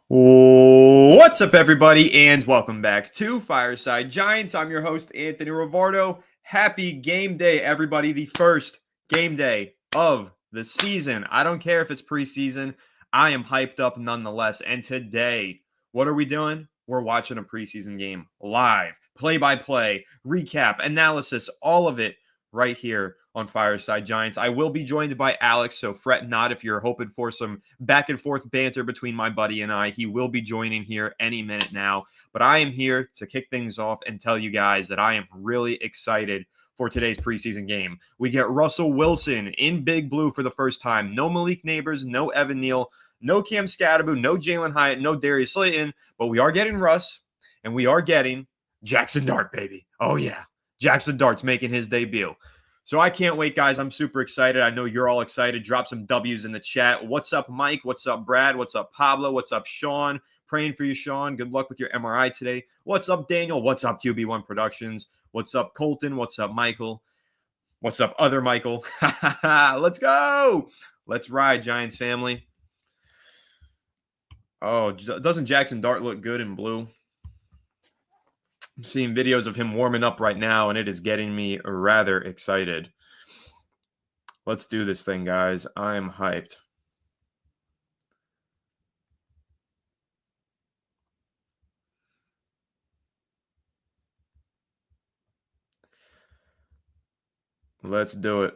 What's up, everybody, and welcome back to Fireside Giants. I'm your host, Anthony Rivardo. Happy game day, everybody. The first game day of the season. I don't care if it's preseason. I am hyped up nonetheless. And today, what are we doing? We're watching a preseason game live, play-by-play, recap, analysis, all of it right here on Fireside Giants. I will be joined by Alex, so fret not if you're hoping for some back and forth banter between my buddy and I. He will be joining here any minute now, but I am here to kick things off and tell you guys that I am really excited for today's preseason game. We get Russell Wilson in Big Blue for the first time. No Malik Neighbors, no Evan Neal, no Cam Scatterbo, no Jalen Hyatt, no Darius Slayton, but we are getting Russ, and we are getting Jackson Dart, baby. Oh, yeah. Jackson Dart's making his debut. So I can't wait, guys. I'm super excited. I know you're all excited. Drop some W's in the chat. What's up, Mike? What's up, Brad? What's up, Pablo? What's up, Sean? Praying for you, Sean. Good luck with your MRI today. What's up, Daniel? What's up, QB1 Productions? What's up, Colton? What's up, Michael? What's up, other Michael? Let's go. Let's ride, Giants family. Oh, doesn't Jackson Dart look good in blue? I'm seeing videos of him warming up right now, and it is getting me rather excited. Let's do this thing, guys. I am hyped. Let's do it.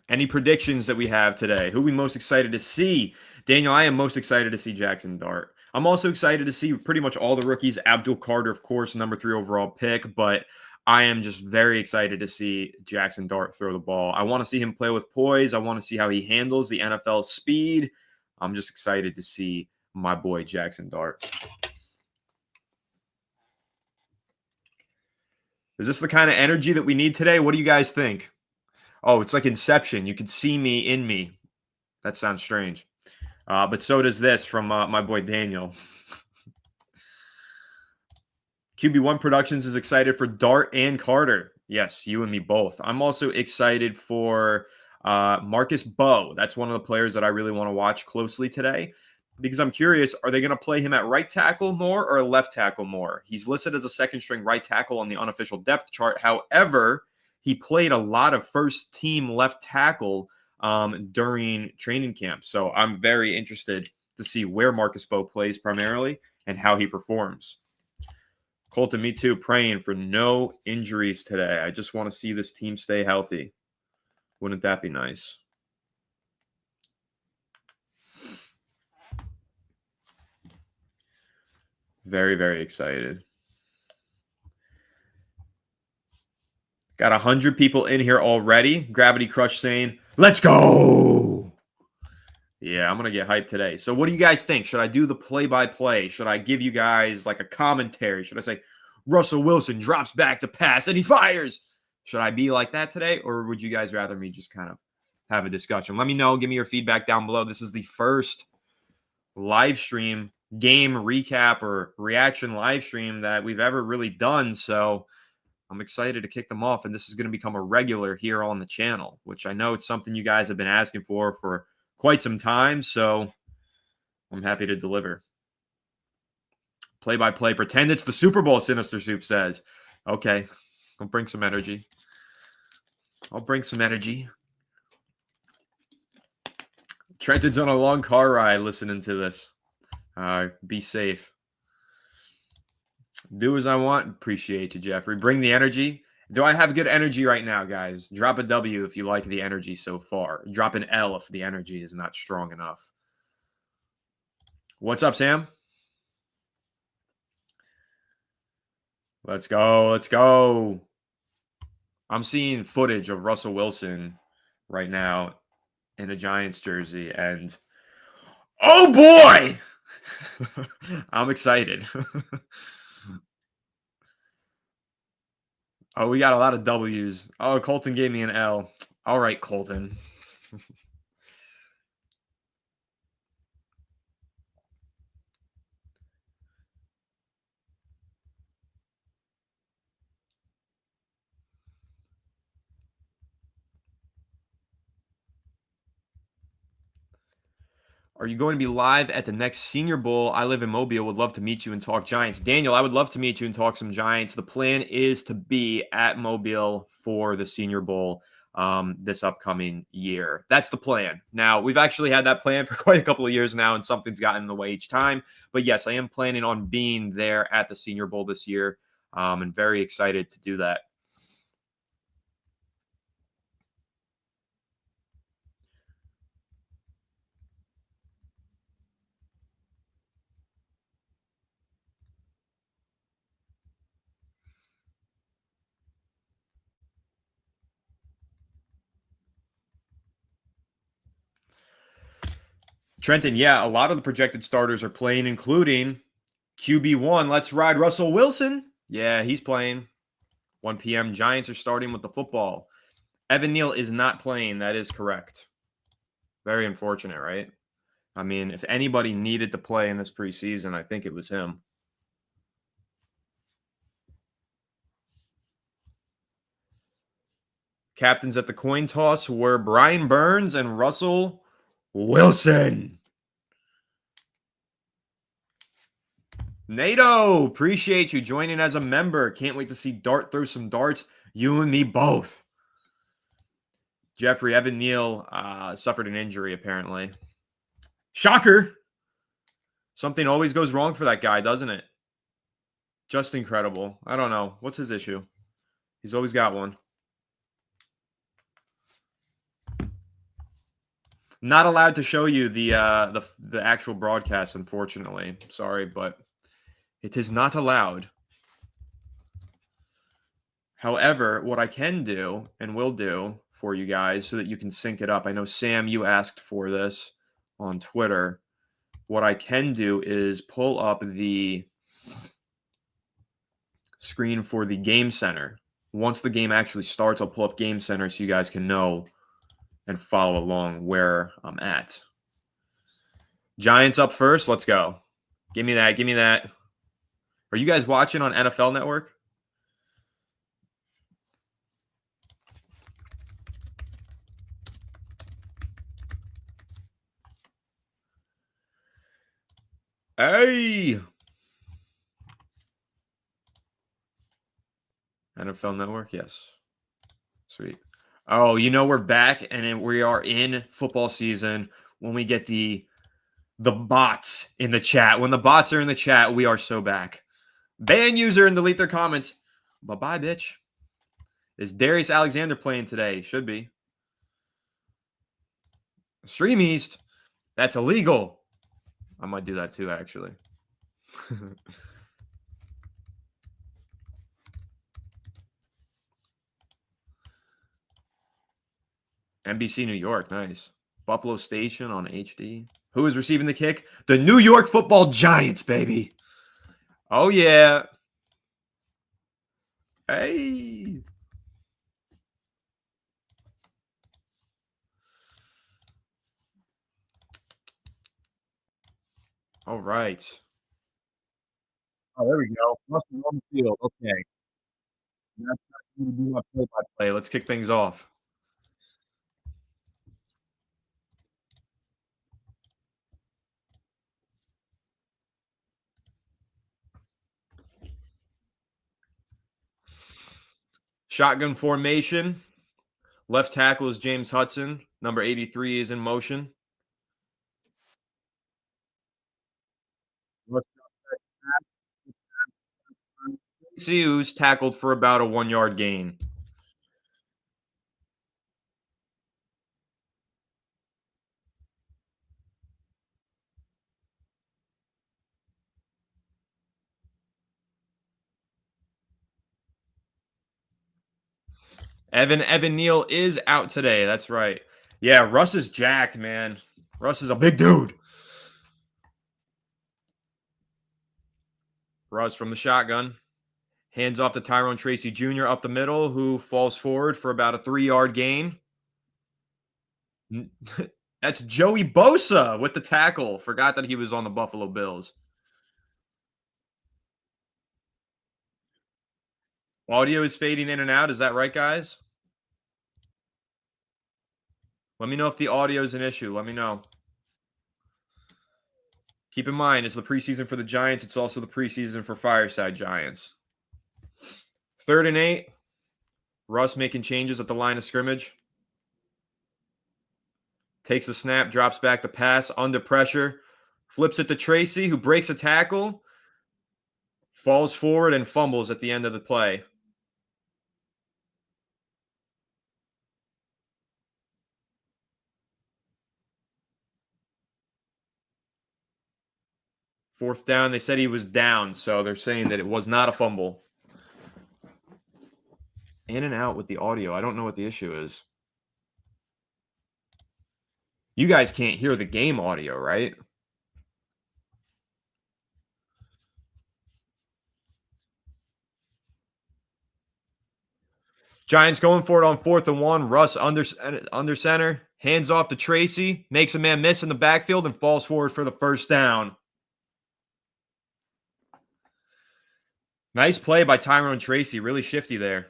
Any predictions that we have today? Who are we most excited to see? Daniel, I am most excited to see Jackson Dart. I'm also excited to see pretty much all the rookies. Abdul Carter, of course, number 3 overall pick, but I am just very excited to see Jackson Dart throw the ball. I want to see him play with poise. I want to see how he handles the NFL speed. I'm just excited to see my boy Jackson Dart. Is this the kind of energy that we need today? What do you guys think? Oh, it's like Inception. You could see me in me. That sounds strange. But so does this from my boy Daniel. QB1 Productions is excited for Dart and Carter. Yes, you and me both. I'm also excited for Marcus Bowe. That's one of the players that I really want to watch closely today because I'm curious, are they going to play him at right tackle more or left tackle more? He's listed as a second string right tackle on the unofficial depth chart. However, he played a lot of first team left tackle during training camp. So I'm very interested to see where Marcus Bowe plays primarily and how he performs. Colton, me too, praying for no injuries today. I just want to see this team stay healthy. Wouldn't that be nice? Very, very excited. Got 100 people in here already. Gravity Crush saying, let's go. Yeah, I'm going to get hyped today. So what do you guys think? Should I do the play-by-play? Should I give you guys like a commentary? Should I say, Russell Wilson drops back to pass and he fires? Should I be like that today? Or would you guys rather me just kind of have a discussion? Let me know. Give me your feedback down below. This is the first live stream game recap or reaction live stream that we've ever really done. So I'm excited to kick them off. And this is going to become a regular here on the channel, which I know it's something you guys have been asking for quite some time. So I'm happy to deliver. Play-by-play. Pretend it's the Super Bowl, Sinister Soup says. Okay. I'll bring some energy. Trenton's on a long car ride listening to this. Be safe. Do as I want. Appreciate you, Jeffrey. Bring the energy. Do I have good energy right now, guys? Drop a W if you like the energy so far. Drop an L if the energy is not strong enough. What's up, Sam? Let's go. Let's go. I'm seeing footage of Russell Wilson right now in a Giants jersey, and oh boy, I'm excited. Oh, we got a lot of W's. Oh, Colton gave me an L. All right, Colton. Are you going to be live at the next Senior Bowl? I live in Mobile. Would love to meet you and talk Giants. Daniel, I would love to meet you and talk some Giants. The plan is to be at Mobile for the Senior Bowl this upcoming year. That's the plan. Now, we've actually had that plan for quite a couple of years now, and something's gotten in the way each time. But yes, I am planning on being there at the Senior Bowl this year, and very excited to do that. Trenton, yeah, a lot of the projected starters are playing, including QB1. Let's ride Russell Wilson. Yeah, he's playing. 1 p.m. Giants are starting with the football. Evan Neal is not playing. That is correct. Very unfortunate, right? I mean, if anybody needed to play in this preseason, I think it was him. Captains at the coin toss were Brian Burns and Russell Wilson. Nato, appreciate you joining as a member. Can't wait to see Dart throw some darts. You and me both. Jeffrey, Evan Neal suffered an injury, apparently. Shocker. Something always goes wrong for that guy, doesn't it? Just incredible. I don't know. What's his issue? He's always got one. Not allowed to show you the actual broadcast, unfortunately. Sorry, but it is not allowed. However, what I can do and will do for you guys so that you can sync it up. I know, Sam, you asked for this on Twitter. What I can do is pull up the screen for the Game Center. Once the game actually starts, I'll pull up Game Center so you guys can know and follow along where I'm at. Giants up first. Let's go. Give me that. Give me that. Are you guys watching on NFL Network? Hey! NFL Network, yes. Sweet. Oh, you know we're back and we are in football season when we get the bots in the chat. When the bots are in the chat, we are so back. Ban user and delete their comments. Bye-bye, bitch. Is Darius Alexander playing today? Should be. Stream East. That's illegal. I might do that too, actually. NBC New York, nice. Buffalo Station on HD. Who is receiving the kick? The New York Football Giants, baby. Oh, yeah. Hey. All right. Oh, there we go. Russell on the field. Okay. That's not going to be my play-by-play. Let's kick things off. Shotgun formation. Left tackle is James Hudson. Number 83 is in motion. See who's tackled for about a 1-yard gain. Evan Neal is out today. That's right. Yeah, Russ is jacked, man. Russ is a big dude. Russ from the shotgun. Hands off to Tyrone Tracy Jr. up the middle, who falls forward for about a 3-yard gain. That's Joey Bosa with the tackle. Forgot that he was on the Buffalo Bills. Audio is fading in and out. Is that right, guys? Let me know if the audio is an issue. Let me know. Keep in mind, it's the preseason for the Giants. It's also the preseason for Fireside Giants. 3rd and 8. Russ making changes at the line of scrimmage. Takes the snap, drops back the pass, under pressure. Flips it to Tracy, who breaks a tackle. Falls forward and fumbles at the end of the play. Fourth down, they said he was down, so they're saying that it was not a fumble. In and out with the audio. I don't know what the issue is. You guys can't hear the game audio, right? Giants going for it on 4th and 1. Russ under center. Hands off to Tracy. Makes a man miss in the backfield and falls forward for the first down. Nice play by Tyrone Tracy. Really shifty there.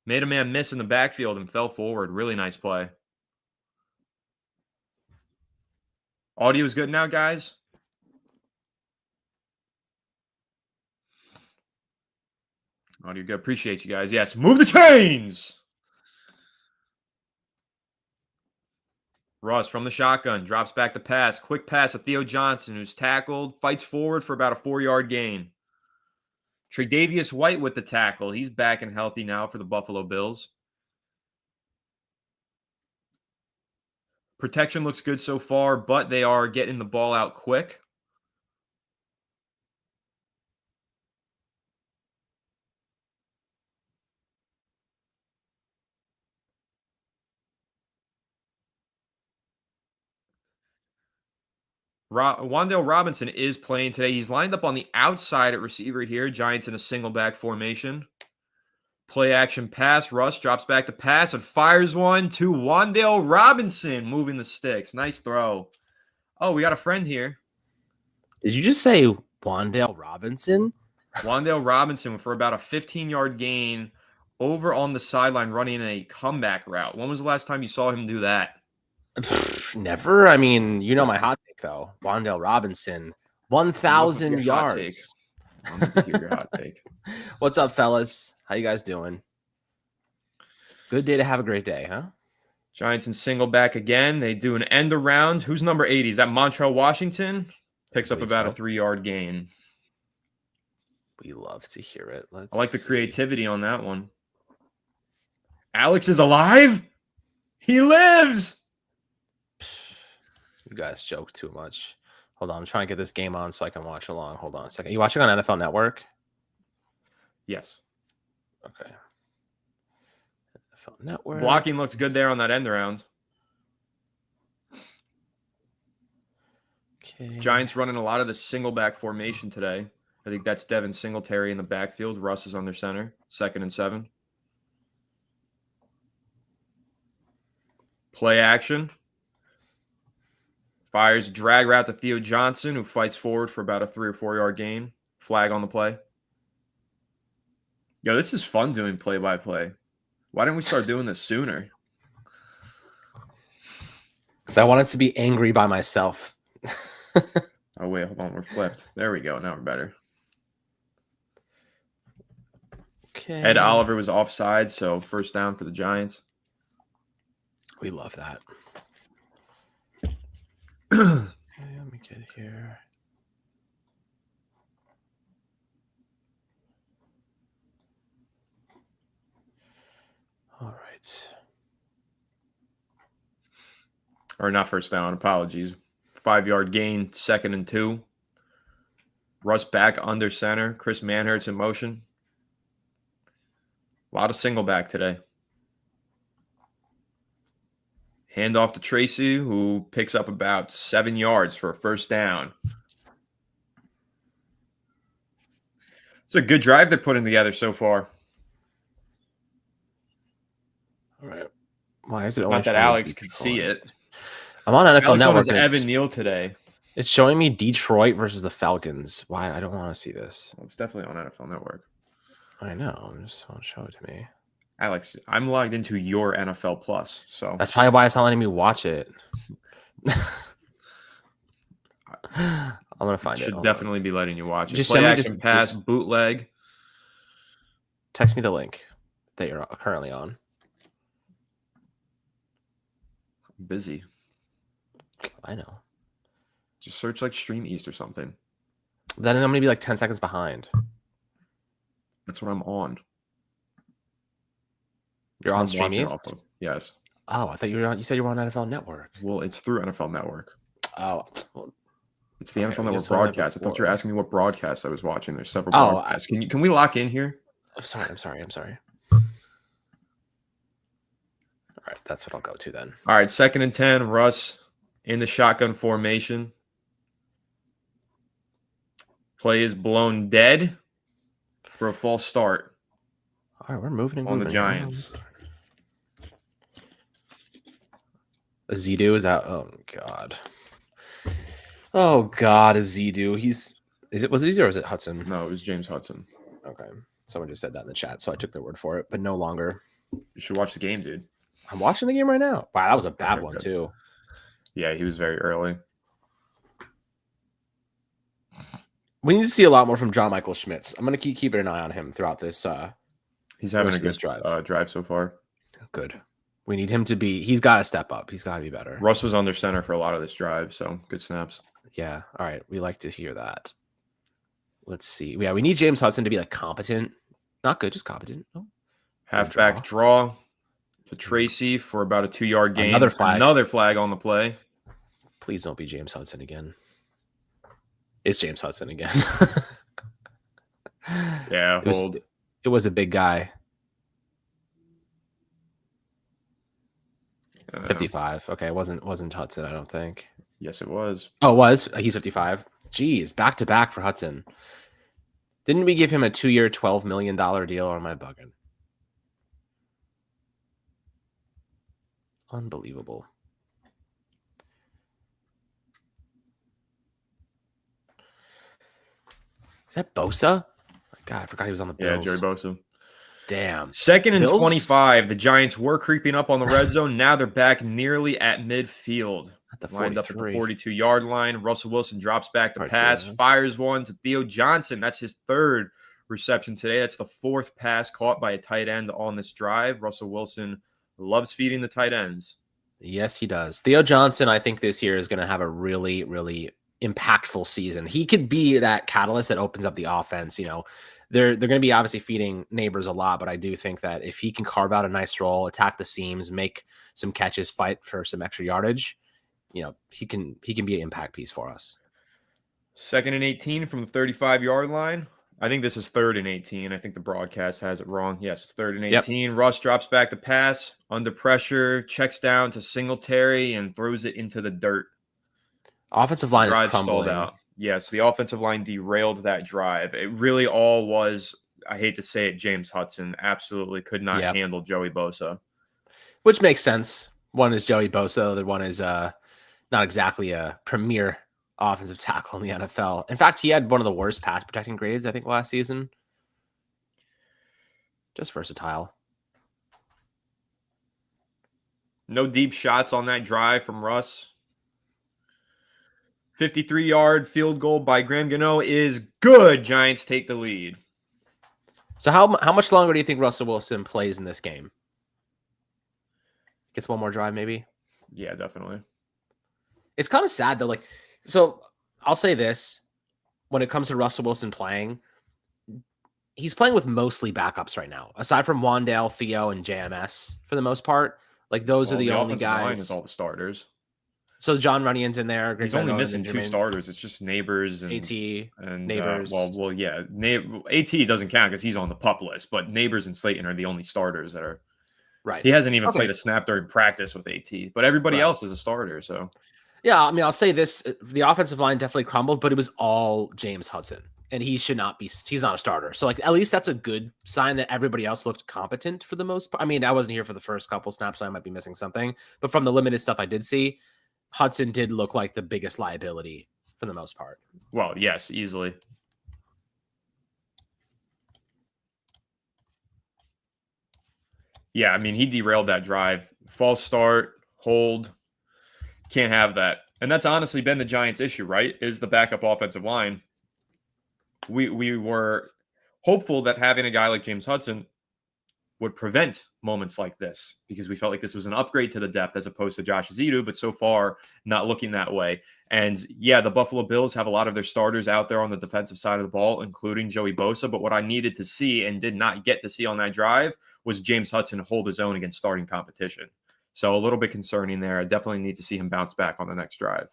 Made a man miss in the backfield and fell forward. Really nice play. Audio is good now, guys? Audio good. Appreciate you guys. Yes, move the chains! Russ from the shotgun. Drops back the pass. Quick pass to Theo Johnson, who's tackled. Fights forward for about a 4-yard gain. Tre'Davious White with the tackle. He's back and healthy now for the Buffalo Bills. Protection looks good so far, but they are getting the ball out quick. Wan'Dale Robinson is playing today. He's lined up on the outside at receiver here. Giants in a single back formation. Play action pass. Russ drops back to pass and fires one to Wan'Dale Robinson, moving the sticks. Nice throw. Oh, we got a friend here. Did you just say Wan'Dale Robinson? Wan'Dale Robinson for about a 15-yard gain over on the sideline running a comeback route. When was the last time you saw him do that? Never. I mean, you know my hot take, though. Wan'Dale Robinson, 1,000 yards. I'm going to hear your hot take. What's up, fellas? How you guys doing? Good day to have a great day, huh? Giants in single back again. They do an end around. Who's number 80? Is that Montrell Washington? Picks up about a 3-yard gain. We love to hear it. I like the creativity on that one. Alex is alive? He lives! You guys joke too much. Hold on. I'm trying to get this game on so I can watch along. Hold on a second. You watching on NFL Network? Yes. Okay. NFL Network. Blocking looks good there on that end around. Okay. Giants running a lot of the single back formation today. I think that's Devin Singletary in the backfield. Russ is under center. 2nd and 7. Play action. Fires drag route to Theo Johnson, who fights forward for about a 3 or 4-yard gain. Flag on the play. Yo, this is fun doing play-by-play. Why didn't we start doing this sooner? Because I wanted to be angry by myself. Oh, wait, hold on. We're flipped. There we go. Now we're better. Okay. Ed Oliver was offside, so first down for the Giants. We love that. Okay, let me get here. All right. Or not first down. Apologies. 5-yard gain, 2nd and 2. Russ back under center. Chris Manhertz in motion. A lot of single back today. Hand off to Tracy, who picks up about 7 yards for a first down. It's a good drive they're putting together so far. All right. Why is it Not that Alex could see it. I'm on NFL Alex Network. On Evan Neal today. It's showing me Detroit versus the Falcons. Why? I don't want to see this. Well, it's definitely on NFL Network. I know. I just want to show it to me. Alex, I'm logged into your NFL Plus, so that's probably why it's not letting me watch it. I'm gonna find it. Should Hold definitely on. be letting you watch it. Just Play send me action pass, bootleg. text me the link that you're currently on. I'm busy. I know. Just search like Stream East or something. Then I'm gonna be like 10 seconds behind. That's what I'm on. You're on I'm Stream watching East? off of. Yes. Oh, I thought you were on. You said you were on NFL Network. Well, it's through NFL Network. Oh, well, It's the NFL we Network just saw that broadcast. I thought you were before. asking me what broadcast I was watching. There's several Oh, broadcasts. Can we lock in here? I'm sorry. All right, that's what I'll go to then. All right, 2nd and 10. Russ in the shotgun formation. Play is blown dead for a false start. All right, we're moving on the Giants. Zidu is out. Oh God. Oh God, is Zidu? Was it Zidu or is it Hudson? No, it was James Hudson. Okay. Someone just said that in the chat, so I took their word for it, but no longer. You should watch the game, dude. I'm watching the game right now. Wow, that was a bad one too. Yeah, he was very early. We need to see a lot more from John Michael Schmitz. I'm going to keep keeping an eye on him throughout this. He's having a good drive so far. Good. We need him to be. He's got to step up. He's got to be better. Russ was under center for a lot of this drive, so good snaps. Yeah. All right. We like to hear that. Let's see. Yeah, we need James Hudson to be like competent. Not good, just competent. Oh. Halfback draw to Tracy for about a 2-yard gain. Another flag on the play. Please don't be James Hudson again. It's James Hudson again. Yeah, it was a big guy. 55. Okay, it wasn't Hudson, I don't think. Yes, it was. Oh, it was. He's 55. Jeez, back to back for Hudson. Didn't we give him a 2-year, $12 million deal, or am I bugging? Unbelievable. Is that Bosa? My God, I forgot he was on the Bills. Yeah, Jerry Bosa. Damn. 2nd and 25. The Giants were creeping up on the red zone. Now they're back nearly at midfield. At the 43. Lined up at the 42-yard line. Russell Wilson drops back to pass, fires one to Theo Johnson. That's his 3rd reception today. That's the 4th pass caught by a tight end on this drive. Russell Wilson loves feeding the tight ends. Yes, he does. Theo Johnson, I think this year is going to have a really, really impactful season. He could be that catalyst that opens up the offense. You know, they're going to be obviously feeding Neighbors a lot, but I do think that if he can carve out a nice role, attack the seams, make some catches, fight for some extra yardage, you know, he can be an impact piece for us. 2nd and 18 from the 35-yard line. I think this is 3rd and 18. I think the broadcast has it wrong. Yes, it's 3rd and 18. Yep. Russ drops back to pass under pressure, checks down to Singletary, and throws it into the dirt. Offensive line is crumbling. Stalled out. Yes, the offensive line derailed that drive. It really all was, I hate to say it, James Hudson absolutely could not handle Joey Bosa. Which makes sense. One is Joey Bosa. The other one is not exactly a premier offensive tackle in the NFL. In fact, he had one of the worst pass protecting grades, I think, last season. Just versatile. No deep shots on that drive from Russ. 53-yard field goal by Graham Gano is good. Giants take the lead. So how much longer do you think Russell Wilson plays in this game? Gets one more drive, maybe? Yeah, definitely. It's kind of sad, though. Like, so I'll say this. When it comes to Russell Wilson playing, he's playing with mostly backups right now. Aside from Wandale, Theo, and JMS, for the most part. Like, those are the only guys. Line is all the starters. So John Runnion's in there. He's only missing 2 starters. It's just Neighbors and AT and Neighbors. Yeah. AT doesn't count because he's on the PUP list, but Neighbors and Slayton are the only starters that are. Right. He hasn't even played a snap during practice with AT, but everybody else is a starter. So. Yeah, I mean, I'll say this: the offensive line definitely crumbled, but it was all James Hudson, and he should not be. He's not a starter, so like at least that's a good sign that everybody else looked competent for the most part. I mean, I wasn't here for the first couple snaps, so I might be missing something, but from the limited stuff I did see, Hudson did look like the biggest liability for the most part. Well, yes, easily. Yeah, I mean, he derailed that drive. False start, hold. Can't have that. And that's honestly been the Giants' issue, right? Is the backup offensive line. We were hopeful that having a guy like James Hudson would prevent moments like this because we felt like this was an upgrade to the depth as opposed to Josh Zetu, but so far not looking that way. And yeah, the Buffalo Bills have a lot of their starters out there on the defensive side of the ball, including Joey Bosa. But what I needed to see and did not get to see on that drive was James Hudson hold his own against starting competition. So a little bit concerning there. I definitely need to see him bounce back on the next drive.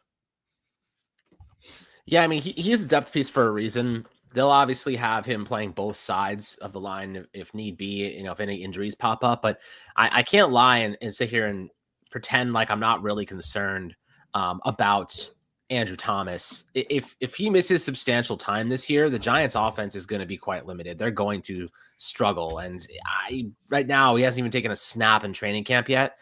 Yeah, I mean, he is a depth piece for a reason. They'll obviously have him playing both sides of the line if need be, if any injuries pop up. But I can't lie and sit here and pretend like I'm not really concerned about Andrew Thomas. If he misses substantial time this year, the Giants offense is going to be quite limited. They're going to struggle. And right now, he hasn't even taken a snap in training camp yet.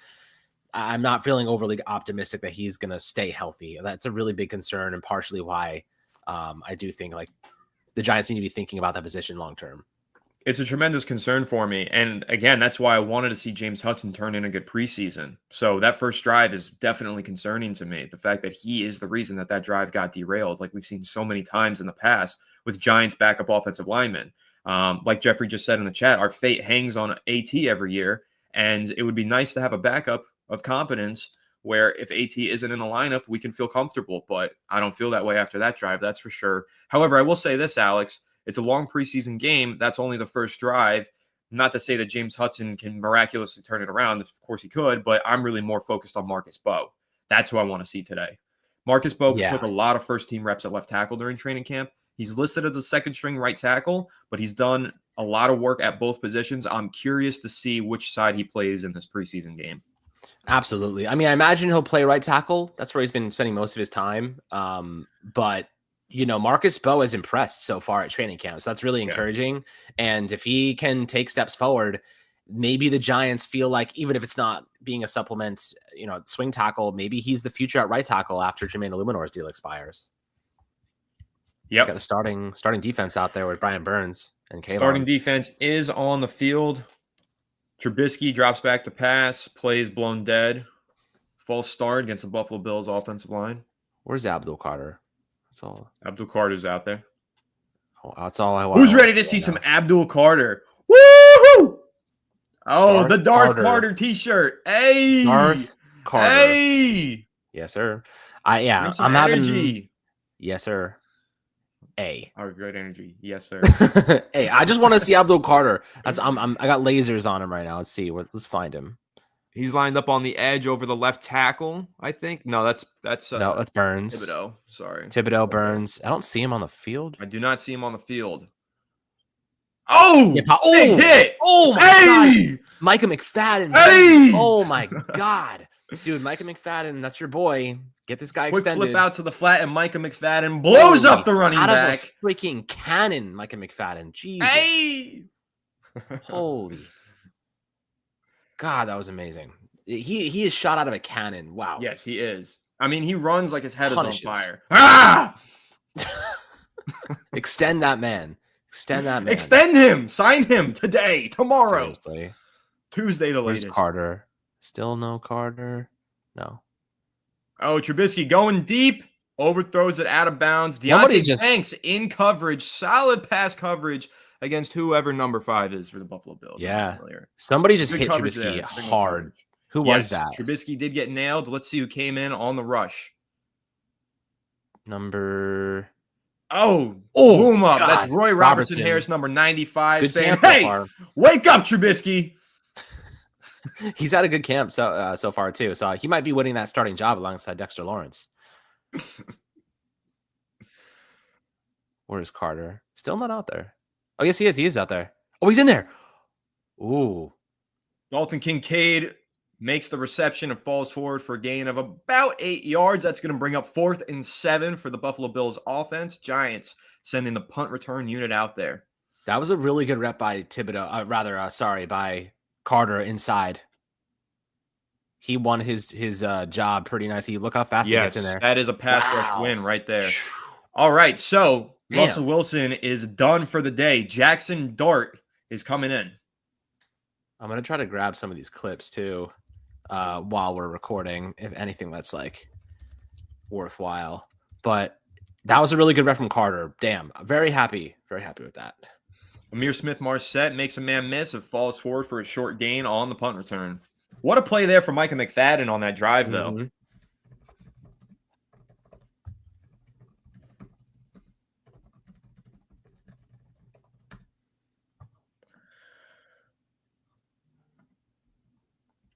I'm not feeling overly optimistic that he's going to stay healthy. That's a really big concern and partially why I do think like the Giants need to be thinking about that position long term. It's a tremendous concern for me. And again, that's why I wanted to see James Hudson turn in a good preseason. So that first drive is definitely concerning to me. The fact that he is the reason that drive got derailed, like we've seen so many times in the past with Giants backup offensive linemen. Like Jeffrey just said in the chat, our fate hangs on AT every year. And it would be nice to have a backup of competence where if AT isn't in the lineup, we can feel comfortable. But I don't feel that way after that drive, that's for sure. However, I will say this, Alex, it's a long preseason game. That's only the first drive. Not to say that James Hudson can miraculously turn it around. Of course he could, but I'm really more focused on Marcus Bowe. That's who I want to see today. Marcus Bowe took a lot of first-team reps at left tackle during training camp. He's listed as a second-string right tackle, but he's done a lot of work at both positions. I'm curious to see which side he plays in this preseason game. Absolutely. I mean, I imagine he'll play right tackle. That's where he's been spending most of his time. But Marcus Bowe has impressed so far at training camp. So that's really encouraging. And if he can take steps forward, maybe the Giants feel like, even if it's not being a supplement, swing tackle, maybe he's the future at right tackle after Jermaine Illuminor's deal expires. Yep. Got the starting defense out there with Brian Burns and Kayvon. Starting defense is on the field. Trubisky drops back the pass, plays blown dead. False start against the Buffalo Bills offensive line. Where's Abdul Carter? That's all. Abdul Carter's out there. Oh, that's all I want. Who's ready to see some Abdul Carter? Woohoo! Oh, the Darth Carter t-shirt. Hey! Darth Carter. Hey! Yes, sir. I'm having. Yes, sir. Oh, great energy. Yes, sir. Hey, I just want to see Abdul Carter. I got lasers on him right now. Let's see. Let's find him. He's lined up on the edge over the left tackle, I think. No, that's that's Burns. Thibodeau. Sorry. Thibodeau, Burns. I don't see him on the field. I do not see him on the field. Oh! Big hit! Oh, my God. Micah McFadden. Hey! Oh, my God. Dude, Micah McFadden, that's your boy. Get this guy extended. Quick flip out to the flat, and Micah McFadden blows up the running back. Out of a freaking cannon, Micah McFadden. Jesus. Hey! Holy. God, that was amazing. He is shot out of a cannon. Wow. Yes, he is. I mean, he runs like his head is on fire. Ah! Extend that man. Extend him. Sign him today, tomorrow. Seriously. Tuesday, the latest. Where's Carter? Still no Carter? No. Oh, Trubisky going deep. Overthrows it out of bounds. Deontay Banks in coverage. Solid pass coverage against whoever number 5 is for the Buffalo Bills. Yeah. Somebody just hit Trubisky hard. Who was that? Trubisky did get nailed. Let's see who came in on the rush. Number... Oh, boom up. God. That's Roy Robertson Harris, number 95, good saying, hey, wake up, Trubisky. He's had a good camp so far, too. So he might be winning that starting job alongside Dexter Lawrence. Where's Carter? Still not out there. Oh, yes, he is. He is out there. Oh, he's in there. Ooh. Dalton Kincaid makes the reception and falls forward for a gain of about 8 yards. That's going to bring up 4th and 7 for the Buffalo Bills offense. Giants sending the punt return unit out there. That was a really good rep by Thibodeau. By Carter inside. He won his job pretty nicely. Look how fast he gets in there. That is a pass rush win right there. All right, so Russell Wilson is done for the day. Jackson Dart is coming in. I'm going to try to grab some of these clips too while we're recording. If anything that's like worthwhile. But that was a really good rep from Carter. Damn, I'm very happy with that. Amir Smith-Marset makes a man miss and falls forward for a short gain on the punt return. What a play there for Micah McFadden on that drive, though.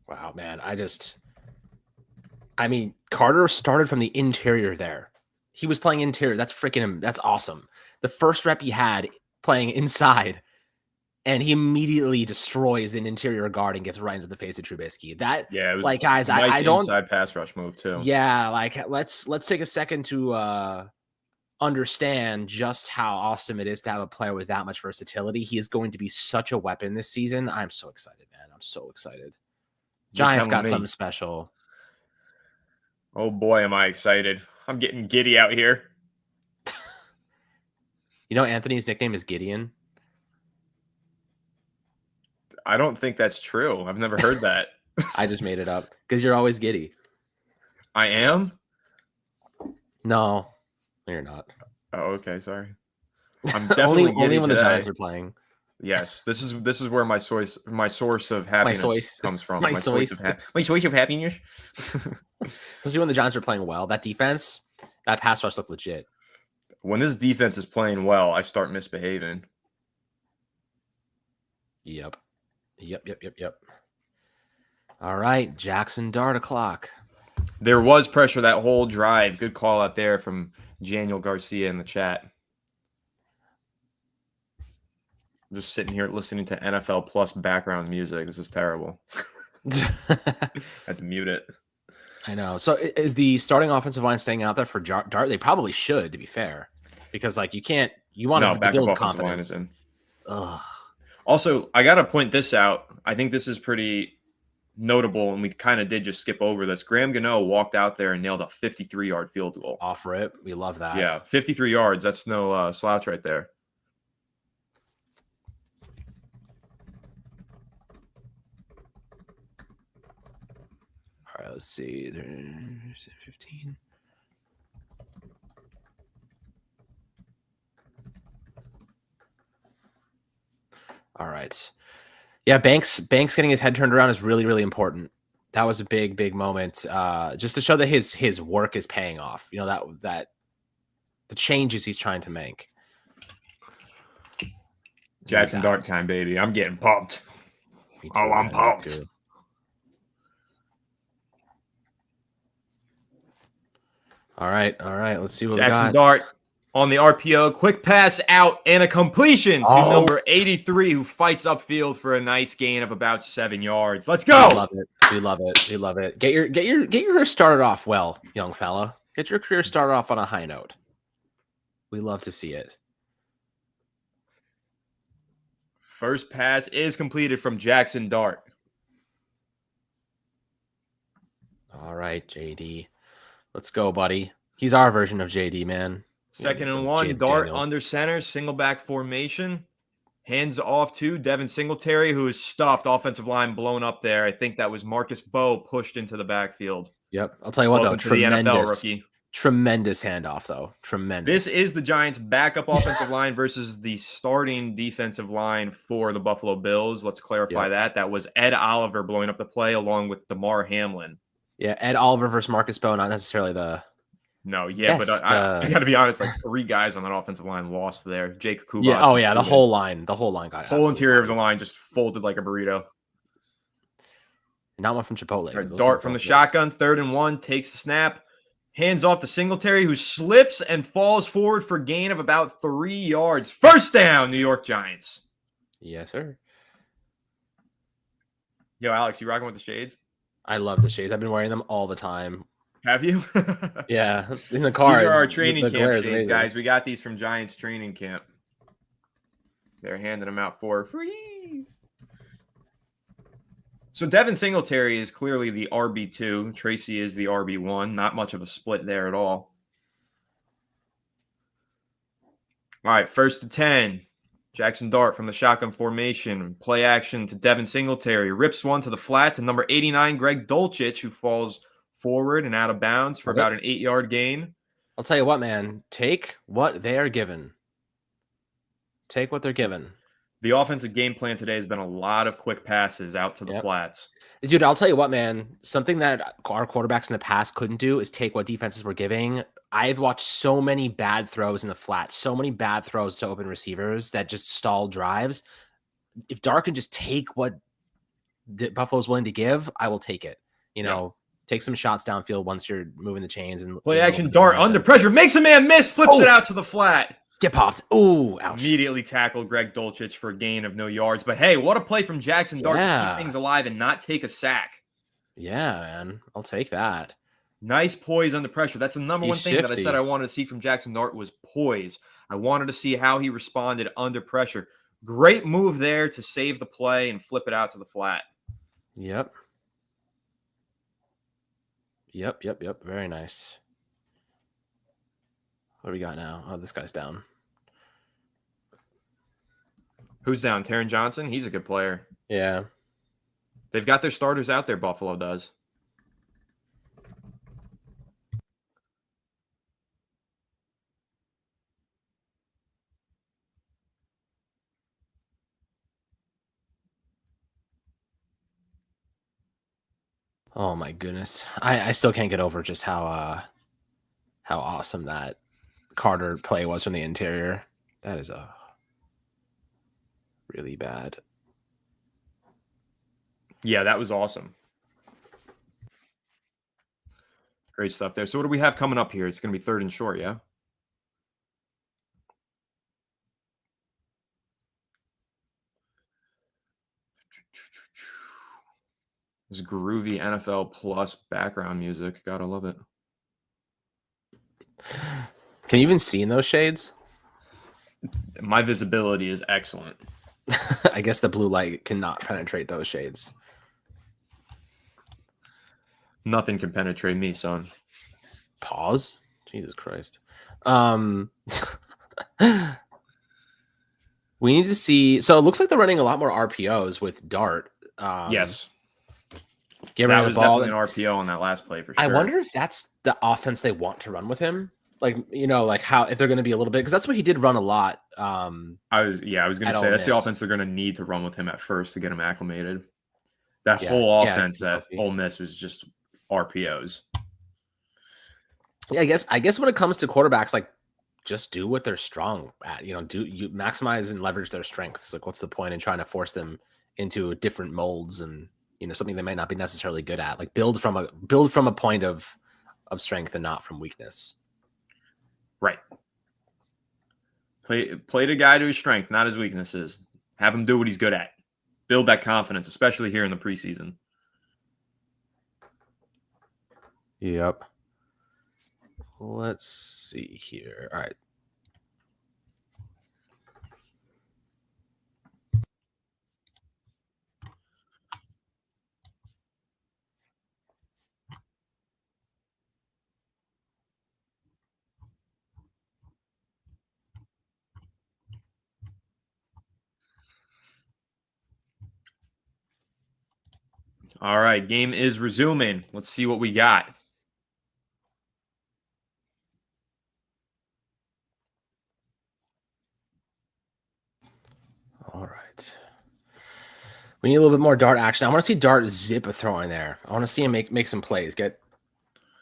Wow, man. Carter started from the interior there. He was playing interior. That's awesome. The first rep he had playing inside, and he immediately destroys an interior guard and gets right into the face of Trubisky. It was like, guys, nice I don't inside pass rush move too. Yeah, like let's take a second to understand just how awesome it is to have a player with that much versatility. He is going to be such a weapon this season. I'm so excited, man. I'm so excited. Giants got something special. Oh boy, am I excited. I'm getting giddy out here. You know, Anthony's nickname is Gideon. I don't think that's true. I've never heard that. I just made it up because you're always giddy. I am? No, you're not. Oh, okay. Sorry. I'm definitely only when today. the Giants are playing. Yes, this is where my source of happiness comes from. My source of happiness. Especially when the Giants are playing well. That defense, that pass rush looked legit. When this defense is playing well, I start misbehaving. Yep. All right, Jackson Dart o'clock. There was pressure that whole drive. Good call out there from Janiel Garcia in the chat. I'm just sitting here listening to NFL Plus background music. This is terrible. I had to mute it. I know. So is the starting offensive line staying out there for Dart? They probably should, to be fair, because like you want to build confidence. Line is in. Ugh. Also, I got to point this out. I think this is pretty notable, and we kind of did just skip over this. Graham Gano walked out there and nailed a 53-yard field goal. Off rip. We love that. Yeah, 53 yards. That's no slouch right there. All right, let's see. There's 15. All right. Yeah, Banks getting his head turned around is really, really important. That was a big moment. Just to show that his work is paying off. You know, that the changes he's trying to make. Jackson Dart time, baby. I'm getting pumped. Too, I'm pumped. All right. Let's see what Jackson we got. Dart on the RPO, quick pass out and a completion to number 83, who fights upfield for a nice gain of about 7 yards. Let's go. We love it. Get your career started off well, young fella. Get your career started off on a high note. We love to see it. First pass is completed from Jackson Dart. All right, JD. Let's go, buddy. He's our version of JD, man. Second and one, Dart under center, single back formation. Hands off to Devin Singletary, who is stuffed. Offensive line blown up there. I think that was Marcus Bowe pushed into the backfield. Yep. I'll tell you what, Welcome though. To the NFL rookie. Tremendous handoff, though. Tremendous. This is the Giants' backup offensive line versus the starting defensive line for the Buffalo Bills. Let's clarify that. That was Ed Oliver blowing up the play along with DeMar Hamlin. Yeah, Ed Oliver versus Marcus Bowe, not necessarily the... No, yeah, but I got to be honest. Like 3 guys on that offensive line lost there. Jake Kubas. Yeah, the whole line got whole interior of the line just folded like a burrito. Not one from Chipotle. Right, Dart from the shotgun, 3rd and 1, takes the snap, hands off to Singletary, who slips and falls forward for gain of about 3 yards. First down, New York Giants. Yes, sir. Yo, Alex, you rocking with the shades? I love the shades. I've been wearing them all the time. Have you? Yeah, in the car. These are our training camp shades, guys. We got these from Giants training camp. They're handing them out for free. So Devin Singletary is clearly the RB2. Tracy is the RB1. Not much of a split there at all. All right, 1st and 10. Jackson Dart from the shotgun formation. Play action to Devin Singletary. Rips one to the flat to number 89, Greg Dulcich, who falls forward and out of bounds for about an 8-yard gain. I'll tell you what, man. Take what they are given. Take what they're given. The offensive game plan today has been a lot of quick passes out to the flats. Dude, I'll tell you what, man. Something that our quarterbacks in the past couldn't do is take what defenses were giving. I've watched so many bad throws in the flat, so many bad throws to open receivers that just stall drives. If Dart can just take what Buffalo's willing to give, I will take it. Take some shots downfield once you're moving the chains. And play action Dart under pressure. Makes a man miss. Flips it out to the flat. Get popped. Ooh, ouch. Immediately tackled Greg Dulcich for a gain of no yards. But hey, what a play from Jackson Dart to keep things alive and not take a sack. Yeah, man. I'll take that. Nice poise under pressure. That's the number one thing that I said I wanted to see from Jackson Dart was poise. I wanted to see how he responded under pressure. Great move there to save the play and flip it out to the flat. Yep. Very nice. What do we got now? Oh, this guy's down. Who's down? Taron Johnson? He's a good player. Yeah. They've got their starters out there, Buffalo does. Oh my goodness. I still can't get over just how awesome that Carter play was from the interior. That is really bad. Yeah, that was awesome. Great stuff there. So what do we have coming up here? It's going to be 3rd and short, yeah? This groovy NFL Plus background music. Gotta love it. Can you even see in those shades? My visibility is excellent. I guess the blue light cannot penetrate those shades. Nothing can penetrate me, son. Pause. Jesus Christ. We need to see. So it looks like they're running a lot more RPOs with Dart. Yes. Get rid of the ball. Definitely an RPO on that last play for sure. I wonder if that's the offense they want to run with him. Like how if they're going to be a little bit, because that's what he did run a lot. I was going to say that's the offense they're going to need to run with him at first to get him acclimated. That whole offense at Ole Miss was just RPOs. Yeah, I guess when it comes to quarterbacks, like just do what they're strong at. You maximize and leverage their strengths. Like, what's the point in trying to force them into different molds and something they might not be necessarily good at? Like build from a point of strength and not from weakness. Right. Play the guy to his strength, not his weaknesses. Have him do what he's good at. Build that confidence, especially here in the preseason. Yep. Let's see here. All right. All right, game is resuming. Let's see what we got. All right. We need a little bit more Dart action. I want to see Dart zip a throw in there. I want to see him make some plays, get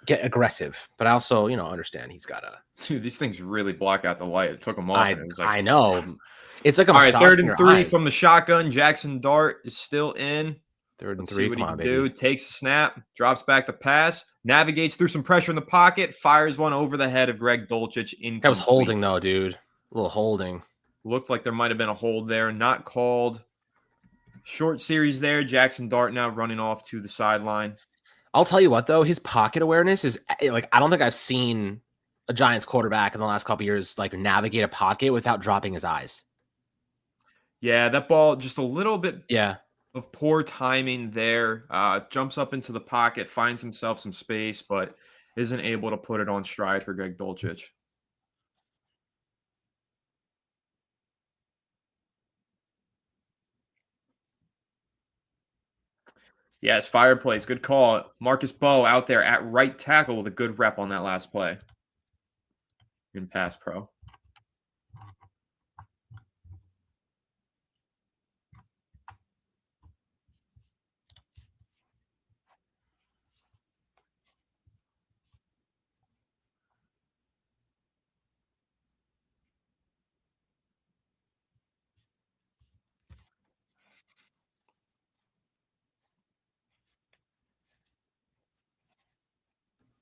aggressive. But I also, understand he's got a. Dude, these things really block out the light. It took him off. And it was like, I know. It's like all right, 3rd and 3 from the shotgun. Jackson Dart is still in. 3rd and Let's 3. see what he can do. Takes the snap, drops back to pass, navigates through some pressure in the pocket, fires one over the head of Greg Dulcich. That was holding though, dude. A little holding. Looked like there might have been a hold there. Not called. Short series there. Jackson Dart now running off to the sideline. I'll tell you what, though. His pocket awareness is like, I don't think I've seen a Giants quarterback in the last couple of years like navigate a pocket without dropping his eyes. Yeah, that ball just a little bit of poor timing there. Jumps up into the pocket, finds himself some space, but isn't able to put it on stride for Greg Dulcich. Yes, fireplace. Good call. Marcus Bowe out there at right tackle with a good rep on that last play. In pass pro.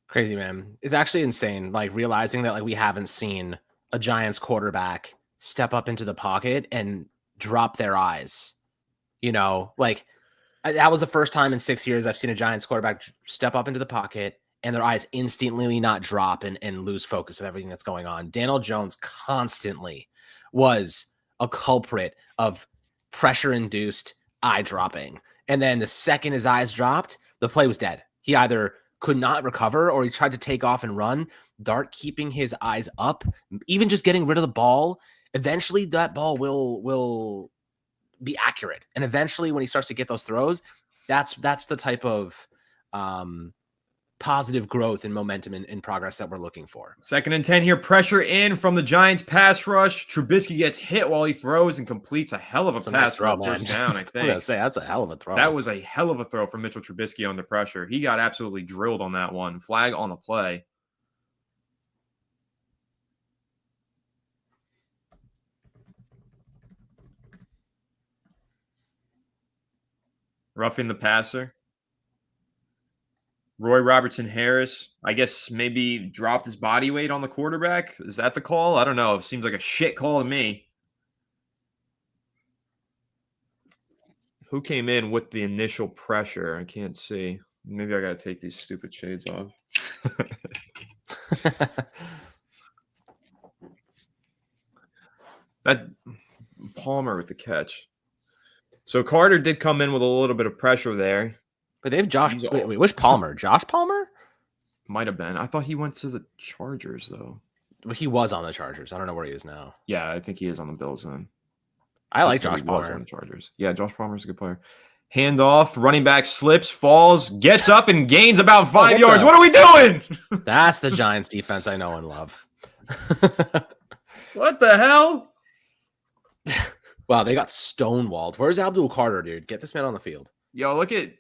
Crazy, man. It's actually insane. Like realizing that like we haven't seen a Giants quarterback step up into the pocket and drop their eyes. You know, like that was the first time in 6 years I've seen a Giants quarterback step up into the pocket and their eyes instantly not drop and lose focus of everything that's going on. Daniel Jones constantly was a culprit of pressure-induced eye dropping. And then the second his eyes dropped, the play was dead. He either could not recover or he tried to take off and run. Dart keeping his eyes up, even just getting rid of the ball, eventually that ball will be accurate. And eventually when he starts to get those throws, that's the type of positive growth and momentum and progress that we're looking for. 2nd and 10 here. Pressure in from the Giants pass rush. Trubisky gets hit while he throws and completes a hell of a pass nice throw, for first down, I think. I'm going to say, that's a hell of a throw. That was a hell of a throw from Mitchell Trubisky under pressure. He got absolutely drilled on that one. Flag on the play. Roughing the passer. Roy Robertson Harris, I guess maybe dropped his body weight on the quarterback. Is that the call? I don't know. It seems like a shit call to me. Who came in with the initial pressure? I can't see. Maybe I got to take these stupid shades off. That Palmer with the catch. So Carter did come in with a little bit of pressure there. But they have Josh. Wait, which Palmer? Josh Palmer? Might have been. I thought he went to the Chargers, though. Well, he was on the Chargers. I don't know where he is now. Yeah, I think he is on the Bills then. I like Josh Palmer. On the Chargers. Yeah, Josh Palmer's a good player. Handoff, running back slips, falls, gets up, and gains about 5 yards. What are we doing? That's the Giants defense I know and love. What the hell? Wow, they got stonewalled. Where's Abdul Carter, dude? Get this man on the field. Yo, look at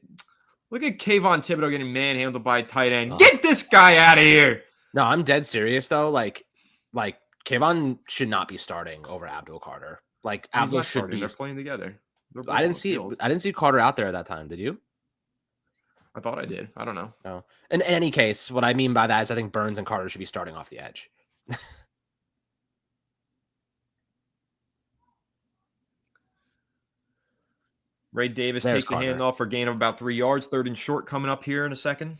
Kayvon Thibodeau getting manhandled by a tight end. Get this guy out of here. No, I'm dead serious though. Like Kayvon should not be starting over Abdul Carter. Like Abdul should be. They're playing together. I didn't see Carter out there at that time. Did you? I thought I did. I don't know. No. In any case, what I mean by that is I think Burns and Carter should be starting off the edge. Ray Davis takes a handoff for gain of about 3 yards. 3rd and short coming up here in a second.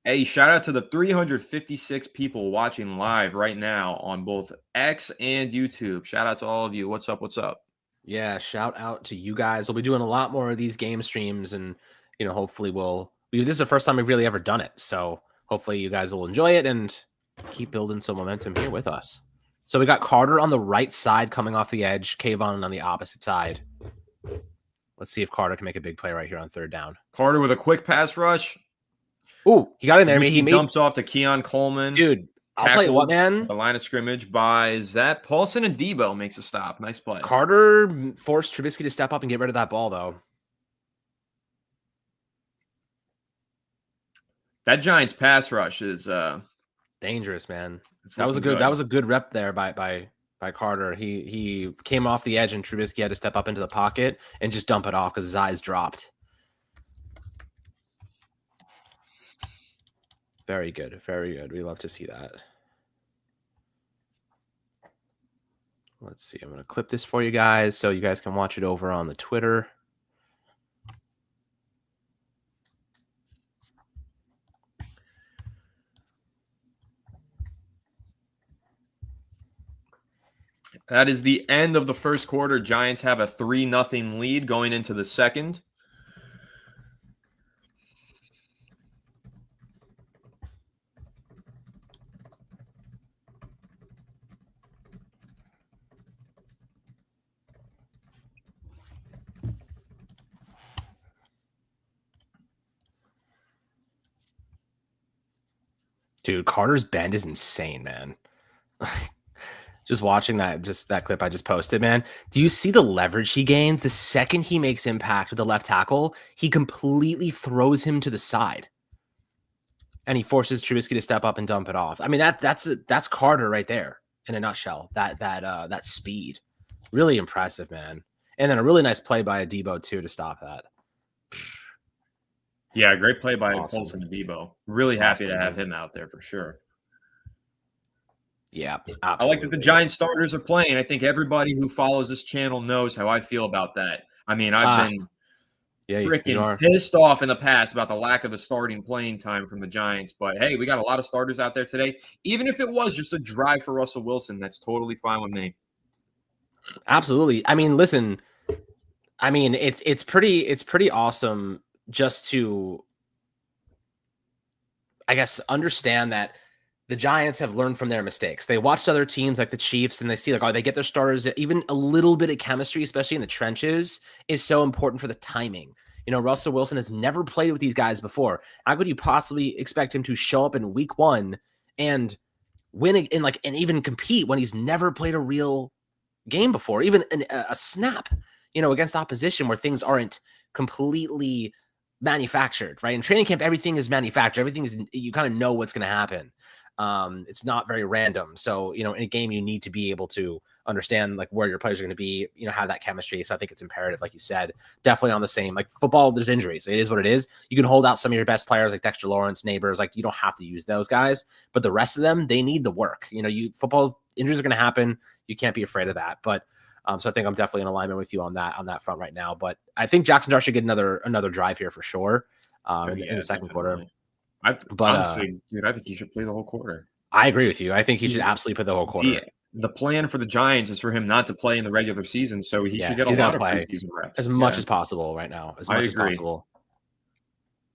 Hey, shout out to the 356 people watching live right now on both X and YouTube. Shout out to all of you. What's up? What's up? Yeah, shout out to you guys. We'll be doing a lot more of these game streams, and hopefully this is the first time we've really ever done it. So hopefully you guys will enjoy it and keep building some momentum here with us. So we got Carter on the right side coming off the edge, Kayvon on the opposite side. Let's see if Carter can make a big play right here on 3rd down. Carter with a quick pass rush. Ooh, he got in there. He dumps off to Keon Coleman. Dude, I'll tell you what, man. The line of scrimmage by Zach Paulson and Debo makes a stop. Nice play. Carter forced Trubisky to step up and get rid of that ball, though. That Giants pass rush is dangerous, man. That was a good rep there by Carter. He came off the edge and Trubisky had to step up into the pocket and just dump it off because his eyes dropped. Very good. Very good. We love to see that. Let's see. I'm going to clip this for you guys so you guys can watch it over on the Twitter. That is the end of the first quarter. Giants have a 3-0 lead going into the second. Dude, Carter's bend is insane, man. Just watching that clip I just posted, man. Do you see the leverage he gains the second he makes impact with the left tackle? He completely throws him to the side, and he forces Trubisky to step up and dump it off. I mean, that's Carter right there in a nutshell. That speed, really impressive, man. And then a really nice play by Adebo too to stop that. Yeah, great play by Awesome. Colson Adebo. Really happy to have him out there for sure. Yeah, absolutely. I like that the Giants starters are playing. I think everybody who follows this channel knows how I feel about that. I mean, I've been freaking pissed off in the past about the lack of the starting playing time from the Giants. But, hey, we got a lot of starters out there today. Even if it was just a drive for Russell Wilson, that's totally fine with me. Absolutely. I mean, listen, I mean, it's pretty awesome just to, I guess, understand that the Giants have learned from their mistakes. They watched other teams like the Chiefs and they see they get their starters. Even a little bit of chemistry, especially in the trenches, is so important for the timing. Russell Wilson has never played with these guys before. How could you possibly expect him to show up in week 1 and win and even compete when he's never played a real game before, even a snap, against opposition where things aren't completely manufactured, right? In training camp, everything is manufactured. Everything is, you kind of know what's going to happen. It's not very random. So, in a game, you need to be able to understand where your players are going to be, have that chemistry. So I think it's imperative, like you said, definitely on the same, football, there's injuries. It is what it is. You can hold out some of your best players like Dexter Lawrence, Neighbors, you don't have to use those guys, but the rest of them, they need the work. Football injuries are going to happen. You can't be afraid of that. But so I think I'm definitely in alignment with you on that front right now. But I think Jackson Dart should get another drive here for sure in the second quarter. Honestly, dude, I think he should play the whole quarter. I agree with you. I think he should absolutely play the whole quarter. The plan for the Giants is for him not to play in the regular season, so he should get a lot of preseason reps. As much as possible right now, as much as possible.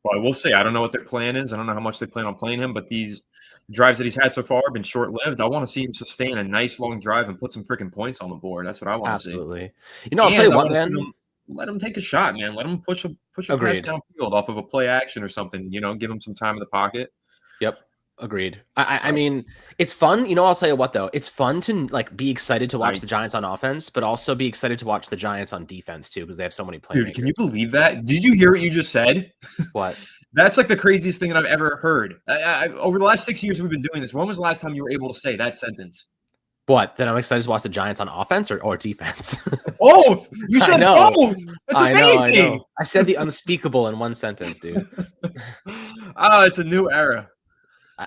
Well, we'll see. I don't know what their plan is. I don't know how much they plan on playing him, but these drives that he's had so far have been short-lived. I want to see him sustain a nice long drive and put some freaking points on the board. That's what I want to see. Absolutely. I'll tell you what, man. Let him take a shot, man. Let him push a pass downfield off of a play action or something. Give him some time in the pocket. Yep. Agreed. I mean, it's fun. I'll tell you what, though. It's fun to be excited to watch the Giants on offense, but also be excited to watch the Giants on defense, too, because they have so many playmakers. Dude, can you believe that? Did you hear what you just said? What? That's the craziest thing that I've ever heard. Over the last 6 years we've been doing this, when was the last time you were able to say that sentence? What? Then I'm excited to watch the Giants on offense or defense. Both. You said both. That's amazing. I know. I said the unspeakable in one sentence, dude. Oh, it's a new era.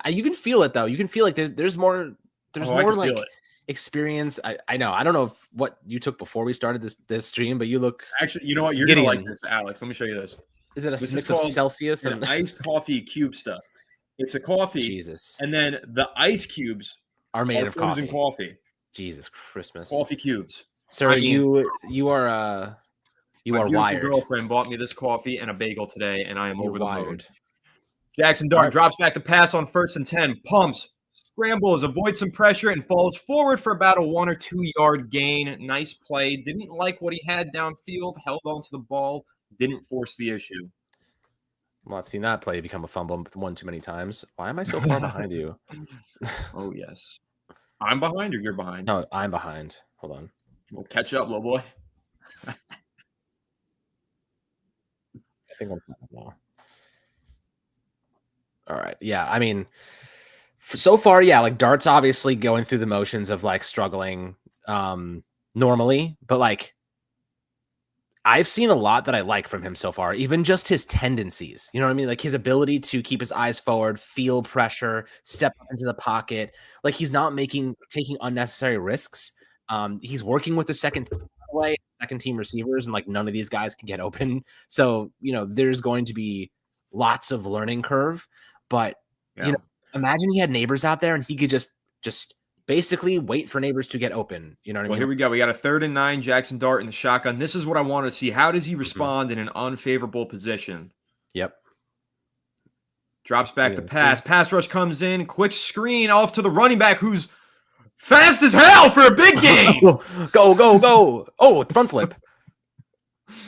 You can feel it though. You can feel there's more. There's more experience. I know. I don't know what you took before we started this stream, but you look. Actually, you know what? You're gonna like this, Alex. Let me show you this. Is it a mix of Celsius and iced coffee cube stuff? It's a coffee. Jesus. And then the ice cubes are made of coffee. Jesus Christmas. Coffee cubes. Sir, you are wired. My girlfriend bought me this coffee and a bagel today, and I am over the moon. Jackson Dart drops back to pass on 1st and 10. Pumps, scrambles, avoids some pressure, and falls forward for about a 1 or 2 yard gain. Nice play. Didn't like what he had downfield. Held on to the ball. Didn't force the issue. Well, I've seen that play become a fumble one too many times. Why am I so far behind you? Oh, yes. I'm behind or you're behind? No, I'm behind. Hold on. We'll catch up, little boy. I think I'm now. All right. Yeah. I mean, so far, yeah, Dart's obviously going through the motions of struggling normally, but I've seen a lot that I like from him so far, even just his tendencies. You know what I mean? His ability to keep his eyes forward, feel pressure, step up into the pocket. He's not taking unnecessary risks. He's working with the second team receivers, and like none of these guys can get open. So, you know, there's going to be lots of learning curve, but you know, imagine he had Neighbors out there and he could just basically wait for Neighbors to get open. You know what I mean? Here we go. We got a 3rd and 9, Jackson Dart in the shotgun. This is what I want to see. How does he respond in an unfavorable position? Yep. Drops back to pass. Pass rush comes in. Quick screen off to the running back who's fast as hell for a big game. Go. Oh, front flip.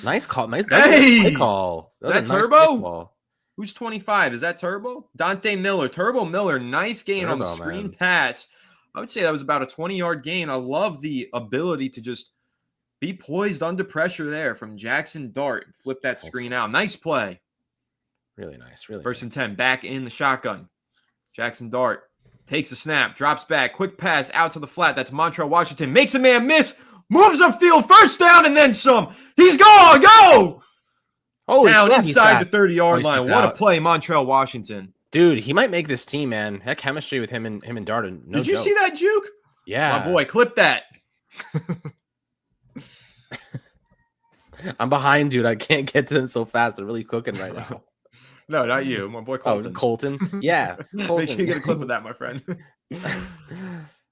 Nice call. Nice play call. That was a nice turbo? Who's 25? Is that Turbo? Dante Miller. Turbo Miller. Nice gain on the Turbo, screen man. pass. I would say that was about a 20-yard gain. I love the ability to just be poised under pressure there from Jackson Dart. Flip that screen out. Nice play. Really nice. Really First nice. and 10. Back in the shotgun. Jackson Dart takes the snap. Drops back. Quick pass out to the flat. That's Montrell Washington. Makes a man miss. Moves upfield. First down and then some. He's gone. Go! Holy Down crap, inside the 30-yard line. What a out. play, Montrell Washington. Dude, he might make this team, man. That chemistry with him and Dart. No Did you joke. see that juke? Yeah. My boy, clip that. I'm behind, dude. I can't get to them so fast. They're really cooking right now. No, not you. My boy Colton. Oh, Colton? Yeah. Colton. Make sure you get a clip of that, my friend.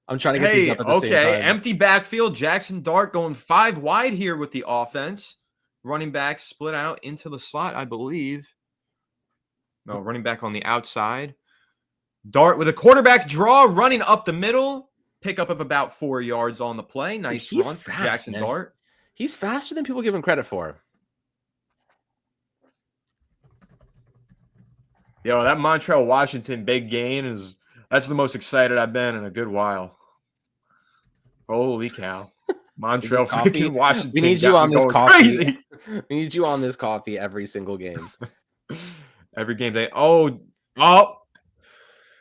I'm trying to get these up at the same time. Empty backfield. Jackson Dart going 5 wide here with the offense. Running back split out into the slot, I believe. No, running back on the outside. Dart with a quarterback draw, running up the middle. Pickup of about 4 yards on the play. Nice run for Jackson Dart. He's faster than people give him credit for. Yo, that Montrell Washington big gain that's the most excited I've been in a good while. Holy cow. Montreal freaking Washington. We need you on this coffee. Crazy. We need you on this coffee every single game. Every game day. Oh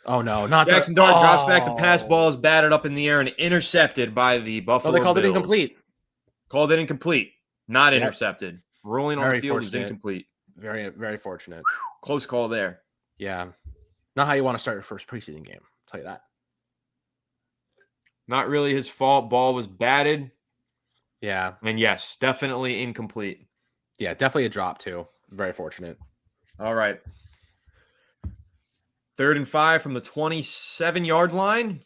no, not Jackson Dart drops back. The pass ball is batted up in the air and intercepted by the Buffalo Bills. They called Bills. it incomplete. Called it incomplete. Not intercepted. Rolling on the field is incomplete. Very, very fortunate. Close call there. Yeah. Not how you want to start your first preseason game. I'll tell you that. Not really his fault. Ball was batted. Yeah. And yes, definitely incomplete. Yeah, definitely a drop too. Very fortunate. All right. 3rd and 5 from the 27-yard line.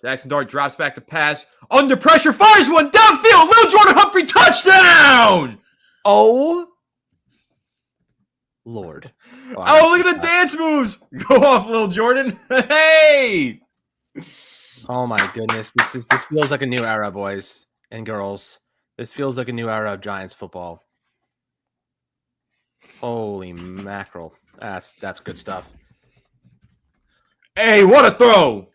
Jackson Dart drops back to pass. Under pressure, fires one downfield. Lil Jordan Humphrey, touchdown! Oh, Lord. Oh, look at the dance moves. Go off, Lil Jordan. Hey! Oh, my goodness. This feels like a new era, boys and girls. This feels like a new era of Giants football. Holy mackerel. That's good stuff. Hey, what a throw.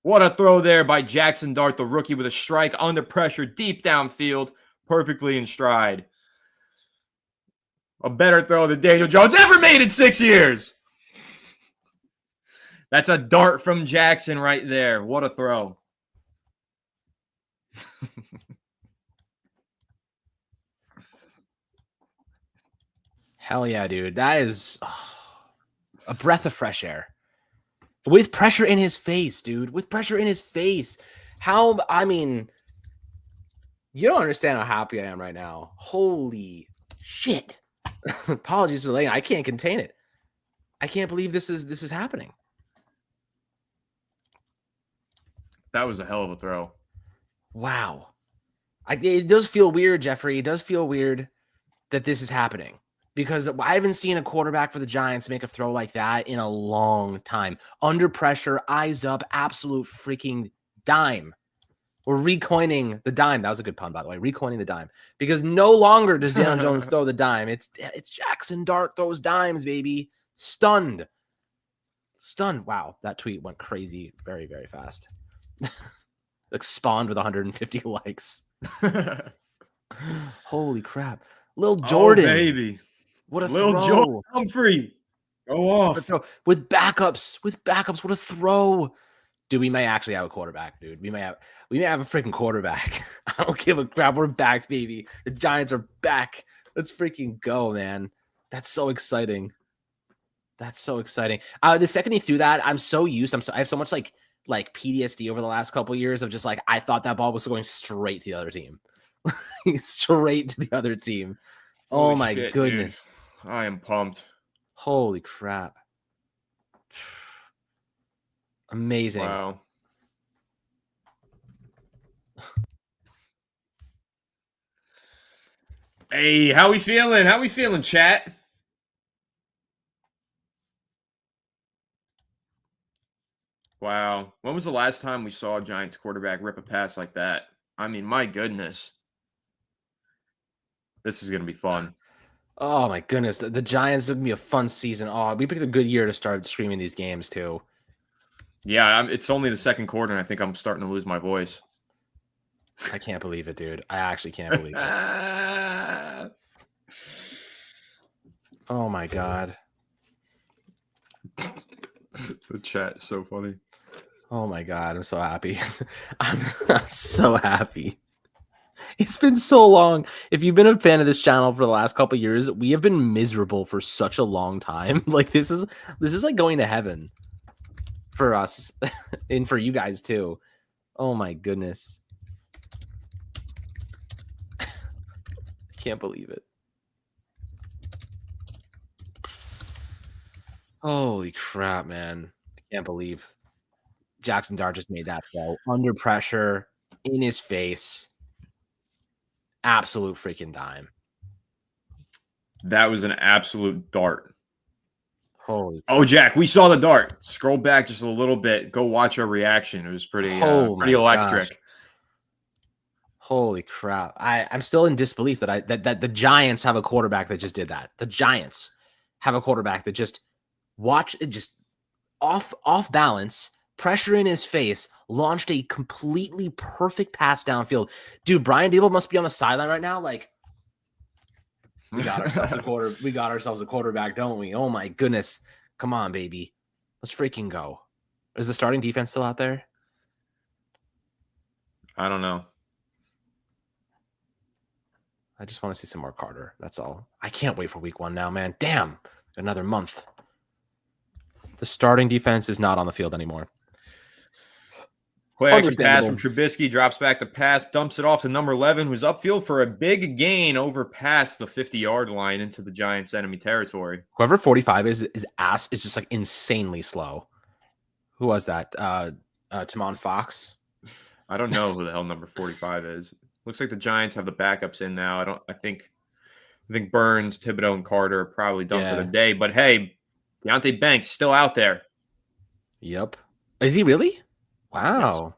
What a throw there by Jackson Dart, the rookie, with a strike under pressure, deep downfield, perfectly in stride. A better throw than Daniel Jones ever made in 6 years. That's a dart from Jackson right there. What a throw. Hell yeah, dude. That is a breath of fresh air. With pressure in his face, dude. With pressure in his face. You don't understand how happy I am right now. Holy shit. Apologies for the delay. I can't contain it. I can't believe this is happening. That was a hell of a throw. Wow. It does feel weird, Jeffrey. It does feel weird that this is happening. Because I haven't seen a quarterback for the Giants make a throw like that in a long time. Under pressure, eyes up, absolute freaking dime. We're recoining the dime. That was a good pun, by the way. Recoining the dime. Because no longer does Daniel Jones throw the dime. It's Jackson Dart throws dimes, baby. Stunned. Wow, that tweet went crazy very, very fast. Like spawned with 150 likes. Holy crap. Lil Jordan. Oh, baby. What a Lil throw. Jordan Humphrey. Go off. With backups. What a throw. Dude, we may actually have a quarterback, dude. We may have a freaking quarterback. I don't give a crap. We're back, baby. The Giants are back. Let's freaking go, man. That's so exciting. The second he threw that, I'm so used. I have so much like PTSD over the last couple of years of just like I thought that ball was going straight to the other team. Straight to the other team. Holy oh my shit, goodness. Dude. I am pumped. Holy crap. Amazing. Wow. Hey, how we feeling? How we feeling, chat? Wow. When was the last time we saw a Giants quarterback rip a pass like that? I mean, my goodness. This is going to be fun. Oh my goodness, the Giants are gonna be a fun season. Oh, we picked a good year to start streaming these games too. Yeah, it's only the second quarter, and I think I'm starting to lose my voice. I can't believe it, dude. I actually can't believe it. Oh my god. The chat is so funny. Oh my god, I'm so happy. I'm so happy. It's been so long. If you've been a fan of this channel for the last couple of years, we have been miserable for such a long time. Like this is like going to heaven for us and for you guys too. Oh my goodness. I can't believe it. Holy crap, man. I can't believe Jackson Dart just made that throw under pressure in his face. Absolute freaking dime. That was an absolute dart. Holy Oh, Jack, we saw the dart. Scroll back just a little bit. Go watch our reaction. It was pretty electric. Gosh. Holy crap. I'm still in disbelief that that the Giants have a quarterback that just did that. The Giants have a quarterback that just off balance, pressure in his face, launched a completely perfect pass downfield. Dude, Brian Dable must be on the sideline right now. Like, we got ourselves a quarterback, don't we? Oh my goodness. Come on, baby. Let's freaking go. Is the starting defense still out there? I don't know. I just want to see some more Carter. That's all. I can't wait for week 1 now, man. Damn. Another month. The starting defense is not on the field anymore. Play action pass from Trubisky, drops back to pass, dumps it off to number 11, who's upfield for a big gain over past the 50-yard line into the Giants' enemy territory. Whoever 45 is ass is just like insanely slow. Who was that? Timon Fox? I don't know who the hell number 45 is. Looks like the Giants have the backups in now. I think Burns, Thibodeau, and Carter are probably done for the day. But hey, Deonte Banks still out there. Yep. Is he really? Wow.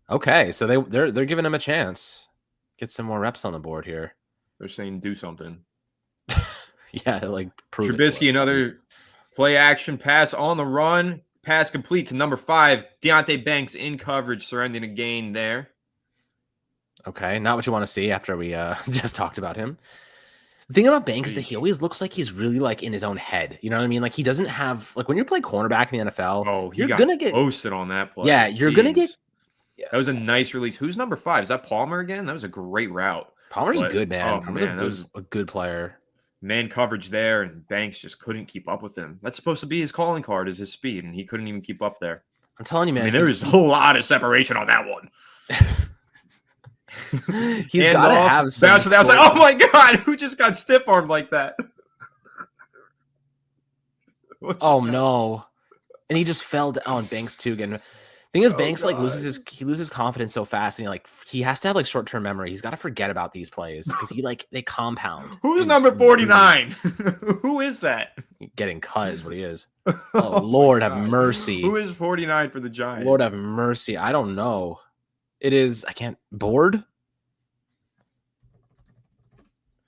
Yes. Okay, so they're giving him a chance. Get some more reps on the board here. They're saying do something. Yeah, like prove Trubisky, another play action pass on the run. Pass complete to number 5. Deonte Banks in coverage, surrendering a gain there. Okay, not what you want to see after we just talked about him. The thing about Banks is that he always looks like he's really like in his own head. You know what I mean? Like he doesn't have like when you play cornerback in the NFL. You're gonna get posted on that play. Yeah, you're gonna get. That was a nice release. Who's number 5? Is that Palmer again? That was a great route. Palmer's good, man. Palmer's a good player. Man coverage there, and Banks just couldn't keep up with him. That's supposed to be his calling card, is his speed, and he couldn't even keep up there. I'm telling you, man. I mean, there was a lot of separation on that one. He's got to have some. Bounce to the outside. Oh my God! Who just got stiff armed like that? Oh no! And he just fell down. Oh, and Banks too. Again, thing is, Banks like loses confidence so fast, and he has to have like short term memory. He's got to forget about these plays because they compound. Who's number 49? Who is that? Getting cut is what he is. Oh Lord, have mercy. Who is 49 for the Giants? Lord have mercy. I don't know. It is. I can't. Board.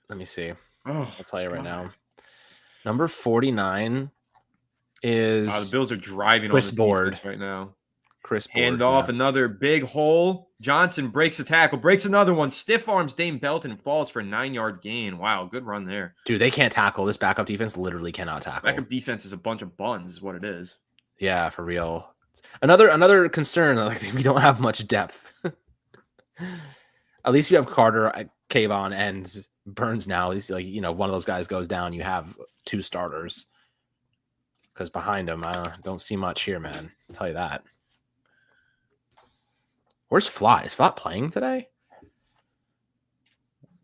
Let me see. I'll tell you right now. Number 49 is the Bills are driving Chris on this Board defense right now. Chris Board, hand off, another big hole. Johnson breaks a tackle, breaks another one, stiff arms Dame Belton and falls for a 9-yard gain. Wow, good run there. Dude, they can't tackle. This backup defense literally cannot tackle. Backup defense is a bunch of buns, is what it is. Yeah, for real. Another concern, like we don't have much depth. At least you have Carter, Kayvon, and Burns now. At least one of those guys goes down, you have 2 starters. Because behind him, I don't see much here, man. I'll tell you that. Where's Flott? Is Flott playing today?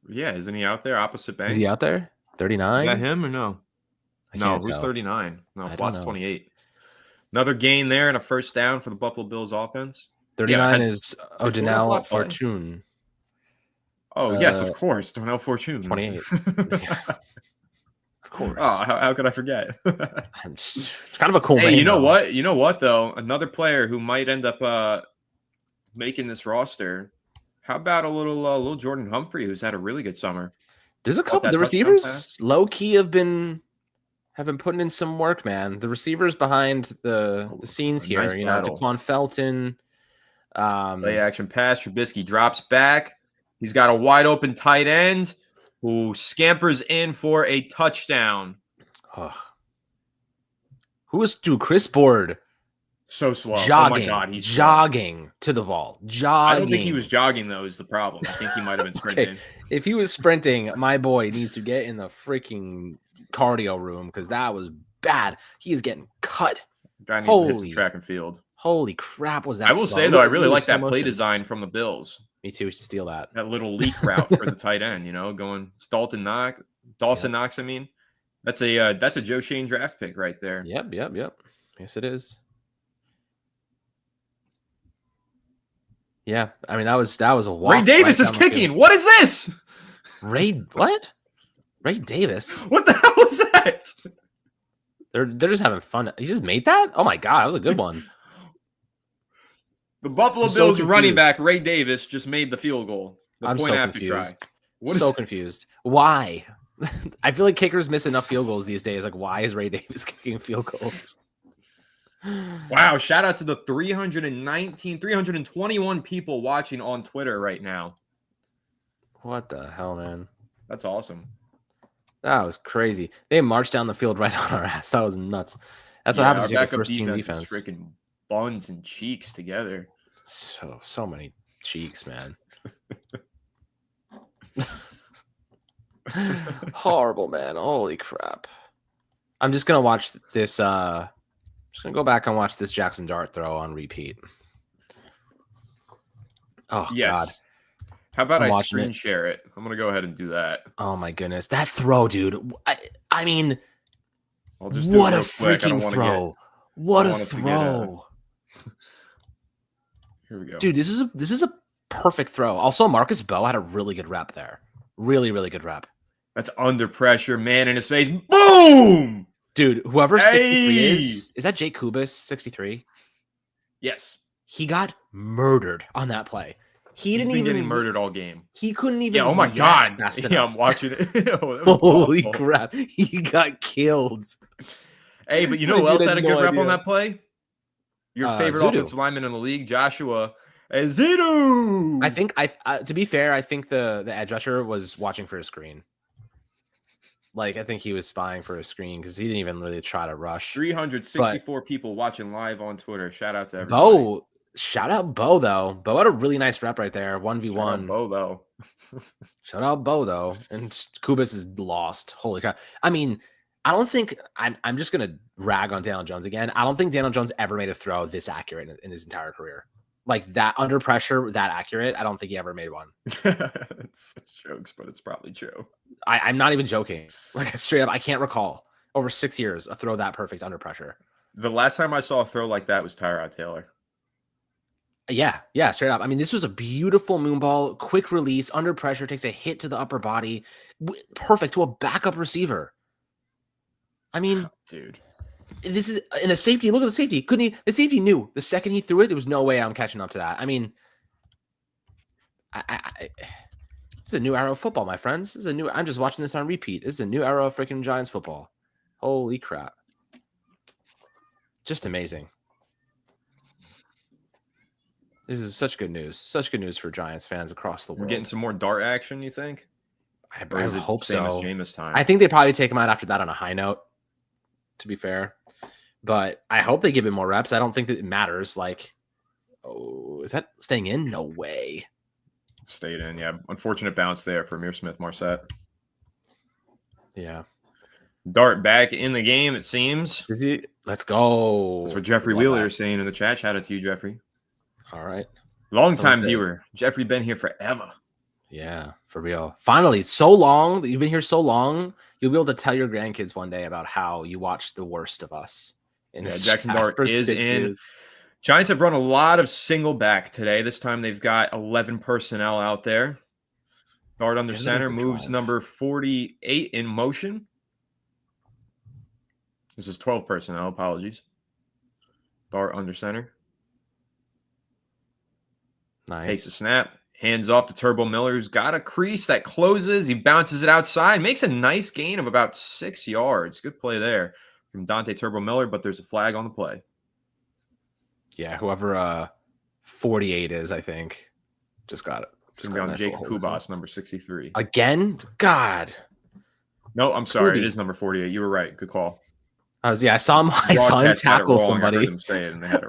Yeah, isn't he out there opposite Banks? Is he out there? 39? Is that him or no? No, who's 39? No, Flott's 28. Another gain there and a first down for the Buffalo Bills offense. 39 is Odinel Fortune. Oh, yes, of course. Odinel Fortune. 28. Of course. Oh, how could I forget? It's kind of a cool name. You know what? You know what, though? Another player who might end up making this roster. How about a little Jordan Humphrey, who's had a really good summer? There's a couple. that The touchdown receivers pass. low key have been putting in some work, man. The receivers behind the scenes here, Nice battle. Daquan Felton. Play action pass. Trubisky drops back. He's got a wide open tight end who scampers in for a touchdown. Who was Chris Board? So slow. Jogging, Oh my God, he's jogging to the ball. Jogging. I don't think he was jogging though. Is the problem? I think he might have been sprinting. Okay. If he was sprinting, my boy needs to get in the freaking cardio room because that was bad. He is getting cut. Guy needs to hit some track and field. Holy crap! Was that? I will say though, I really like that play design from the Bills. Me too. We should steal that. That little leak route for the tight end. Going Dawson Knox. I mean, that's a Joe Shane draft pick right there. Yep. Yes, it is. Yeah, I mean that was a walk. Ray Davis is kicking. What is this? Ray Davis. What the hell was that? They're just having fun. He just made that? Oh my God, that was a good one. The Buffalo Bills running back Ray Davis just made the field goal. I'm so confused. Confused. Why? I feel like kickers miss enough field goals these days. Like, why is Ray Davis kicking field goals? Wow, shout out to the 321 people watching on Twitter right now. What the hell, man? That's awesome. That was crazy. They marched down the field right on our ass. That was nuts. That's what happens to your first team defense. Freaking buns and cheeks together. So many cheeks, man. Horrible, man. Holy crap. I'm just gonna watch this just gonna go back and watch this Jackson Dart throw on repeat. Oh yes. God. How about I screen share it? I'm gonna go ahead and do that. Oh my goodness. That throw, dude. I mean, I'll just do what a freaking throw. What a throw. Here we go. Dude, this is a perfect throw. Also, Marcus Bowe had a really good rep there. Really, really good rep. That's under pressure, man in his face. Boom! Dude, whoever 63 is that Jake Kubis, 63? Yes. He got murdered on that play. He's been getting murdered all game. He couldn't even. Yeah, oh my God. Yeah, I'm watching it. Holy crap. He got killed. Hey, but you know who else had a good rep on that play? Your favorite offensive lineman in the league, Joshua Ezeudu. I think, to be fair, I think the edge rusher was watching for a screen. Like, I think he was spying for a screen because he didn't even really try to rush. 364 people watching live on Twitter. Shout out to everybody. Shout out Bo, though. Bo had a really nice rep right there. 1v1. Shout out Bo, though. Shout out Bo, though. And Kubis is lost. Holy crap. I mean, I don't think I'm just going to rag on Daniel Jones again. I don't think Daniel Jones ever made a throw this accurate in his entire career. Like that under pressure, that accurate. I don't think he ever made one. It's jokes, but it's probably true. I'm not even joking. Like straight up, I can't recall over 6 years a throw that perfect under pressure. The last time I saw a throw like that was Tyrod Taylor. Yeah, straight up. I mean, this was a beautiful moon ball, quick release, under pressure, takes a hit to the upper body. Perfect to a backup receiver. I mean, dude. This is in a safety. Look at the safety. The safety knew the second he threw it, there was no way I'm catching up to that. I mean, it's a new era of football, my friends. I'm just watching this on repeat. This is a new era of freaking Giants football. Holy crap. Just amazing. This is such good news. Such good news for Giants fans across the world. We're getting some more dart action, you think? I hope so. Jameis time? I think they probably take him out after that on a high note, to be fair. But I hope they give him more reps. I don't think that it matters. Like, is that staying in? No way. Stayed in, yeah. Unfortunate bounce there for Amir Smith-Marset. Yeah. Dart back in the game, it seems. Is he? Let's go. That's what Jeffrey Wheeler is saying in the chat. Shout out to you, Jeffrey. All right. Long-time viewer. Jeffrey been here forever. Yeah, for real. Finally, so long that you've been here so long, you'll be able to tell your grandkids one day about how you watched the worst of us. Jackson Dart is in. Giants have run a lot of single back today. This time they've got 11 personnel out there. Dart under center moves number 48 in motion. This is 12 personnel. Apologies. Dart under center. Nice. Takes a snap. Hands off to Turbo Miller, who's got a crease that closes. He bounces it outside, makes a nice gain of about 6 yards. Good play there from Dante Turbo Miller, but there's a flag on the play. Yeah, whoever 48 is, I think, just got it. It's going to be on Jake Kubas, number 63. Again? God. No, I'm sorry. It is number 48. You were right. Good call. I saw him tackle somebody.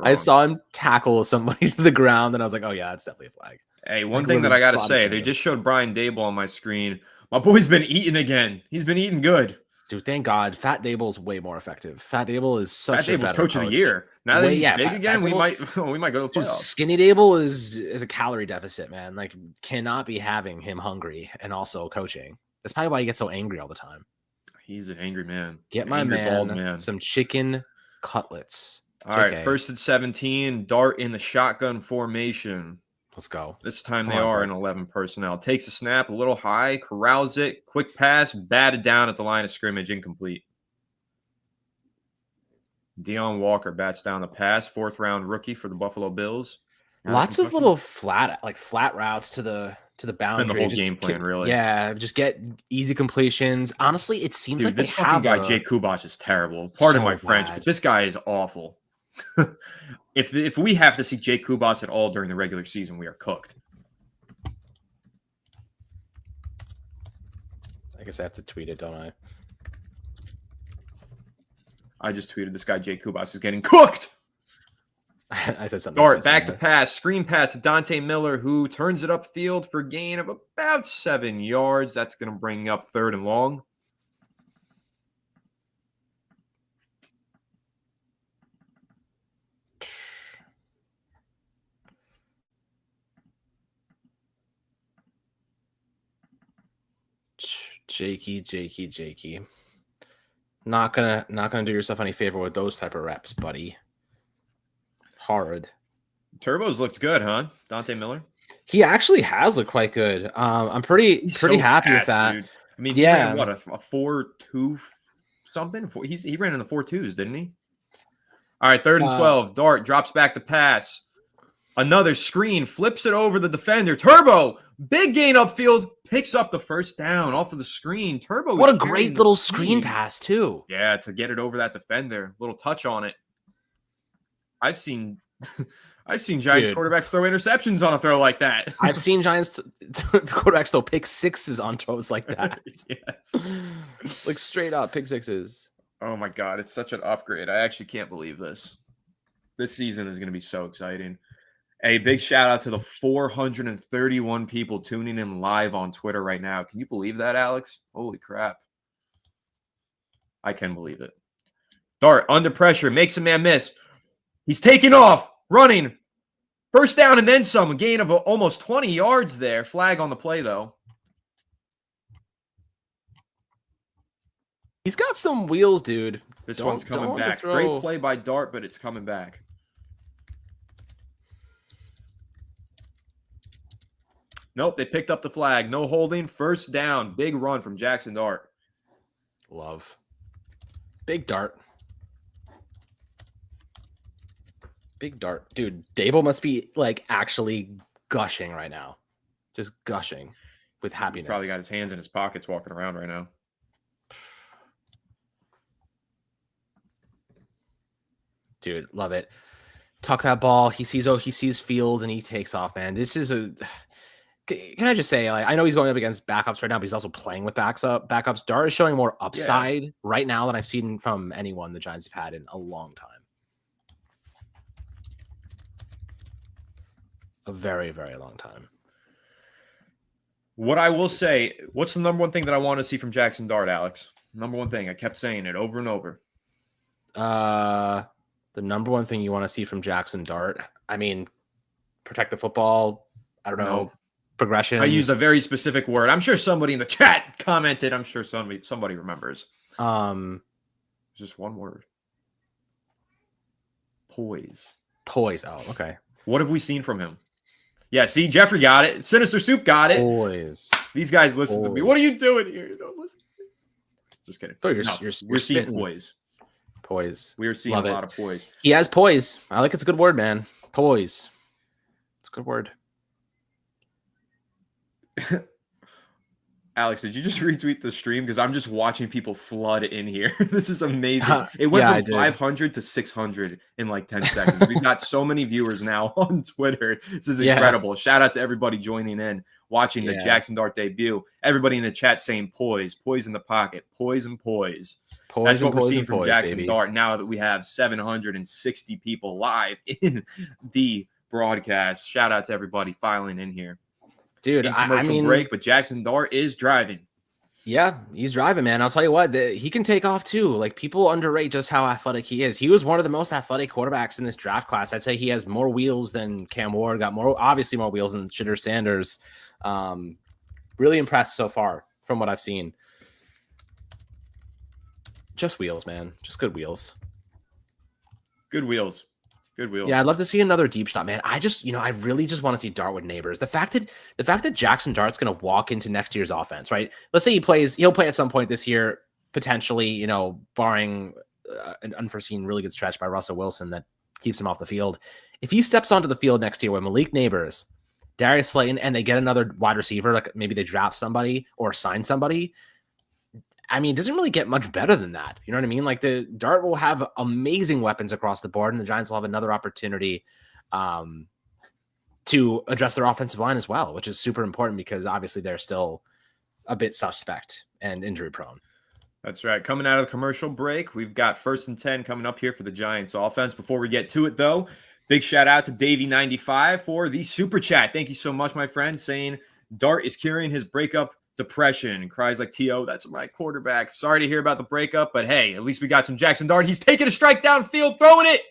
I saw him tackle somebody to the ground, and I was like, oh, yeah, that's definitely a flag. Hey, one thing that I got to say, they just showed Brian Dable on my screen. My boy's been eating again. He's been eating good. Dude, thank God. Fat Dable's way more effective. Fat Dable is such a better coach of the year. Now that he's big again, we might go to the playoffs. Skinny Dable is a calorie deficit, man. Like, cannot be having him hungry and also coaching. That's probably why he gets so angry all the time. He's an angry man. Get my man some chicken cutlets. All right, 1st and 17. Dart in the shotgun formation. Let's go. This time they are in 11 personnel. Takes a snap, a little high, corrals it, quick pass, batted down at the line of scrimmage, incomplete. Deion Walker bats down the pass, 4th-round rookie for the Buffalo Bills. Lots of little flat routes to the boundary. And the whole game plan, really. Yeah, just get easy completions. Honestly, it seems like this fucking guy, Jake Kubas, is terrible. Pardon my French, but this guy is awful. If we have to see Jake Kubas at all during the regular season, we are cooked. I guess I have to tweet it, don't I? I just tweeted this guy, Jake Kubas, is getting cooked. I said something. Dart back to pass, screen pass to Dante Miller, who turns it upfield for a gain of about 7 yards. That's going to bring up 3rd and long. Jakey. Not gonna do yourself any favor with those type of reps, buddy. Hard. Turbo's looked good, huh? Dante Miller. He actually has looked quite good. I'm pretty happy with that. Dude. I mean, he ran, what, a 4.2 something? He ran in the 4.2s, didn't he? All right, 3rd and 12. Dart drops back to pass. Another screen, flips it over the defender. Turbo, big gain upfield, picks up the 1st down off of the screen. Turbo, what a great little screen pass, too. Yeah, to get it over that defender. Little touch on it. I've seen Giants quarterbacks throw interceptions on a throw like that. I've seen Giants quarterbacks throw pick sixes on throws like that. Yes. Like straight up pick sixes. Oh my God, it's such an upgrade. I actually can't believe this. This season is going to be so exciting. A big shout out to the 431 people tuning in live on Twitter right now. Can you believe that, Alex? Holy crap. I can believe it. Dart under pressure, makes a man miss. He's taking off, running. 1st down and then some. A gain of almost 20 yards there. Flag on the play, though. He's got some wheels, dude. This one's coming back. Great play by Dart, but it's coming back. Nope, they picked up the flag. No holding. 1st down. Big run from Jackson Dart. Love. Big Dart. Big Dart. Dude, Dable must be like actually gushing right now. Just gushing with happiness. He's probably got his hands in his pockets walking around right now. Dude, love it. Tuck that ball. He sees field and he takes off, man. This is a... Can I just say, like, I know he's going up against backups right now, but he's also playing with backups. Dart is showing more upside right now than I've seen from anyone the Giants have had in a long time. A very, very long time. What I will say, what's the number one thing that I want to see from Jackson Dart, Alex? Number one thing. I kept saying it over and over. The number one thing you want to see from Jackson Dart, I mean, protect the football. I don't know. Progression. I used a very specific word. I'm sure somebody in the chat commented. I'm sure somebody remembers. Just one word. Poise. Oh, okay. What have we seen from him? Yeah, see, Jeffrey got it. Sinister Soup got it. Poise. These guys listen to me. What are you doing here? You don't listen. Just kidding. Oh, we're seeing poise. Poise. We're seeing a lot of poise. He has poise. I like it's a good word, man. Poise. It's a good word. Alex, did you just retweet the stream? Because I'm just watching people flood in here. This is amazing. It went Yeah, from 500 to 600 in like 10 seconds. We've got so many viewers now on Twitter. This is incredible. Shout out to everybody joining in, watching the Jackson Dart debut. Everybody in the chat saying poise in the pocket, poise and poise. That's what we're seeing from Jackson Dart now that we have 760 people live in the broadcast. Shout out to everybody filing in here. Dude, I mean, break, but Jackson Dart is driving. Yeah, he's driving, man. I'll tell you what, he can take off too. Like, people underrate just how athletic he is. He was one of the most athletic quarterbacks in this draft class. I'd say he has more wheels than Cam Ward, obviously more wheels than Shedeur Sanders. Really impressed so far from what I've seen. Just wheels, man. Just good wheels. Good wheels. Good wheels. Yeah, I'd love to see another deep shot, man. I really just want to see Dart with Neighbors. The fact that Jackson Dart's going to walk into next year's offense, right? Let's say he'll play at some point this year, potentially, barring an unforeseen really good stretch by Russell Wilson that keeps him off the field. If he steps onto the field next year with Malik Neighbors, Darius Slayton, and they get another wide receiver, like maybe they draft somebody or sign somebody, I mean, it doesn't really get much better than that. You know what I mean? Like, the Dart will have amazing weapons across the board, and the Giants will have another opportunity to address their offensive line as well, which is super important because obviously they're still a bit suspect and injury prone. That's right. Coming out of the commercial break, we've got 1st and 10 coming up here for the Giants offense. Before we get to it, though, big shout out to Davey95 for the super chat. Thank you so much, my friend, saying Dart is curing his breakup depression. Cries like T.O., that's my quarterback. Sorry to hear about the breakup, but hey, at least we got some Jackson Dart. He's taking a strike downfield, throwing it.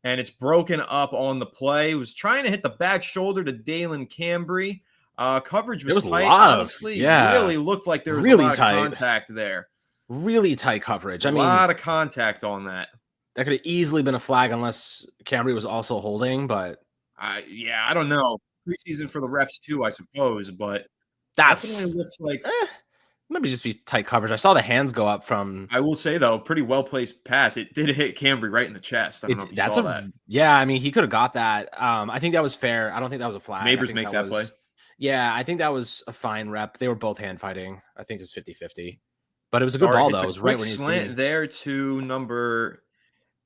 And it's broken up on the play. He was trying to hit the back shoulder to Dalen Cambry. Coverage was tight. Honestly, really looked like there was a lot of contact there. Really tight coverage. I mean, a lot of contact on that. That could have easily been a flag unless Cambry was also holding, but I don't know. Preseason for the refs too, I suppose, but that's looks like maybe just be tight coverage. I saw the hands go up from. I will say though, pretty well placed pass. It did hit Cambry right in the chest. I don't know if you saw that. Yeah, I mean, he could have got that. I think that was fair. I don't think that was a flag. Neighbors makes that play. Yeah, I think that was a fine rep. They were both hand fighting. I think it was 50-50. But it was a good ball though. It was right when he slant there to number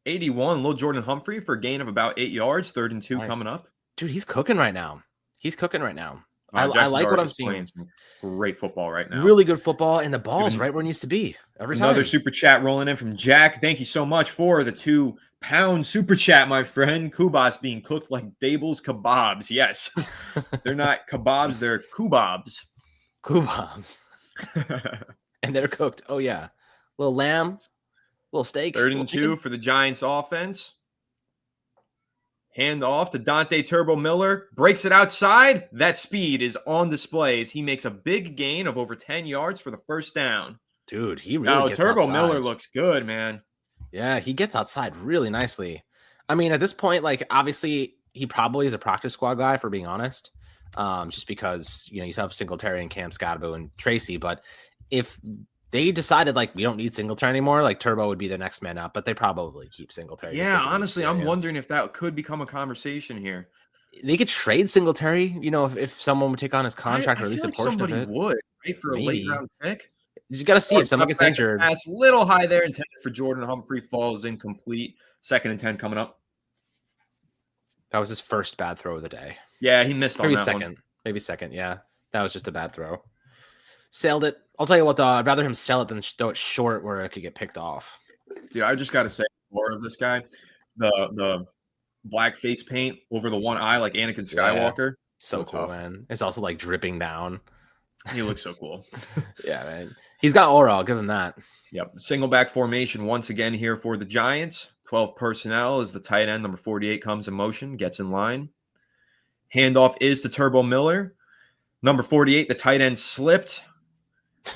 81, Lil Jordan Humphrey for a gain of about 8 yards. 3rd and 2 coming up. Dude, he's cooking right now. I like what I'm seeing. Playing some great football right now. Really good football, and the ball's right where it needs to be every time. Another super chat rolling in from Jack. Thank you so much for the 2-pound super chat, my friend. Kubas being cooked like Dable's kebabs. Yes. They're not kebabs, they're kubabs. Kubabs. And they're cooked. Oh, yeah. Little lamb, little steak. 3rd and 2 for the Giants offense. Hand off to Dante Turbo Miller. Breaks it outside. That speed is on display as he makes a big gain of over 10 yards for the 1st down. Dude, he really gets Turbo outside. Miller looks good, man. Yeah, he gets outside really nicely. I mean, at this point, like, obviously, he probably is a practice squad guy, for being honest, just because, you have Singletary and Cam Scadaboo and Tracy. But if they decided, like, we don't need Singletary anymore, like, Turbo would be the next man up, but they probably keep Singletary. Yeah, honestly, I'm wondering if that could become a conversation here. They could trade Singletary, if someone would take on his contract, or at least a portion of it. Somebody would, right, for a late-round pick. You got to see if someone gets injured. Pass little high there, intended for Jordan Humphrey, falls incomplete. 2nd and 10 coming up. That was his first bad throw of the day. Yeah, he missed on that second. one. Maybe second, yeah. That was just a bad throw. Sailed it. I'll tell you what, though, I'd rather him sell it than throw it short where it could get picked off. Dude, I just got to say more of this guy. The black face paint over the one eye like Anakin Skywalker. So cool, man. It's also like dripping down. He looks so cool. Yeah, man. He's got aura. I'll give him that. Yep. Single back formation once again here for the Giants. 12 personnel as the tight end, number 48, comes in motion, gets in line. Handoff is to Turbo Miller. Number 48, the tight end slipped,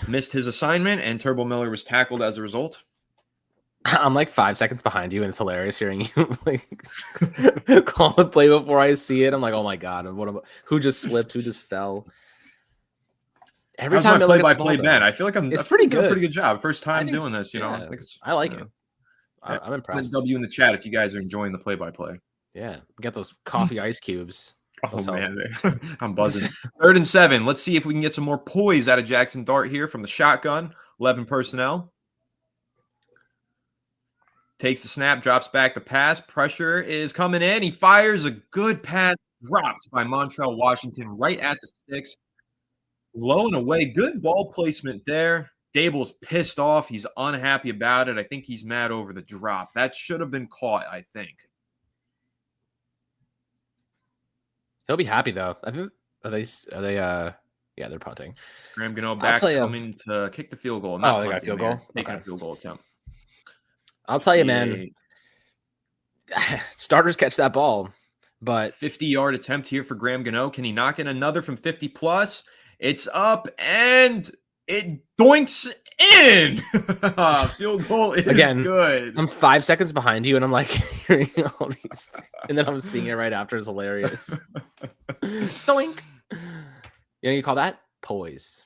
missed his assignment, and Turbo Miller was tackled as a result. I'm like 5 seconds behind you, and it's hilarious hearing you like call the play before I see it. I'm like, oh my god, who just slipped? Who just fell? Every time my play-by-play Ben, I feel like it's pretty good. A pretty good job. First time doing this, I think I like it. I'm impressed. W in the chat if you guys are enjoying the play-by-play. Yeah, get those coffee ice cubes. Oh, man. I'm buzzing. 3rd and 7. Let's see if we can get some more poise out of Jackson Dart here from the shotgun. 11 personnel. Takes the snap, drops back the pass. Pressure is coming in. He fires a good pass. Dropped by Montrell Washington right at the sticks. Low and away. Good ball placement there. Dable's pissed off. He's unhappy about it. I think he's mad over the drop. That should have been caught, I think. He'll be happy though. I think yeah, they're punting. Graham Gano back coming to kick the field goal. Not they got a field goal. Making a field goal attempt. I'll tell you, man. Starters catch that ball, but 50-yard attempt here for Graham Gano. Can he knock in another from 50 plus? It's up and it doinks in. Field goal is good. I'm 5 seconds behind you, and I'm like hearing all these, and then I'm seeing it right after. It's hilarious. Doink. You know, you call that poise.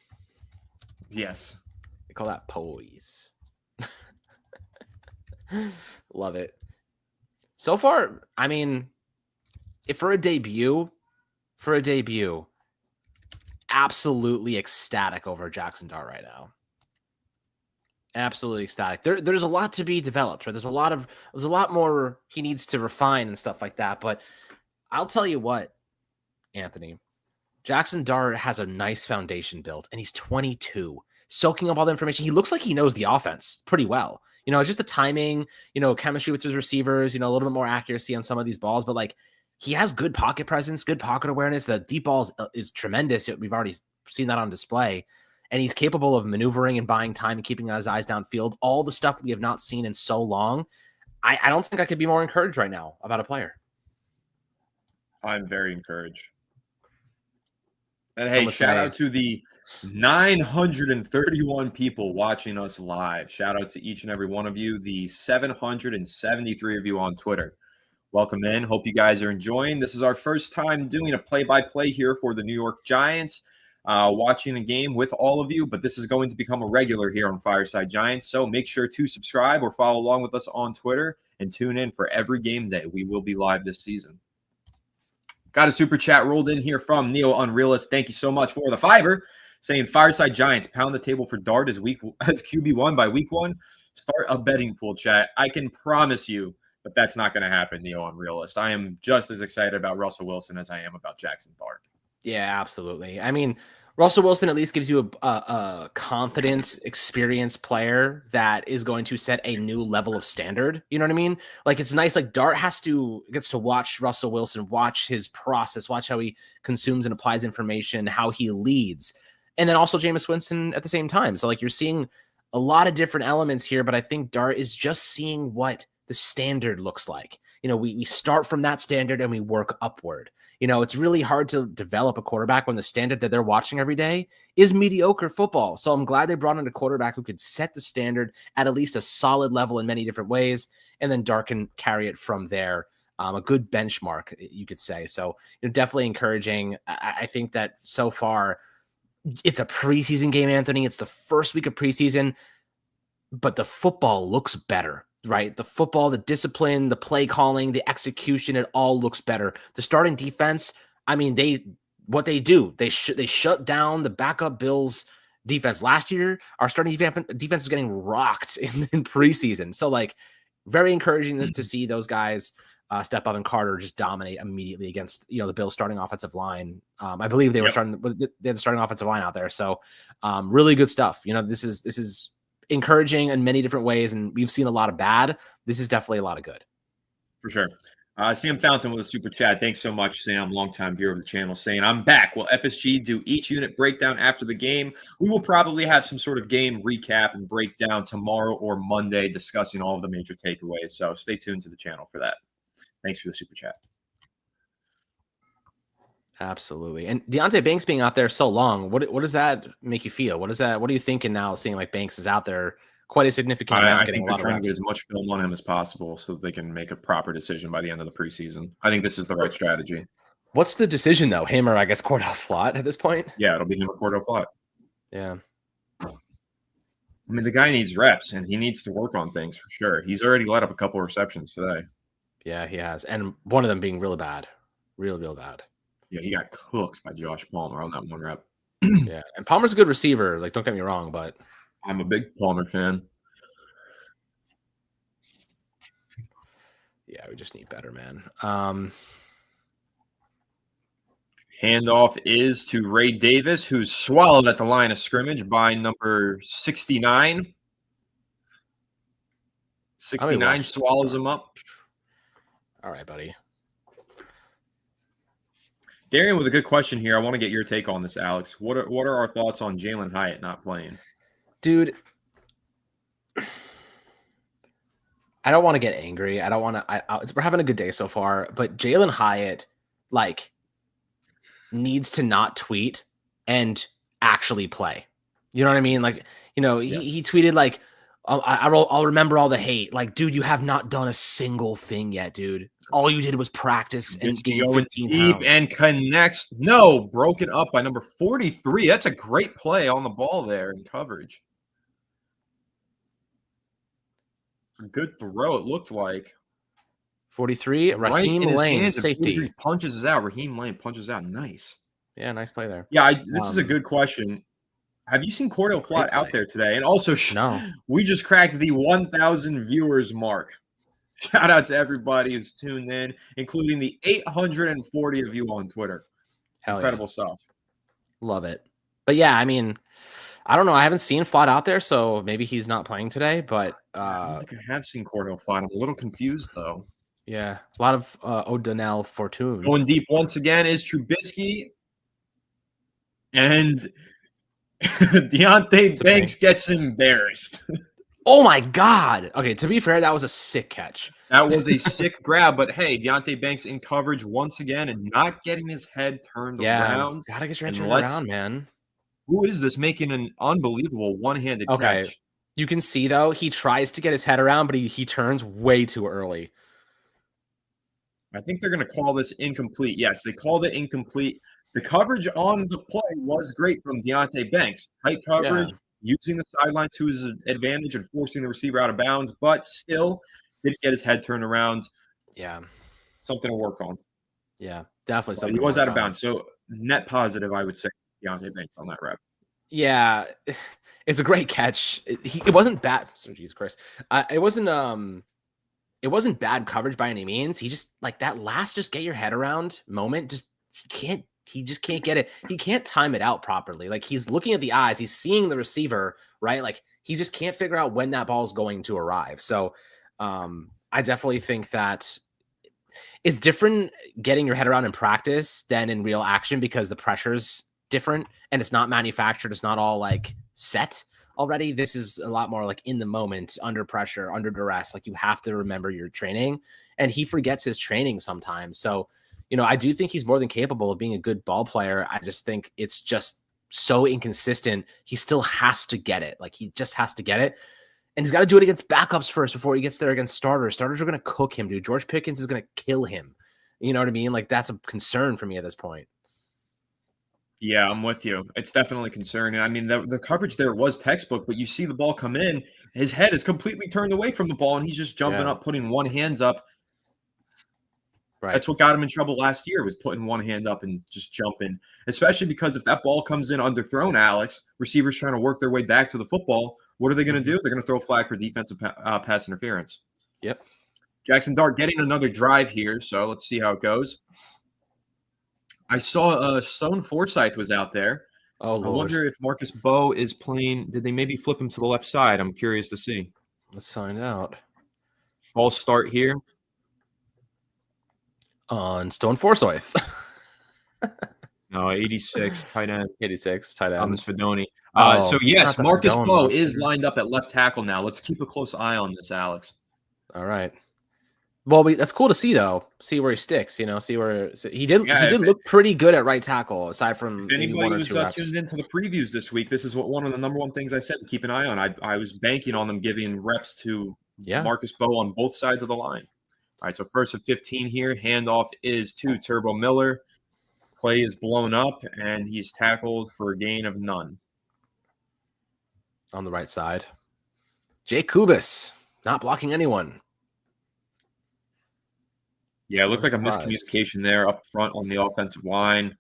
Yes, you call that poise. Love it. So far, I mean, if for a debut, absolutely ecstatic over Jackson Dart right now. Absolutely ecstatic. There's a lot to be developed, right? There's a lot more he needs to refine and stuff like that. But I'll tell you what, Anthony, Jackson Dart has a nice foundation built, and he's 22, soaking up all the information. He looks like he knows the offense pretty well. You know, it's just the timing, you know, chemistry with his receivers, you know, a little bit more accuracy on some of these balls, but like he has good pocket presence, good pocket awareness. The deep ball is tremendous. We've already seen that on display, and he's capable of maneuvering and buying time and keeping his eyes downfield. All the stuff we have not seen in so long. I don't think I could be more encouraged right now about a player. I'm very encouraged. And hey, shout out to the 931 people watching us live. Shout out to each and every one of you. The 773 of you on Twitter. Welcome in. Hope you guys are enjoying. This is our first time doing a play-by-play here for the New York Giants. Watching a game with all of you, but this is going to become a regular here on Fireside Giants. So make sure to subscribe or follow along with us on Twitter and tune in for every game day. We will be live this season. Got a super chat rolled in here from Neo Unrealist. Thank you so much for the fiver. Saying Fireside Giants pound the table for Dart as QB1 by week 1. Start a betting pool, chat. I can promise you that that's not going to happen, Neo Unrealist. I am just as excited about Russell Wilson as I am about Jackson Dart. Yeah, absolutely. I mean, Russell Wilson at least gives you a confident, experienced player that is going to set a new level of standard. You know what I mean? Like, it's nice. Like, Dart gets to watch Russell Wilson, watch his process, watch how he consumes and applies information, how he leads, and then also Jameis Winston at the same time. So, like, you're seeing a lot of different elements here, but I think Dart is just seeing what the standard looks like. You know, we start from that standard and we work upward. You know, it's really hard to develop a quarterback when the standard that they're watching every day is mediocre football. So I'm glad they brought in a quarterback who could set the standard at least a solid level in many different ways, and then Dart can carry it from there. A good benchmark, you could say. So, you know, definitely encouraging. I think that so far it's a preseason game, Anthony. It's the first week of preseason, but the football looks better. Right? The football, the discipline, the play calling, the execution, it all looks better. The starting defense, I mean, they shut down the backup Bills defense. Last year, our starting defense was getting rocked in preseason. So, like, very encouraging to see those guys step up, and Carter just dominate immediately against, you know, the Bills starting offensive line. I believe they had the starting offensive line out there. So really good stuff. You know, this is encouraging in many different ways, and we've seen a lot of bad. This is definitely a lot of good. For sure. Sam Fountain with a super chat. Thanks so much, Sam, longtime viewer of the channel, saying, I'm back. Will FSG do each unit breakdown after the game? We will probably have some sort of game recap and breakdown tomorrow or Monday discussing all of the major takeaways. So stay tuned to the channel for that. Thanks for the super chat. Absolutely. And Deonte Banks being out there so long, what does that make you feel? What are you thinking now, seeing like Banks is out there quite a significant amount, I think they're trying to get as much film on him as possible so that they can make a proper decision by the end of the preseason. I think this is the right strategy. What's the decision, though? Him or, I guess, Cordell Flott at this point? Yeah, it'll be him or Cordell Flott. Yeah. I mean, the guy needs reps, and he needs to work on things for sure. He's already let up a couple of receptions today. Yeah, he has. And one of them being really bad. Real bad. Yeah, he got cooked by Josh Palmer on that one rep. Yeah, and Palmer's a good receiver. Like, don't get me wrong, but I'm a big Palmer fan. yeah, we just need better, man. Handoff is to Ray Davis, who's swallowed at the line of scrimmage by number 69. 69 swallows him up. All right, buddy. Darian with a good question here. I want to get your take on this, Alex. What are our thoughts on Jalen Hyatt not playing? Dude, I don't want to get angry. I don't want to. We're having a good day so far, but Jalen Hyatt, like, needs to not tweet and actually play. You know what I mean? Like, you know, he tweeted like, I'll remember all the hate. Like, dude, you have not done a single thing yet, dude. All you did was practice and gain 15 deep pounds. And connects. No, broken up by number 43. That's a great play on the ball there in coverage. A good throw, it looked like. 43, Raheem Lane, safety. Punches us out. Raheem Lane punches out. Nice. Yeah, nice play there. Yeah, this is a good question. Have you seen Cordell Flott out there today? And also, no, we just cracked the 1,000 viewers mark. Shout out to everybody who's tuned in, including the 840 of you on Twitter. Hell Incredible stuff. Love it. But yeah, I mean, I don't know. I haven't seen Flott out there, so maybe he's not playing today. But I don't think I have seen Cordell Flott. I'm a little confused, though. Yeah, a lot of O'Donnell Fortune. Going deep once again is Trubisky. And Deontay Banks gets embarrassed. Oh, my God. Okay, to be fair, that was a sick catch. That was a sick grab. But, hey, Deontay Banks in coverage once again and not getting his head turned around. Got to get your head turned around, man. Who is this making an unbelievable one-handed catch? You can see, though, he tries to get his head around, but he turns way too early. I think they're going to call this incomplete. Yes, they called it incomplete. The coverage on the play was great from Deontay Banks. Tight coverage, using the sideline to his advantage and forcing the receiver out of bounds, but still didn't get his head turned around. Yeah. Something to work on. Yeah, definitely something. He was out of bounds. So net positive, I would say, Deontay Banks on that rep. Yeah, it's a great catch. It wasn't bad. Oh, Jesus Christ. It wasn't bad coverage by any means. He just, like, that last just get your head around moment, he just can't get it. He can't time it out properly. Like, he's looking at the eyes, he's seeing the receiver, right? Like, he just can't figure out when that ball is going to arrive. So I definitely think that it's different getting your head around in practice than in real action because the pressure's different and it's not manufactured. It's not all like set already. This is a lot more like in the moment, under pressure, under duress. Like, you have to remember your training, and he forgets his training sometimes. So, you know, I do think he's more than capable of being a good ball player. I just think it's just so inconsistent. He still has to get it. Like, he just has to get it. And he's got to do it against backups first before he gets there against starters. Starters are going to cook him, dude. George Pickens is going to kill him. You know what I mean? Like, that's a concern for me at this point. Yeah, I'm with you. It's definitely concerning. I mean, the coverage there was textbook, but you see the ball come in, his head is completely turned away from the ball, and he's just jumping up, putting one hand up. Right. That's what got him in trouble last year, was putting one hand up and just jumping, especially because if that ball comes in underthrown, Alex, receivers trying to work their way back to the football, what are they going to do? They're going to throw a flag for defensive pass interference. Yep. Jackson Dart getting another drive here, so let's see how it goes. I saw Stone Forsythe was out there. Oh, Lord. I wonder if Marcus Bowe is playing. Did they maybe flip him to the left side? I'm curious to see. Let's find out. False start here on Stone Forsythe. No, 86 tight end. 86 tight end. Thomas Fedoni. So yes, Marcus Bowe is lined up at left tackle now. Let's keep a close eye on this, Alex. All right. Well, that's cool to see, though. See where he sticks. You know, see where he did. Yeah, he did look pretty good at right tackle, aside from maybe one or two reps. Tuned into the previews this week, this is one of the number one things I said to keep an eye on. I was banking on them giving reps to Marcus Bowe on both sides of the line. All right, so first and 15 here. Handoff is to Turbo Miller. Play is blown up, and he's tackled for a gain of none. On the right side, Jay Kubis not blocking anyone. Yeah, it looked I'm like a surprised. miscommunication there up front on the offensive line.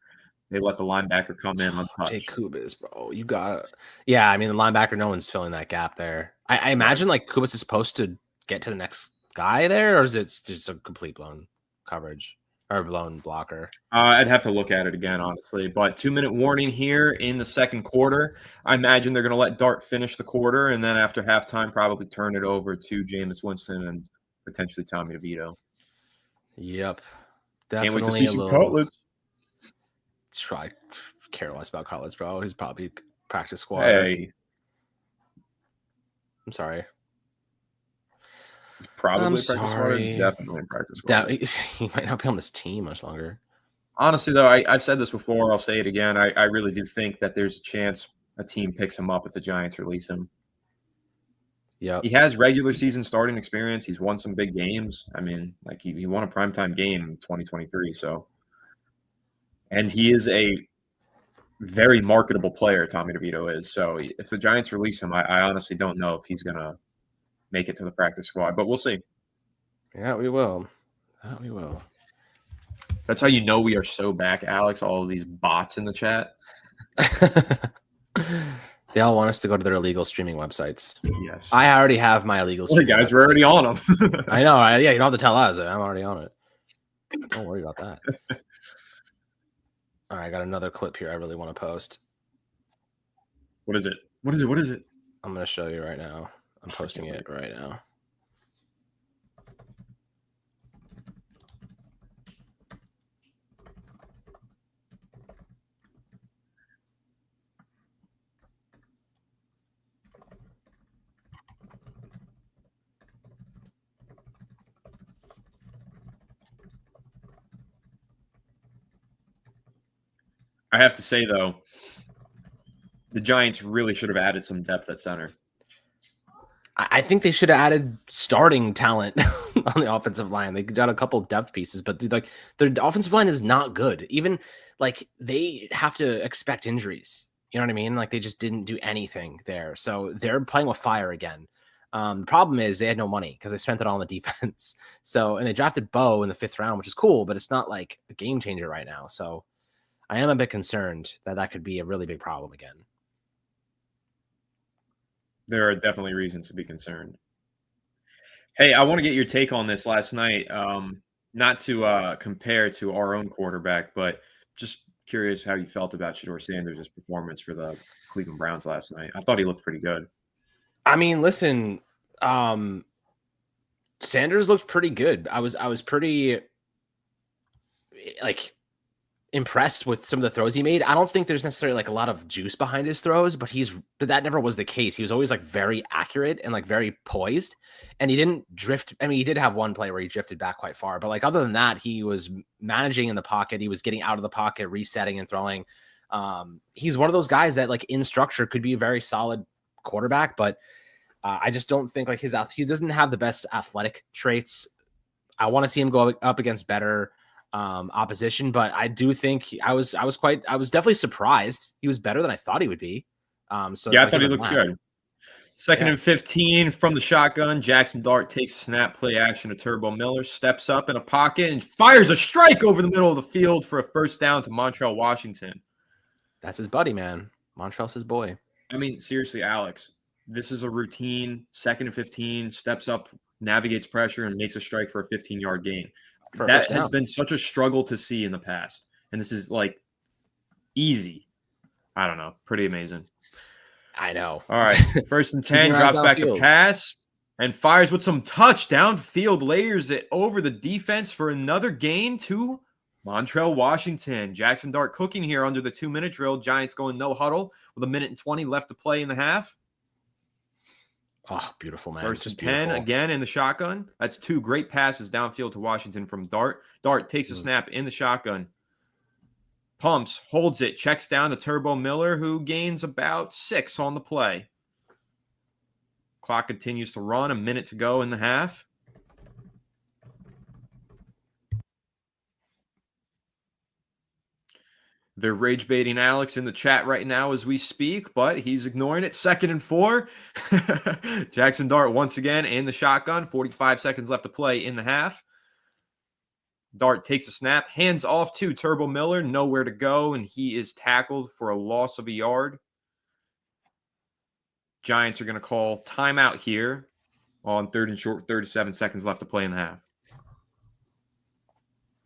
They let the linebacker come in Jay untouched. Kubis, bro. You got to Yeah, I mean, the linebacker, no one's filling that gap there. I Right. imagine like Kubis is supposed to get to the next guy there, or is it just a complete blown coverage or blown blocker? I'd have to look at it again, honestly. But 2-minute warning here in the second quarter. I imagine they're going to let Dart finish the quarter, and then after halftime, probably turn it over to Jameis Winston and potentially Tommy DeVito. Yep. Can't wait to see Definitely a some little cutlets. try care less about Cutlets, bro. He's probably practice squad. Hey, I'm sorry. I'm probably practice squad or sorry. definitely practice squad. That he might not be on this team much longer. Honestly, though, I've said this before. I'll say it again. I really do think that there's a chance a team picks him up if the Giants release him. Yep. He has regular season starting experience. He's won some big games. I mean, like he won a primetime game in 2023. So, and he is a very marketable player. Tommy DeVito is. So, if the Giants release him, I honestly don't know if he's gonna make it to the practice squad, but we'll see. Yeah, we will. That we will. That's how you know we are so back, Alex. All of these bots in the chat. They all want us to go to their illegal streaming websites. Yes. I already have my illegal Hey streaming guys, website. we're already on them. I know. Yeah, you don't have to tell us. I'm already on it. Don't worry about that. All right, I got another clip here I really want to post. What is it? What is it? What is it? I'm going to show you right now. I'm posting it right now. I have to say though, the Giants really should have added some depth at center. I think they should have added starting talent on the offensive line. They got a couple depth pieces, but dude, like their offensive line is not good. Even like they have to expect injuries. You know what I mean? Like they just didn't do anything there. So they're playing with fire again. The problem is they had no money because they spent it all on the defense. So, and they drafted Bo in the 5th round, which is cool, but it's not like a game changer right now. So I am a bit concerned that that could be a really big problem again. There are definitely reasons to be concerned. Hey, I want to get your take on this last night. Not to compare to our own quarterback, but just curious how you felt about Shedeur Sanders' performance for the Cleveland Browns last night. I thought he looked pretty good. I mean, listen, Sanders looked pretty good. I was pretty like impressed with some of the throws he made. I don't think there's necessarily like a lot of juice behind his throws, but that never was the case. He was always like very accurate and like very poised, and he didn't drift. I mean, he did have one play where he drifted back quite far, but like other than that, he was managing in the pocket. He was getting out of the pocket, resetting and throwing. He's one of those guys that like in structure could be a very solid quarterback, but I just don't think like he doesn't have the best athletic traits. I want to see him go up against better opposition, but I do think I was definitely surprised. He was better than I thought he would be. So Yeah, I thought he looked good. Second and 15 from the shotgun. Jackson Dart takes a snap, play action to Turbo Miller, steps up in a pocket and fires a strike over the middle of the field for a first down to Montrell Washington. That's his buddy, man. Montrell's his boy. I mean, seriously, Alex, this is a routine. 2nd and 15, steps up, navigates pressure, and makes a strike for a 15-yard gain. That has been such a struggle to see in the past. And this is like easy. I don't know. Pretty amazing. I know. All right. 1st and 10, drops back to pass and fires with some touch downfield, layers it over the defense for another gain to Montrell Washington. Jackson Dart cooking here under the 2-minute drill. Giants going no huddle with 1:20 left to play in the half. Oh, beautiful, man. 1st and 10 again in the shotgun. That's 2 great passes downfield to Washington from Dart. Dart takes a snap in the shotgun. Pumps, holds it, checks down to Turbo Miller, who gains about 6 on the play. Clock continues to run. 1 minute to go in the half. They're rage baiting Alex in the chat right now as we speak, but he's ignoring it. 2nd and 4. Jackson Dart once again in the shotgun. 45 seconds left to play in the half. Dart takes a snap, hands off to Turbo Miller, nowhere to go, and he is tackled for a loss of a yard. Giants are going to call timeout here on 3rd and short, 37 seconds left to play in the half.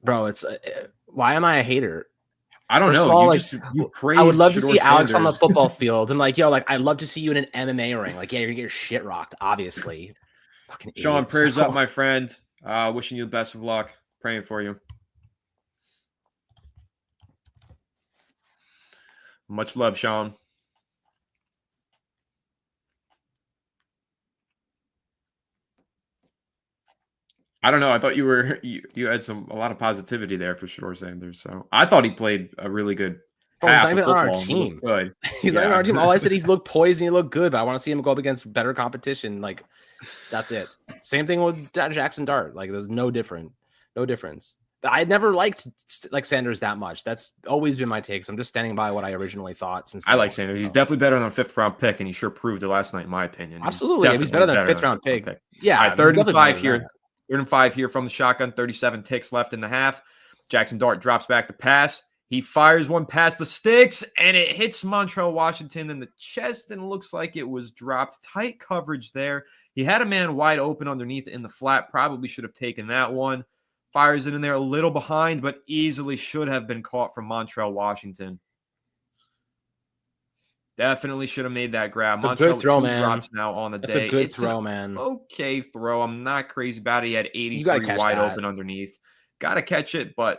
Bro, it's why am I a hater? I don't First know. of all, You praise I would love to Shedeur see Alex on the Sanders. football field. I'm like, yo, like I'd love to see you in an MMA ring. Like, yeah, you're gonna get your shit rocked, obviously. Fucking Sean, idiots. prayers up, my friend. Wishing you the best of luck. Praying for you. Much love, Sean. I don't know. I thought you had a lot of positivity there for Shedeur Sanders. So I thought he played a really good Bro, he's half not of even on our football. team. Good. He's not even on our team. All I said, he's looked poised and he looked good, but I want to see him go up against better competition. Like, that's it. Same thing with Jackson Dart. Like, there's no difference. But I never liked Sanders that much. That's always been my take. So I'm just standing by what I originally thought. Since I like Sanders. He's definitely better than a 5th round pick, and he sure proved it last night, in my opinion. Absolutely, he's better than a 5th round pick. Yeah, all right, 3rd and 5 here. 3rd and 5 here from the shotgun. 37 ticks left in the half. Jackson Dart drops back to pass. He fires one past the sticks, and it hits Montrell Washington in the chest, and looks like it was dropped. Tight coverage there. He had a man wide open underneath in the flat. Probably should have taken that one. Fires it in there a little behind, but easily should have been caught from Montrell Washington. Definitely should have made that grab. Montrell, good throw, 2 man. drops now on the That's day. A good throw, man. Okay throw. I'm not crazy about it. He had 83 wide open underneath. Got to catch it, but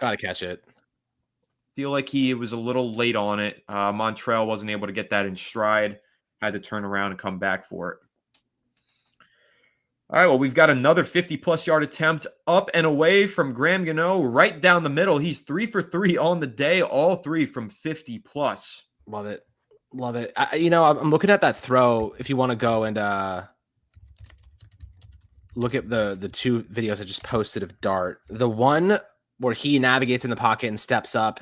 feel like he was a little late on it. Montrell wasn't able to get that in stride. Had to turn around and come back for it. All right, well, we've got another 50-plus yard attempt up and away from Graham Gano, right down the middle. He's 3 for 3 on the day, all 3 from 50-plus. Love it. I'm looking at that throw. If you want to go and look at the 2 videos I just posted of Dart. The one where he navigates in the pocket and steps up,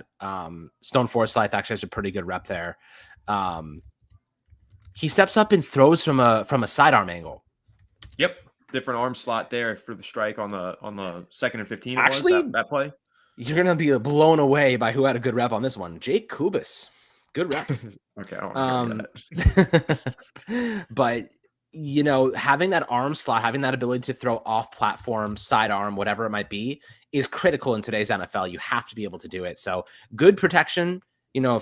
Stone Forsythe actually has a pretty good rep there. He steps up and throws from a sidearm angle. Yep. Different arm slot there for the strike on the 2nd and 15. Actually, that play. You're gonna be blown away by who had a good rep on this one. Jake Kubis, good rep. Okay, I don't want to that. But having that arm slot, having that ability to throw off platform, sidearm, whatever it might be, is critical in today's NFL. You have to be able to do it. So good protection.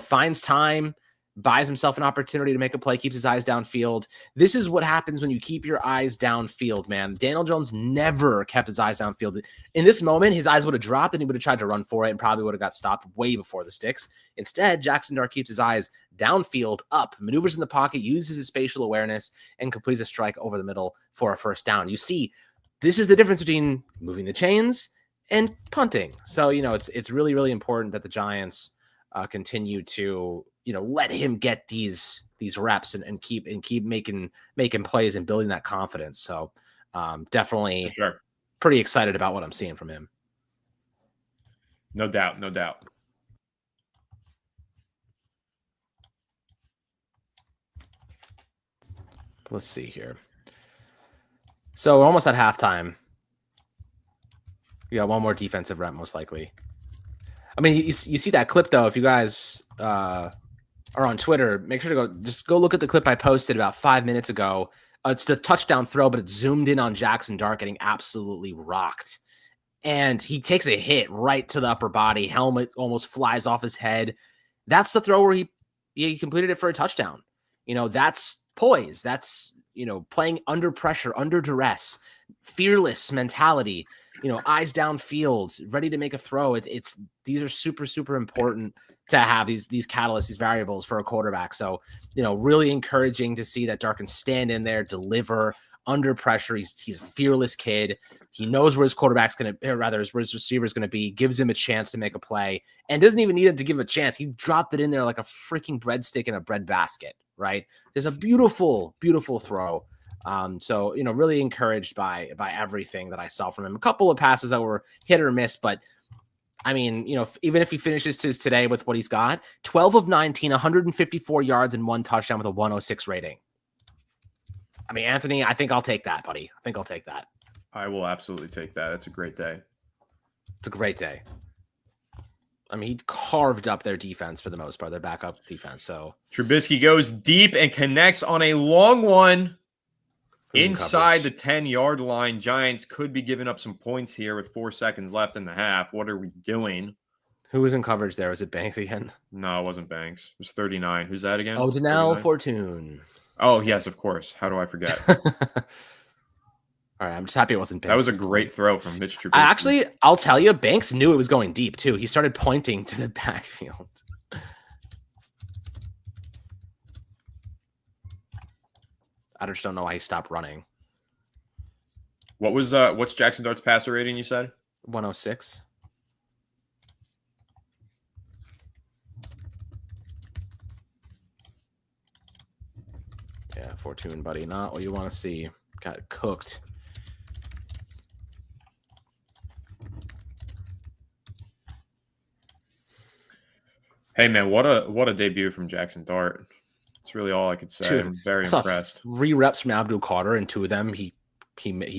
Finds time. Buys himself an opportunity to make a play, keeps his eyes downfield. This is what happens when you keep your eyes downfield, man. Daniel Jones never kept his eyes downfield. In this moment, his eyes would have dropped and he would have tried to run for it and probably would have got stopped way before the sticks. Instead, Jackson Dart keeps his eyes downfield, up, maneuvers in the pocket, uses his spatial awareness, and completes a strike over the middle for a first down. You see, this is the difference between moving the chains and punting. So, it's really, really important that the Giants continue to let him get these reps and keep making plays and building that confidence. So definitely pretty excited about what I'm seeing from him. No doubt. Let's see here. So we're almost at halftime. We got one more defensive rep, most likely. I mean, you see that clip though. If you guys are on Twitter, make sure to go look at the clip I posted about 5 minutes ago. It's the touchdown throw, but it's zoomed in on Jackson Dart getting absolutely rocked. And he takes a hit right to the upper body. Helmet almost flies off his head. That's the throw where he completed it for a touchdown. That's poise. That's, playing under pressure, under duress, fearless mentality, eyes downfield, ready to make a throw. These are super, super important to have these catalysts, these variables for a quarterback. So, really encouraging to see that Dart can stand in there, deliver under pressure. He's a fearless kid. He knows where his quarterback's going to, or rather, where his receiver's going to be, gives him a chance to make a play and doesn't even need him to give him a chance. He dropped it in there like a freaking breadstick in a bread basket, right? There's a beautiful, beautiful throw. So, really encouraged by everything that I saw from him. A couple of passes that were hit or miss, but I mean, even if he finishes today with what he's got, 12 of 19, 154 yards and 1 touchdown with a 106 rating. I mean, Anthony, I think I'll take that, buddy. I think I'll take that. I will absolutely take that. It's a great day. It's a great day. I mean, he carved up their defense for the most part, their backup defense. So Trubisky goes deep and connects on a long one inside the coverage? 10-yard line. Giants could be giving up some points here with 4 seconds left in the half. What are we doing? Who was in coverage there? Was it Banks again? No, it wasn't Banks. It was 39. Who's that again? Oh, Denell 39? Fortune. Oh, yes, of course. How do I forget? All right, I'm just happy it wasn't Banks. That was a great throw from Mitch Trubisky. I'll tell you, Banks knew it was going deep too. He started pointing to the backfield. I just don't know why he stopped running. What's Jackson Dart's passer rating, you said? 106. Yeah, Fortune, buddy. Not what you want to see. Got cooked. Hey man, what a debut from Jackson Dart. That's really all I could say. Dude, I'm very I saw impressed. 3 reps from Abdul Carter, and 2 of them he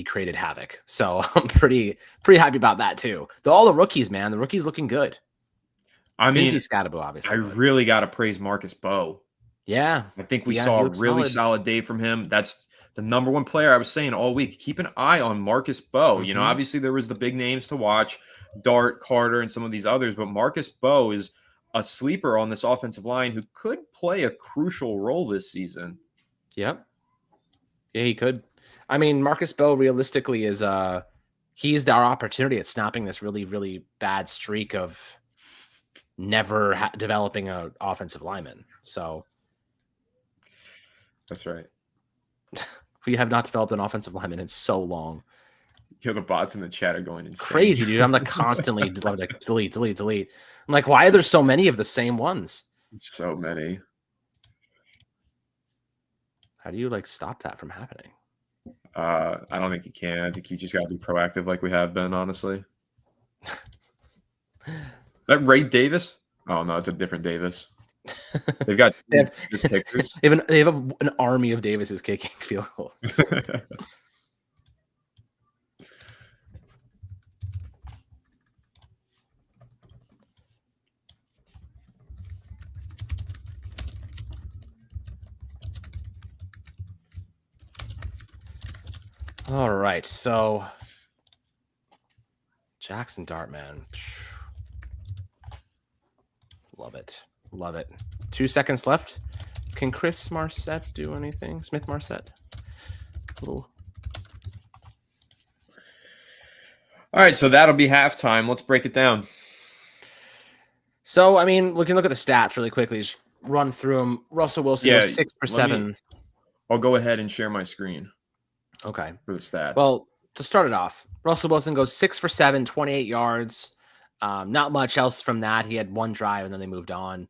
created havoc. So I'm pretty happy about that too. All the rookies, man. The rookies looking good. I mean, Scatterbo, obviously. I really got to praise Marcus Bowe. Yeah, I think we saw a really solid day from him. That's the number one player I was saying all week. Keep an eye on Marcus Bowe. Mm-hmm. You know, obviously there was the big names to watch, Dart, Carter, and some of these others, but Marcus Bowe is a sleeper on this offensive line who could play a crucial role this season. Yep. Yeah, he could. I mean, Marcus Bowe realistically is he's our opportunity at snapping this really, really bad streak of never developing an offensive lineman. So that's right. We have not developed an offensive lineman in so long. Yeah, the bots in the chat are going insane. Crazy, dude. I'm like constantly like delete. I'm like, why are there so many of the same ones? So many. How do you like stop that from happening? I don't think you can. I think you just got to be proactive like we have been, honestly. Is that Ray Davis? Oh, no, it's a different Davis. They've got kickers. They have an army of Davises kicking field goals. All right, so Jackson Dart, man. Love it. 2 seconds left. Can Chris Marset do anything? Smith Marset. Ooh. All right, so that'll be halftime. Let's break it down. So, I mean, we can look at the stats really quickly. Just run through them. Russell Wilson was 6 for 7. I'll go ahead and share my screen. Okay. For the stats. Well, to start it off, Russell Wilson goes 6 for 7, 28 yards. Not much else from that. He had 1 drive and then they moved on.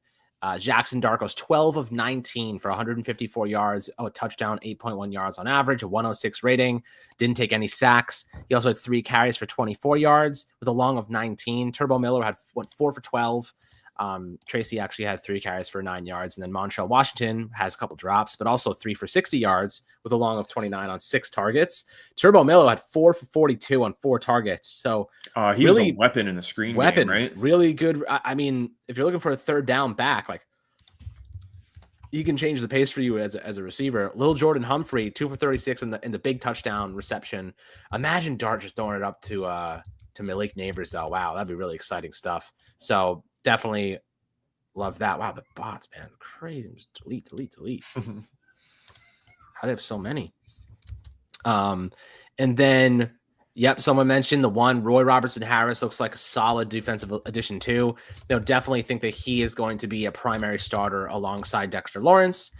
Jackson Dart goes 12 of 19 for 154 yards, a touchdown, 8.1 yards on average, a 106 rating. Didn't take any sacks. He also had 3 carries for 24 yards with a long of 19. Turbo Miller had 4 for 12. Tracy actually had 3 carries for 9 yards. And then Montrell Washington has a couple drops, but also 3 for 60 yards with a long of 29 on 6 targets. Turbo Miller had 4 for 42 on 4 targets. So he was a weapon in the screen game, right? Really good. I mean, if you're looking for a third down back, like he can change the pace for you as a receiver. Lil Jordan Humphrey, 2 for 36 in the big touchdown reception. Imagine Dart just throwing it up to Malik Neighbors though. Wow, that'd be really exciting stuff. So definitely love that. Wow, the bots, man, crazy. Just delete. How they have so many. And then, yep, someone mentioned the one Roy Robertson Harris looks like a solid defensive addition too. Definitely think that he is going to be a primary starter alongside Dexter Lawrence.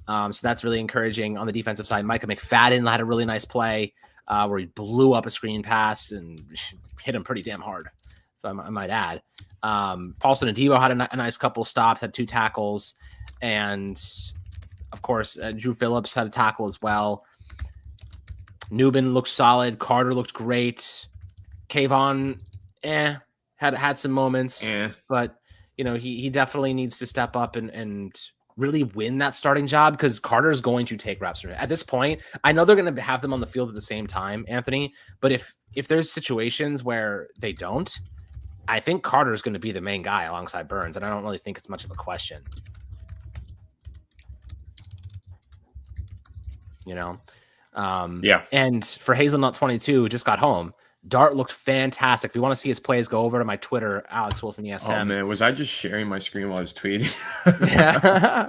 So that's really encouraging. On the defensive side, Micah McFadden had a really nice play where he blew up a screen pass and hit him pretty damn hard. So I might add. Paulson Adebo had a nice couple stops, had 2 tackles, and of course Drew Phillips had a tackle as well. Newman looked solid. Carter looked great. Kayvon, had some moments, but he definitely needs to step up and really win that starting job because Carter is going to take reps. At this point, I know they're going to have them on the field at the same time, Anthony, but if if there's situations where they don't, I think Carter is going to be the main guy alongside Burns, and I don't really think it's much of a question. Yeah. And for Hazelnut 22, who just got home, Dart looked fantastic. If you want to see his plays, go over to my Twitter, Alex Wilson ESM. Oh man, was I just sharing my screen while I was tweeting? Yeah.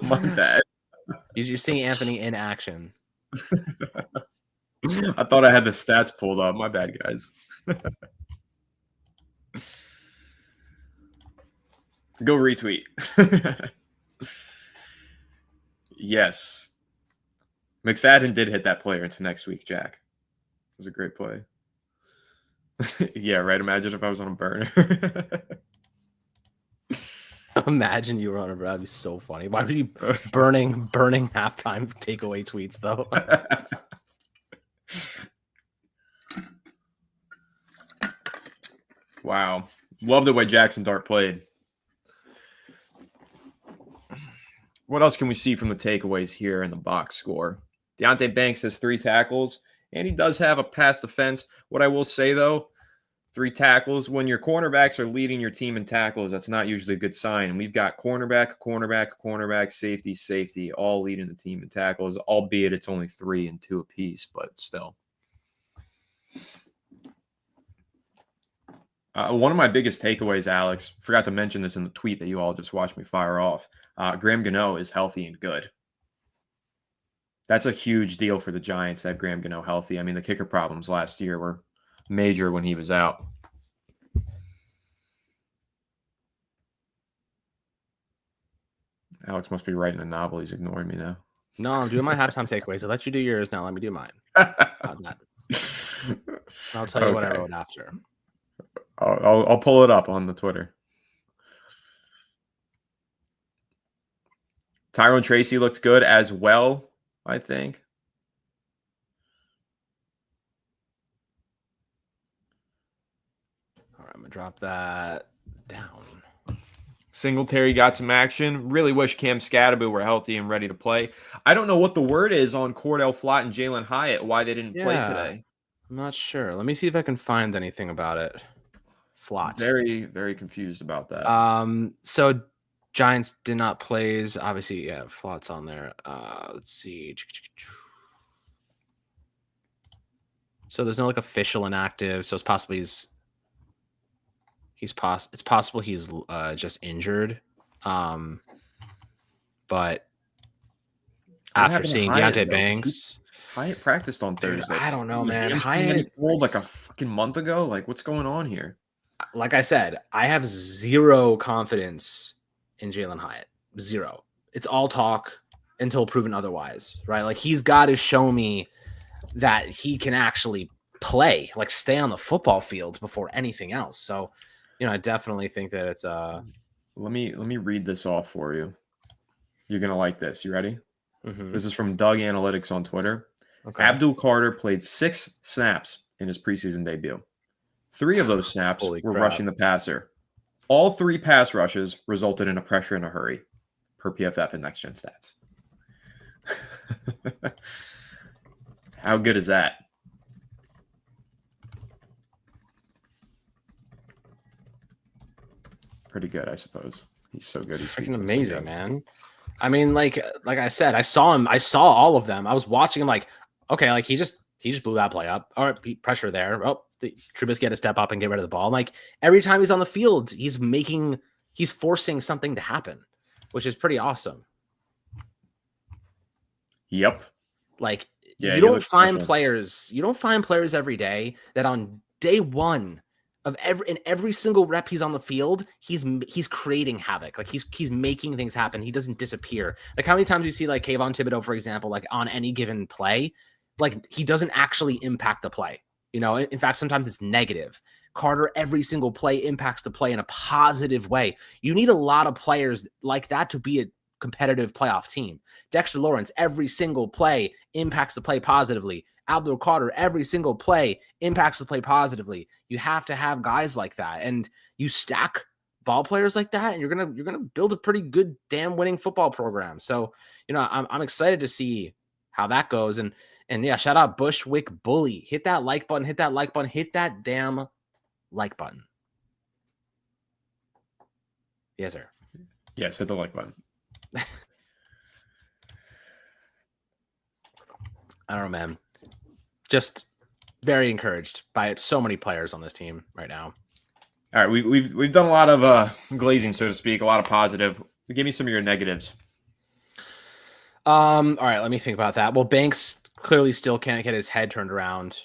My bad. You're seeing Anthony in action. I thought I had the stats pulled up. My bad, guys. Go retweet. Yes. McFadden did hit that player into next week, Jack. It was a great play. Yeah, right. Imagine if I was on a burner. Imagine you were on a burner. That'd be so funny. Why would you burning halftime takeaway tweets, though? Wow. Love the way Jackson Dart played. What else can we see from the takeaways here in the box score? Deontay Banks has 3 tackles, and he does have a pass defense. What I will say, though, 3 tackles, when your cornerbacks are leading your team in tackles, that's not usually a good sign. And we've got cornerback, safety, all leading the team in tackles, albeit it's only 3 and 2 apiece, but still. One of my biggest takeaways, Alex, forgot to mention this in the tweet that you all just watched me fire off. Graham Gano is healthy and good. That's a huge deal for the Giants to have Graham Gano healthy. I mean, the kicker problems last year were major when he was out. Alex must be writing a novel. He's ignoring me now. No, I'm doing my halftime takeaways. I'll let you do yours now. Let me do mine. I'll tell you what I wrote after. I'll pull it up on the Twitter. Tyrone Tracy looks good as well, I think. All right, I'm going to drop that down. Singletary got some action. Really wish Cam Scatterby were healthy and ready to play. I don't know what the word is on Cordell Flott and Jalen Hyatt, why they didn't play today. I'm not sure. Let me see if I can find anything about it. Flott. Very, very confused about that. So Giants did not plays. Obviously, yeah, Flott's on there. Let's see. So there's no like official inactive. So it's possibly it's possible he's just injured. But after seeing Deontay Banks, Hyatt practiced on Thursday. I don't know, man. Hyatt pulled like a fucking month ago. Like, what's going on here? Like I said, I have zero confidence in Jalen Hyatt. Zero. It's all talk until proven otherwise, right? Like, he's got to show me that he can actually play, like stay on the football field before anything else. So, I definitely think that it's Let me read this off for you. You're gonna like this. You ready? Mm-hmm. This is from Doug Analytics on Twitter. Okay. Abdul Carter played 6 snaps in his preseason debut. 3 of those snaps were rushing the passer. All 3 pass rushes resulted in a pressure in a hurry, per PFF and Next Gen Stats. How good is that? Pretty good, I suppose. He's so good. He's freaking amazing, man. I mean, like I said, I saw him. I saw all of them. I was watching him like, okay, like he just blew that play up. All right, pressure there. Oh, Trubisky had to step up and get rid of the ball. Like every time he's on the field, he's forcing something to happen, which is pretty awesome. Yep. Like you don't find players every day that on day one of every single rep he's on the field, he's creating havoc. Like he's making things happen. He doesn't disappear. Like how many times you see like Kayvon Thibodeau, for example, like on any given play, like he doesn't actually impact the play. In fact, sometimes it's negative. Carter, every single play impacts the play in a positive way. You need a lot of players like that to be a competitive playoff team. Dexter Lawrence, every single play impacts the play positively. Abdul Carter, every single play impacts the play positively. You have to have guys like that, and you stack ball players like that, and you're gonna build a pretty good damn winning football program. So, I'm excited to see how that goes. And And yeah, shout out Bushwick Bully. Hit that like button, hit that like button, hit that damn like button. Yes, sir. Yes, hit the like button. I don't know, man. Just very encouraged by so many players on this team right now. All right, we've done a lot of glazing, so to speak, a lot of positive. Give me some of your negatives. All right, let me think about that. Well, Banks clearly still can't get his head turned around,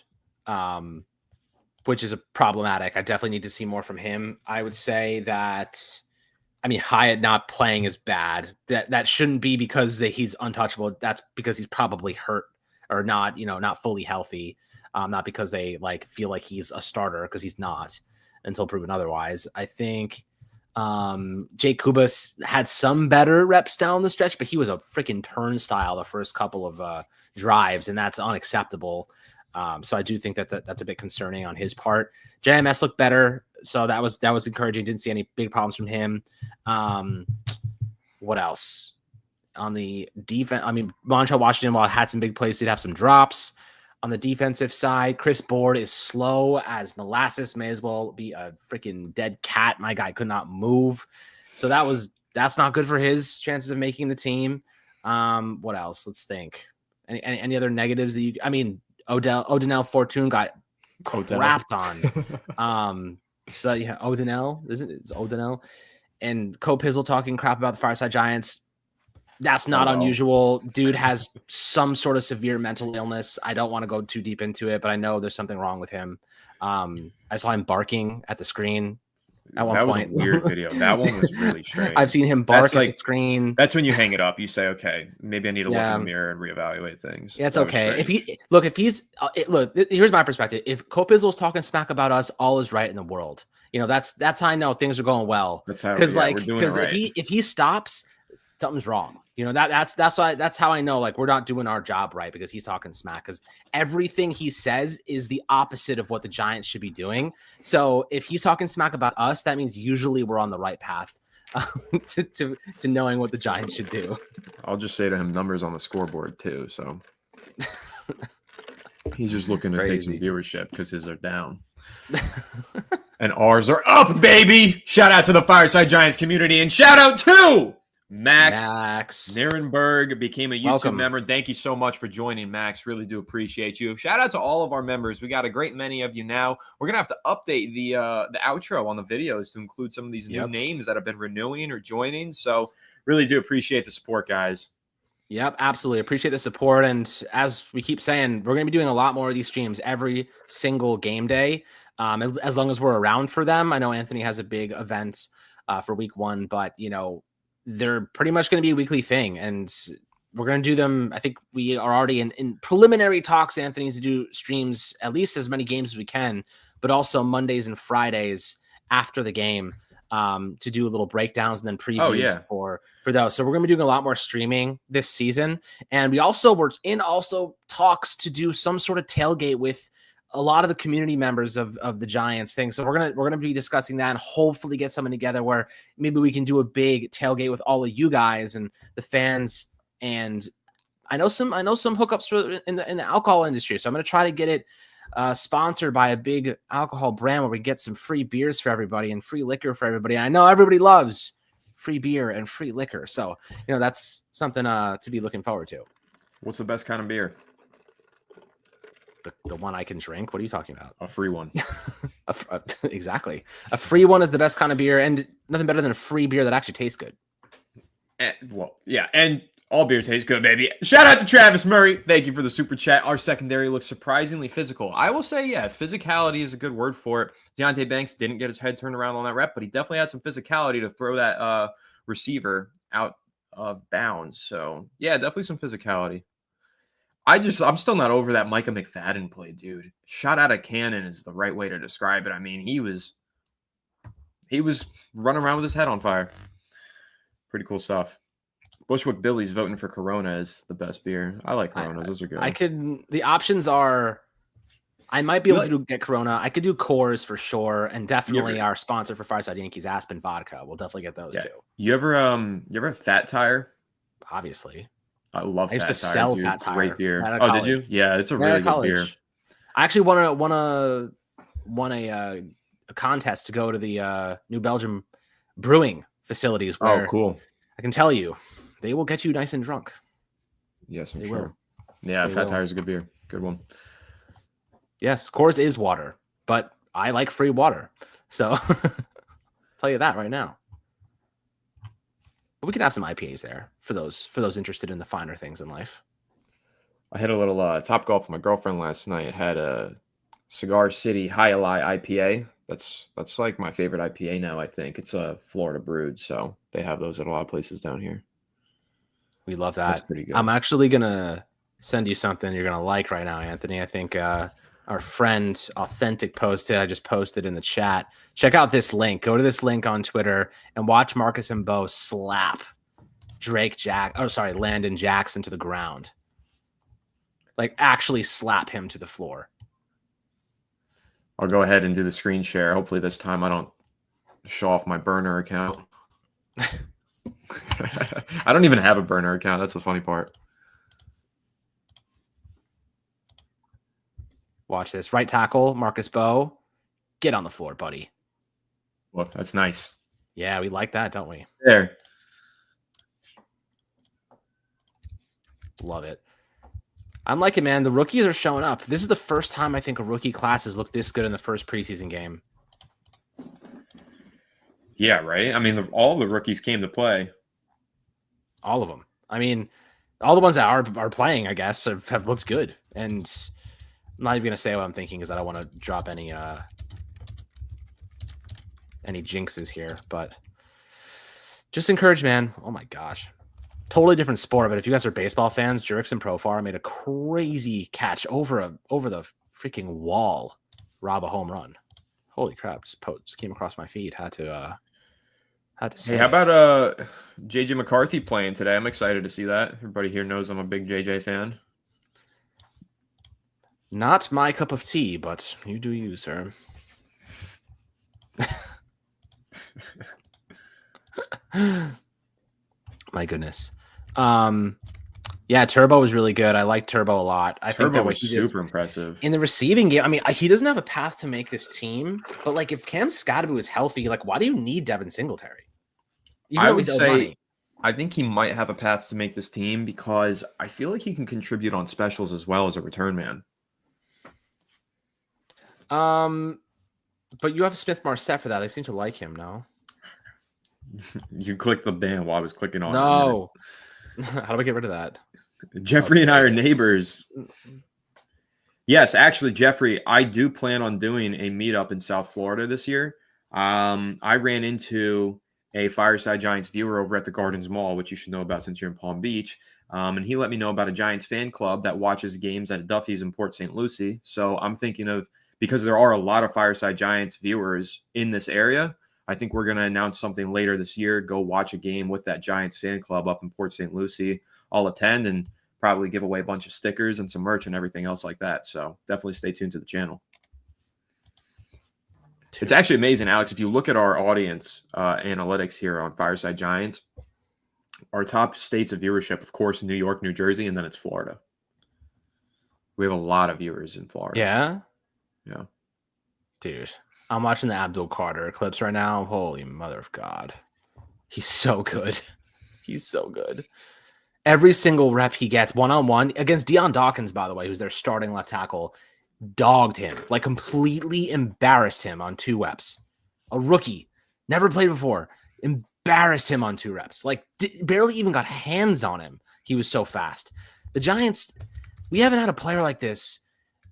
which is problematic. I definitely need to see more from him. I would say that, I mean, Hyatt not playing is bad. That shouldn't be because he's untouchable. That's because he's probably hurt or not, not fully healthy. Not because they feel like he's a starter, because he's not until proven otherwise. I think Jake Kubas had some better reps down the stretch, but he was a freaking turnstile the first couple of drives, and that's unacceptable. So I do think that's a bit concerning on his part. JMS looked better, so that was encouraging. Didn't see any big problems from him. What else? On the defense, I mean, Montrell Washington, while had some big plays, did have some drops. On the defensive side, Chris Board is slow as molasses, may as well be a freaking dead cat. My guy could not move. So that's not good for his chances of making the team. What else? Let's think. Any other negatives that Odinell Fortune got crapped on. So yeah, it's Odinell and Co Pizzle talking crap about the Fireside Giants. That's not unusual. Dude has some sort of severe mental illness. I don't want to go too deep into it, but I know there's something wrong with him. I saw him barking at the screen at one point. That was a weird video. That one was really strange. I've seen him bark at the screen. That's when you hang it up. You say, okay, maybe I need to look in the mirror and reevaluate things. Yeah, it's okay. Here's my perspective. If Copizzle is talking smack about us, all is right in the world. That's how I know things are going well. Because if he stops, something's wrong. That's how I know we're not doing our job right, because he's talking smack, because everything he says is the opposite of what the Giants should be doing. So if he's talking smack about us, that means usually we're on the right path to knowing what the Giants should do. I'll just say to him, numbers on the scoreboard too. So he's just looking to take some viewership because his are down. And ours are up, baby. Shout out to the Fireside Giants community, and shout out to Max Nierenberg became a YouTube member. Thank you so much for joining, Max. Really do appreciate you. Shout out to all of our members. We got a great many of you now. We're gonna have to update the outro on the videos to include some of these new names that have been renewing or joining. So really do appreciate the support, guys. Yep, absolutely. Appreciate the support. And as we keep saying, we're going to be doing a lot more of these streams every single game day, as long as we're around for them. I know Anthony has a big event for week 1, but they're pretty much going to be a weekly thing, and we're going to do them. I think we are already in preliminary talks, Anthony, to do streams at least as many games as we can, but also Mondays and Fridays after the game to do little breakdowns and then previews for those. So we're going to be doing a lot more streaming this season. And we also were in talks to do some sort of tailgate with a lot of the community members of the Giants thing. So we're gonna be discussing that and hopefully get something together where maybe we can do a big tailgate with all of you guys and the fans. And I know some hookups in the alcohol industry. So I'm gonna try to get it sponsored by a big alcohol brand where we get some free beers for everybody and free liquor for everybody. And I know everybody loves free beer and free liquor. So that's something to be looking forward to. What's the best kind of beer? The one I can drink. What are you talking about? A free one. Exactly. A free one is the best kind of beer, and nothing better than a free beer that actually tastes good. And all beer tastes good, baby. Shout out to Travis Murray. Thank you for the super chat. Our secondary looks surprisingly physical. I will say, physicality is a good word for it. Deontay Banks didn't get his head turned around on that rep, but he definitely had some physicality to throw that receiver out of bounds. So, yeah, definitely some physicality. I'm still not over that Micah McFadden play, dude. Shot out of cannon is the right way to describe it. I mean, he was running around with his head on fire. Pretty cool stuff. Bushwick Billy's voting for Corona as the best beer. I like Coronas. Those are good. The options are, I might be able to get Corona. I could do Coors for sure. And definitely our sponsor for Fireside Yankees, Aspen Vodka. We'll definitely get those too. You ever have Fat Tire? Obviously. I love I used Fat to Tire, sell dude. Fat Great Tire beer. out of Oh, did you? college. Yeah, it's a Right out really of good beer. college. I actually won a contest to go to the New Belgium brewing facilities Oh, where cool. I can tell you they will get you nice and drunk. Yes, I'm They sure. will. Yeah, They Fat will. Tire is a good beer. Good one. Yes, Coors is water, but I like free water. So I'll tell you that right now. But we could have some IPAs there for those interested in the finer things in life. I had a little Top Golf with my girlfriend last night. Had a Cigar City High Ally IPA. That's like my favorite IPA now, I think. It's a Florida brewed, so they have those at a lot of places down here. We love That's that. pretty good. I'm actually gonna send you something you're gonna like right now, Anthony. I think our friend Authentic posted. I just posted in the chat. Check out this link. Go to this link on Twitter and watch Marcus and Bo slap Landon Jackson to the ground. Like actually slap him to the floor. I'll go ahead and do the screen share. Hopefully this time I don't show off my burner account. I don't even have a burner account. That's the funny part. Watch this. Right tackle, Marcus Bo. Get on the floor, buddy. Look, that's nice. Yeah, we like that, don't we? There. Love it. I'm liking, man. The rookies are showing up. This is the first time I think a rookie class has looked this good in the first preseason game. Yeah, right. I mean, all the rookies came to play. All of them. I mean, all the ones that are playing, I guess, have looked good. And I'm not even gonna say what I'm thinking because I don't want to drop any jinxes here. But just encourage, man. Oh my gosh. Totally different sport, but if you guys are baseball fans, Jurickson Profar made a crazy catch over the freaking wall, rob a home run. Holy crap! Just came across my feed. Had to say. Hey, how about JJ McCarthy playing today? I'm excited to see that. Everybody here knows I'm a big JJ fan. Not my cup of tea, but you do you, sir. My goodness. Yeah, Turbo was really good. I like Turbo a lot. I think that was super impressive in the receiving game. I mean, he doesn't have a path to make this team, but like if Cam Scottaboo is healthy, like why do you need Devin Singletary? I would say I think he might have a path to make this team because I feel like he can contribute on specials as well as a return man. But you have Smith Marset for that. They seem to like him, no? You clicked the ban while I was clicking on it. No. How do I get rid of that? Jeffrey and I are neighbors. Yes, actually, Jeffrey, I do plan on doing a meetup in South Florida this year. I ran into a Fireside Giants viewer over at the Gardens Mall, which you should know about since you're in Palm Beach. And he let me know about a Giants fan club that watches games at Duffy's in Port St. Lucie. So I'm thinking of, because there are a lot of Fireside Giants viewers in this area, I think we're going to announce something later this year. Go watch a game with that Giants fan club up in Port St. Lucie. I'll attend and probably give away a bunch of stickers and some merch and everything else like that. So definitely stay tuned to the channel. It's actually amazing, Alex. If you look at our audience analytics here on Fireside Giants, our top states of viewership, of course, New York, New Jersey, and then it's Florida. We have a lot of viewers in Florida. Yeah? Yeah. Dude, I'm watching the Abdul Carter clips right now. Holy mother of God. He's so good. He's so good. Every single rep he gets one-on-one against Deion Dawkins, by the way, who's their starting left tackle, dogged him, like completely embarrassed him on 2 reps. A rookie, never played before, embarrassed him on 2 reps. Like barely even got hands on him. He was so fast. The Giants, we haven't had a player like this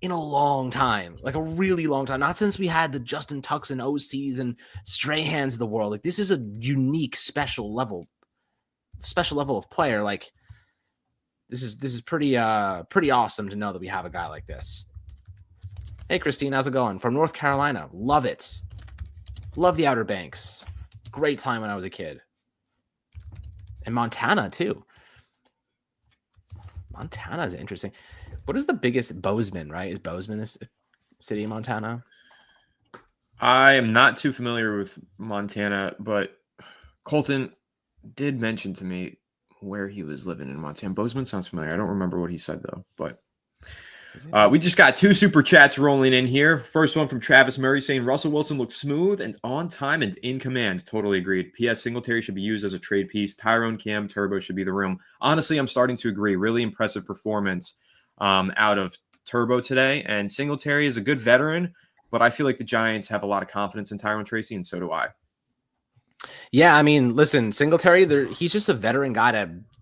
in a long time, like a really long time. Not since we had the Justin Tucks and OCs and Strahans of the world. Like this is a unique, special level of player. Like this is pretty awesome to know that we have a guy like this. Hey, Christine, how's it going? From North Carolina. Love it. Love the Outer Banks. Great time when I was a kid. And Montana, too. Montana is interesting. What is the biggest Bozeman, right? Is Bozeman this city in Montana? I am not too familiar with Montana, but Colton did mention to me where he was living in Montana. Bozeman sounds familiar. I don't remember what he said though, but we just got 2 super chats rolling in here. First one from Travis Murray saying Russell Wilson looks smooth and on time and in command. Totally agreed. P.S. Singletary should be used as a trade piece. Tyrone, Cam, Turbo should be the room. Honestly, I'm starting to agree. Really impressive performance out of Turbo today. And Singletary is a good veteran, but I feel like the Giants have a lot of confidence in Tyrone Tracy, and so do I. Yeah, I mean, listen, Singletary, he's just a veteran guy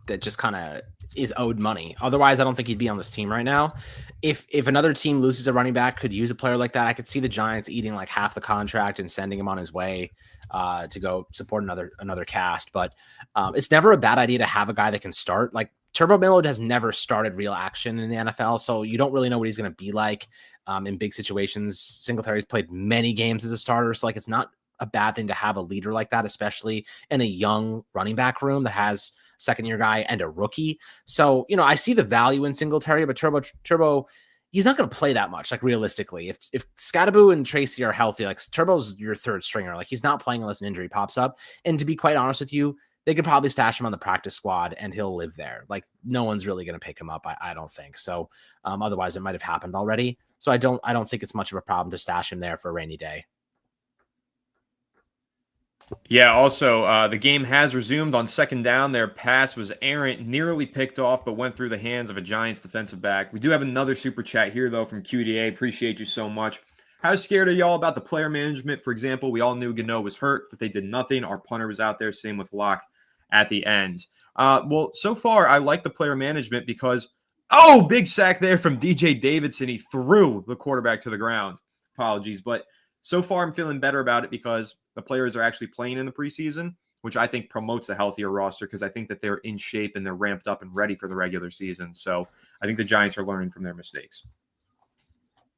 that just kind of is owed money. Otherwise, I don't think he'd be on this team right now. If another team loses a running back, could use a player like that, I could see the Giants eating like half the contract and sending him on his way to go support another cast. But it's never a bad idea to have a guy that can start. Like Turbo Miller has never started real action in the NFL, so you don't really know what he's going to be like in big situations. Singletary's played many games as a starter, so like it's not a bad thing to have a leader like that, especially in a young running back room that has second-year guy and a rookie. So, I see the value in Singletary, but Turbo, he's not going to play that much, like realistically. If Scattaboo and Tracy are healthy, like Turbo's your third stringer. Like he's not playing unless an injury pops up. And to be quite honest with you, they could probably stash him on the practice squad and he'll live there. Like no one's really going to pick him up. I don't think so. Otherwise it might have happened already. So I don't think it's much of a problem to stash him there for a rainy day. Yeah, also, the game has resumed on second down. Their pass was errant, nearly picked off, but went through the hands of a Giants defensive back. We do have another super chat here, though, from QDA. Appreciate you so much. How scared are y'all about the player management? For example, we all knew Gano was hurt, but they did nothing. Our punter was out there. Same with Locke at the end. Well, so far, I like the player management because, big sack there from DJ Davidson. He threw the quarterback to the ground. Apologies, but so far, I'm feeling better about it because the players are actually playing in the preseason, which I think promotes a healthier roster because I think that they're in shape and they're ramped up and ready for the regular season. So I think the Giants are learning from their mistakes.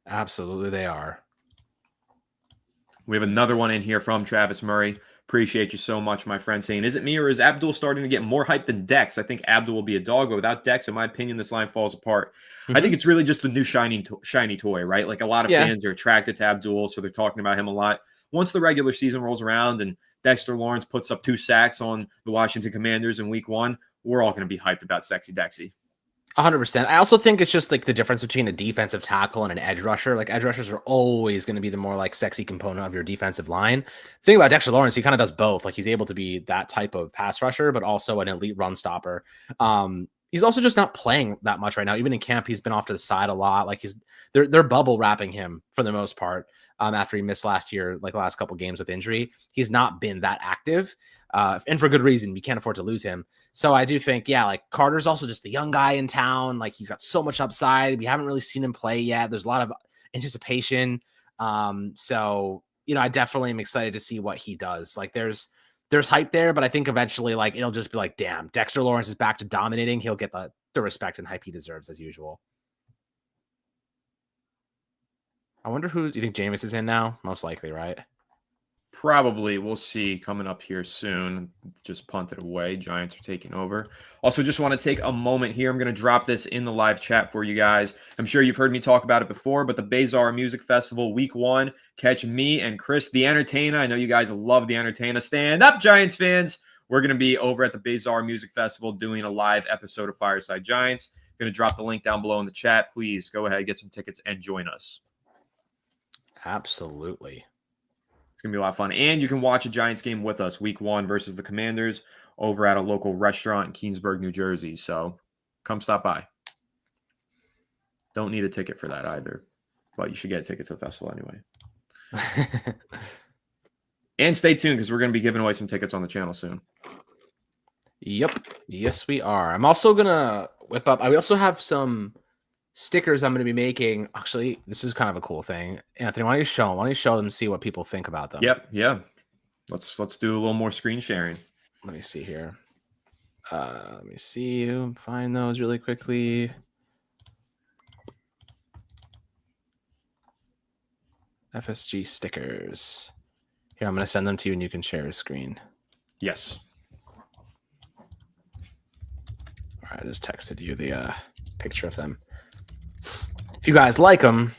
Absolutely, they are. We have another one in here from Travis Murray. Appreciate you so much, my friend, saying, is it me or is Abdul starting to get more hype than Dex? I think Abdul will be a dog, but without Dex, in my opinion, this line falls apart. I think it's really just the new shiny toy, right? Like a lot of fans are attracted to Abdul, so they're talking about him a lot. Once the regular season rolls around and Dexter Lawrence puts up 2 sacks on the Washington Commanders in week 1, we're all going to be hyped about Sexy Dexy. 100%. I also think it's just like the difference between a defensive tackle and an edge rusher. Like edge rushers are always going to be the more like sexy component of your defensive line. The thing about Dexter Lawrence, he kind of does both. Like he's able to be that type of pass rusher, but also an elite run stopper. He's also just not playing that much right now. Even in camp, he's been off to the side a lot. Like they're bubble wrapping him for the most part. After he missed last year, like the last couple games with injury, he's not been that active. And for good reason. We can't afford to lose him. So I do think, like Carter's also just the young guy in town. Like he's got so much upside. We haven't really seen him play yet. There's a lot of anticipation. So, I definitely am excited to see what he does. Like there's hype there, but I think eventually like it'll just be like, damn, Dexter Lawrence is back to dominating. He'll get the respect and hype he deserves as usual. I wonder who do you think Jameis is in now? Most likely, right? Probably. We'll see coming up here soon. Just punted away. Giants are taking over. Also, just want to take a moment here. I'm going to drop this in the live chat for you guys. I'm sure you've heard me talk about it before, but the Bazaar Music Festival week 1. Catch me and Chris the Entertainer. I know you guys love the Entertainer. Stand up, Giants fans. We're going to be over at the Bazaar Music Festival doing a live episode of Fireside Giants. Going to drop the link down below in the chat. Please go ahead, get some tickets, and join us. Absolutely. It's going to be a lot of fun. And you can watch a Giants game with us, week 1 versus the Commanders, over at a local restaurant in Keensburg, New Jersey. So come stop by. Don't need a ticket for that either. But you should get a ticket to the festival anyway. And stay tuned because we're going to be giving away some tickets on the channel soon. Yep. Yes, we are. I'm also going to whip up. I also have some stickers I'm going to be making. Actually, this is kind of a cool thing. Anthony, why don't you show them? Why don't you show them, see what people think about them? Yep. Yeah. Let's do a little more screen sharing. Let me see here. Let me see you find those really quickly. FSG stickers. Here, I'm going to send them to you and you can share a screen. Yes. All right, I just texted you the picture of them. If you guys like them,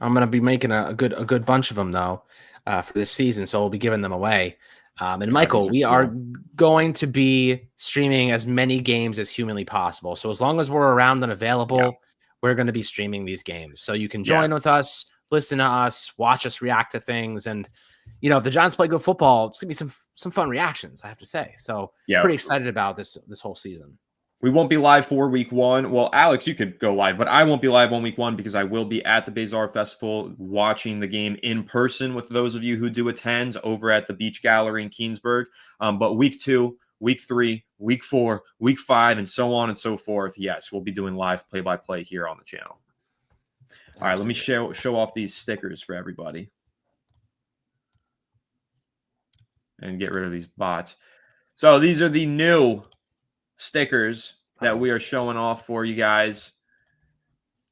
I'm going to be making a good bunch of them, though, for this season, so we'll be giving them away. And Michael, we are going to be streaming as many games as humanly possible. So as long as we're around and available, we're going to be streaming these games. So you can join with us, listen to us, watch us react to things. And, if the Giants play good football, it's going to be some fun reactions, I have to say. So pretty excited about this whole season. We won't be live for week 1. Well, Alex, you could go live, but I won't be live on week 1 because I will be at the Bazaar Festival watching the game in person with those of you who do attend over at the Beach Gallery in Keensburg. But week 2, week 3, week 4, week 5, and so on and so forth. Yes, we'll be doing live play-by-play here on the channel. All right, let me show off these stickers for everybody. And get rid of these bots. So these are the new stickers that we are showing off for you guys.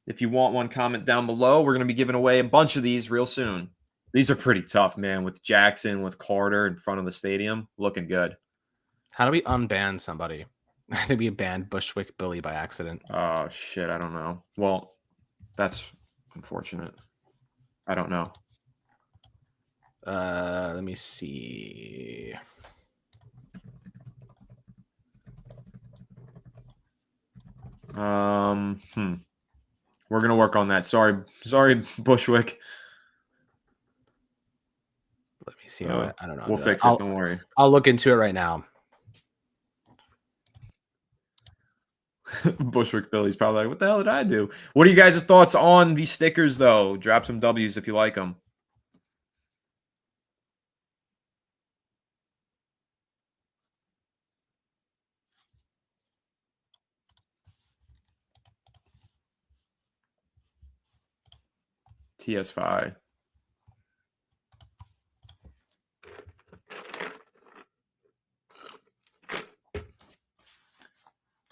If you want one, comment down below. We're going to be giving away a bunch of these real soon. These are pretty tough, man, with Jackson, with Carter in front of the stadium. Looking good. How do we unban somebody? I think we banned Bushwick Billy by accident. Oh, shit. I don't know. Well, that's unfortunate. I don't know. Let me see. We're gonna work on that. Sorry, Bushwick. Let me see. I don't know. We'll fix it. Don't worry. I'll look into it right now. Bushwick Billy's probably like, what the hell did I do? What are you guys' thoughts on these stickers, though? Drop some W's if you like them. TS5.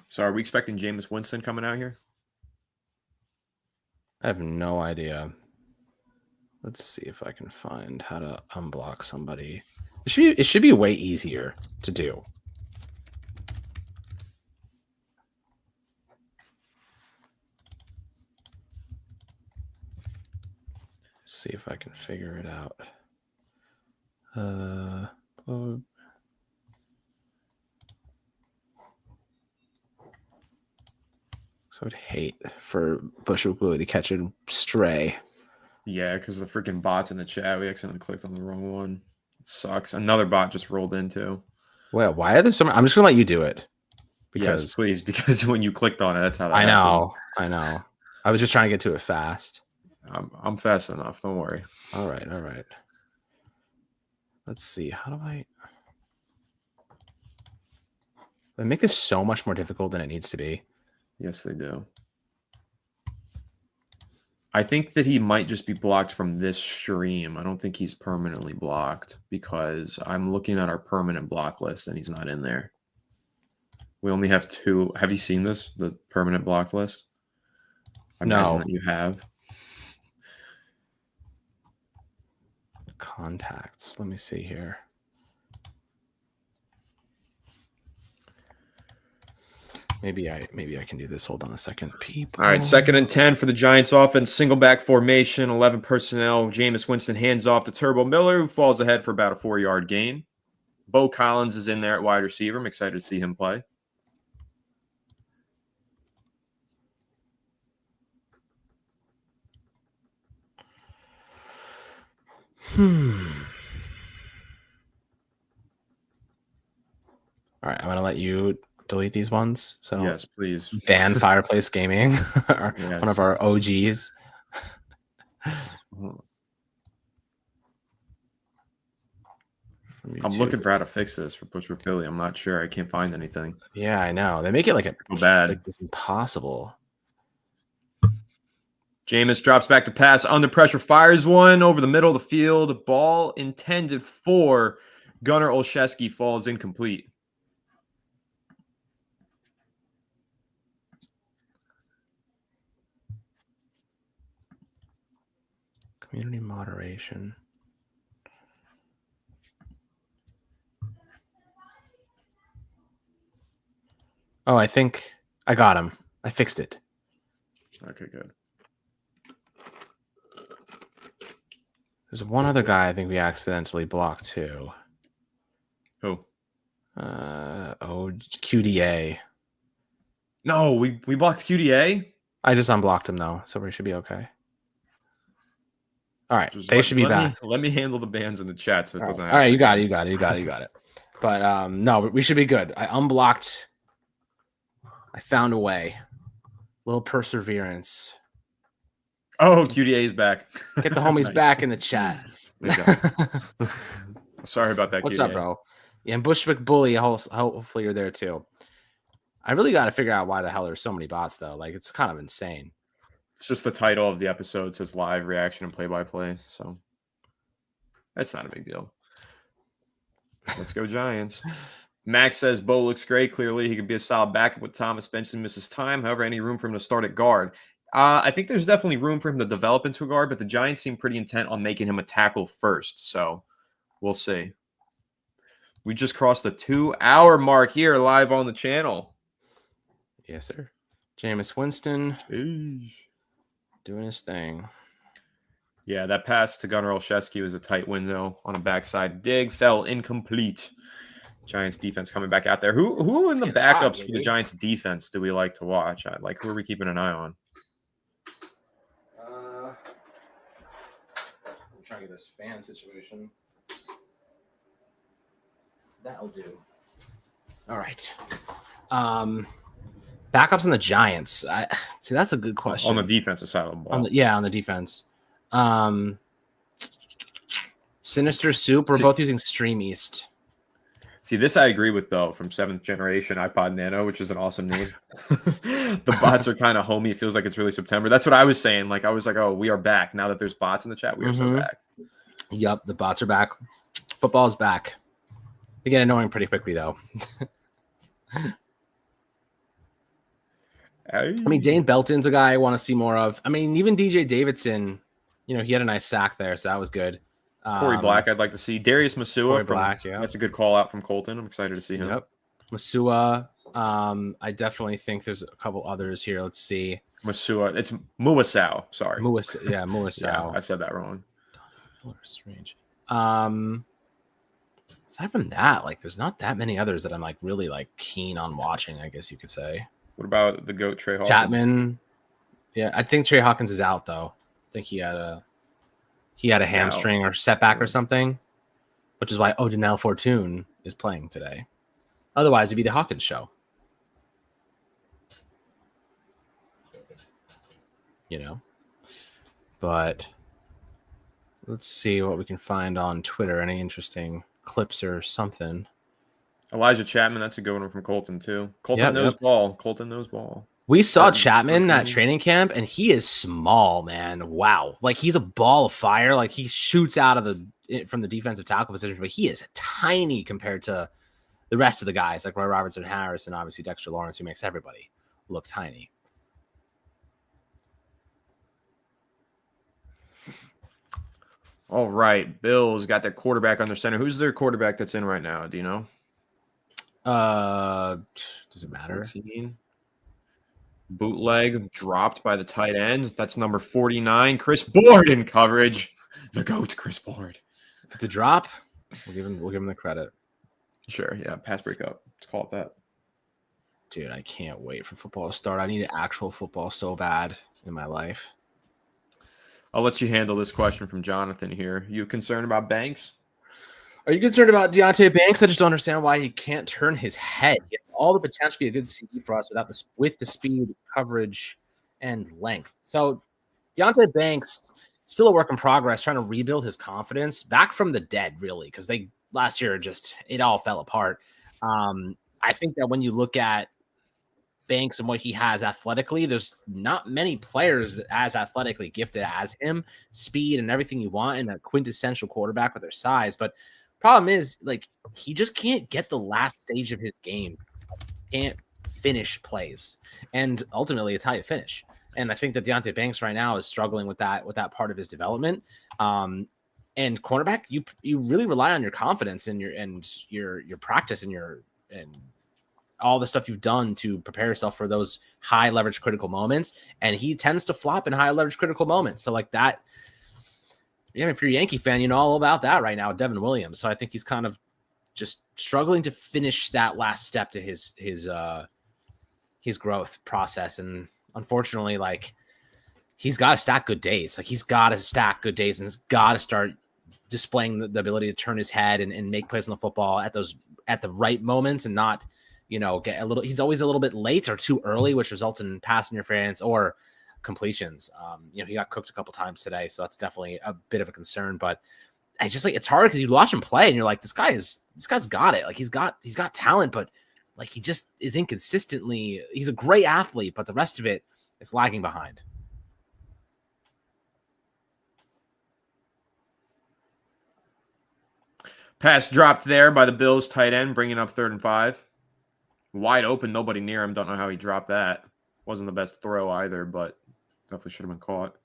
So are we expecting Jameis Winston coming out here? I have no idea. Let's see if I can find how to unblock somebody. It should be way easier to do. See if I can figure it out. Upload. So I'd hate for Bushwick Billy to catch a stray. Yeah, because the freaking bots in the chat, we accidentally clicked on the wrong one. It sucks. Another bot just rolled into. Well, why are there so many? I'm just gonna let you do it. Yes, please, because when you clicked on it, that's how that happened. I know. I was just trying to get to it fast. I'm fast enough. Don't worry. All right. Let's see. How do I make this so much more difficult than it needs to be? Yes, they do. I think that he might just be blocked from this stream. I don't think he's permanently blocked because I'm looking at our permanent block list and he's not in there. We only have 2. Have you seen this? The permanent block list? I imagine that you have. Contacts. Let me see here. Maybe I can do this. Hold on a second. People. All right, 2nd and 10 for the Giants offense. Single back formation, 11 personnel. Jameis Winston hands off to Turbo Miller, who falls ahead for about a 4-yard gain. Bo Collins is in there at wide receiver. I'm excited to see him play. All right, I'm gonna let you delete these ones. So yes, please. Ban Fireplace Gaming, one of our OGs. I'm looking for how to fix this for Bushwick Billy. I'm not sure. I can't find anything. Yeah, I know. They make it like bad. Impossible. Jameis drops back to pass. Under pressure, fires one over the middle of the field. Ball intended for Gunnar Olszewski falls incomplete. Community moderation. Oh, I think I got him. I fixed it. Okay, good. There's one other guy I think we accidentally blocked too. QDA. No, we blocked QDA. I just unblocked him though, so we should be okay. All right, Just they should be back. Let me handle the bans in the chat so it doesn't happen. All right, you got it. But no, we should be good. I unblocked. I found a way. Little perseverance. Oh, QDA is back. Get the homies back in the chat. Sorry about that. What's QDA. up, bro? Yeah, and Bushwick Bully. Hopefully you're there too. I really got to figure out why the hell there's so many bots though. Like it's kind of insane. It's just the title of the episode says live reaction and play-by-play, so that's not a big deal. Let's go Giants. Max says Bo looks great. Clearly, he could be a solid backup with Thomas Benson misses time. However, any room for him to start at guard? I think there's definitely room for him to develop into a guard, but the Giants seem pretty intent on making him a tackle first, so we'll see. We just crossed the 2-hour mark here live on the channel. Yes, sir. Jameis Winston. Jeez. Doing his thing. Yeah, that pass to Gunnar Olszewski was a tight window on a backside dig. Fell incomplete. Giants defense coming back out there. Who in the backups for the Giants defense do we like to watch? Who are we keeping an eye on? I'm trying to get this fan situation. That'll do. All right. Backups on the Giants. See, that's a good question. On the defensive side of the ball. On the defense. Sinister Soup. We're both using Stream East. See, this I agree with, though, from 7th generation iPod Nano, which is an awesome name. The bots are kind of homey. It feels like it's really September. That's what I was saying. I was like, oh, we are back. Now that there's bots in the chat, we are so back. Yep, the bots are back. Football is back. They get annoying pretty quickly, though. I mean, Dane Belton's a guy I want to see more of. I mean, even DJ Davidson, he had a nice sack there, so that was good. Corey Black, I'd like to see. Darius Masua. Black, yeah. That's a good call out from Colton. I'm excited to see him. Yep. Masua. I definitely think there's a couple others here. Let's see. Masua. It's Muasau. Sorry. Muasau. Yeah, I said that wrong. Strange. Aside from that, there's not that many others that I'm really keen on watching, I guess you could say. What about the GOAT Trey Hawkins? Chapman. Yeah, I think Trey Hawkins is out though. I think he had a hamstring or setback or something, which is why Odinel Fortune is playing today. Otherwise, it'd be the Hawkins show. But let's see what we can find on Twitter. Any interesting clips or something. Elijah Chapman, that's a good one from Colton, too. Colton knows ball. Colton knows ball. We saw Chapman at training camp, and he is small, man. Wow. He's a ball of fire. He shoots out of from the defensive tackle position, but he is tiny compared to the rest of the guys, like Roy Robertson Harris and obviously Dexter Lawrence, who makes everybody look tiny. All right. Bills got their quarterback under center. Who's their quarterback that's in right now? Do you know? Does it matter? 14. Bootleg dropped by the tight end. That's number 49. Chris Board in coverage. The GOAT, Chris Board. If it's a drop, we'll give him the credit. Sure, yeah. Pass breakup. Let's call it that. Dude, I can't wait for football to start. I need actual football so bad in my life. I'll let you handle this question from Jonathan here. You concerned about Banks? Are you concerned about Deontay Banks? I just don't understand why he can't turn his head. He has all the potential to be a good CD for us with the speed, coverage, and length. So Deontay Banks, still a work in progress, trying to rebuild his confidence back from the dead, really, because last year it all fell apart. I think that when you look at Banks and what he has athletically, there's not many players as athletically gifted as him, speed and everything you want in a quintessential quarterback with their size. But problem is, he just can't get the last stage of his game. Can't finish plays. And ultimately, it's how you finish. And I think that Deontay Banks right now is struggling with that part of his development. And cornerback, you really rely on your confidence and your practice and all the stuff you've done to prepare yourself for those high leverage critical moments. And he tends to flop in high leverage critical moments. So that, if you're a Yankee fan, you know all about that right now, Devin Williams. So I think he's kind of just struggling to finish that last step to his growth process. And unfortunately, like, he's got to stack good days. Like, he's got to stack good days and he's got to start displaying the ability to turn his head and make plays on the football at the right moments and not, get a little, he's always a little bit late or too early, which results in pass interference or completions. He got cooked a couple times today, so that's definitely a bit of a concern, but I just, like, it's hard because you watch him play and you're like, this guy's got it. Like, he's got talent, but like, he just is inconsistently, he's a great athlete, but the rest of it is lagging behind. Pass dropped there by the Bills tight end, bringing up 3rd and 5. Wide open, nobody near him. Don't know how he dropped that. Wasn't the best throw either, but definitely should have been caught.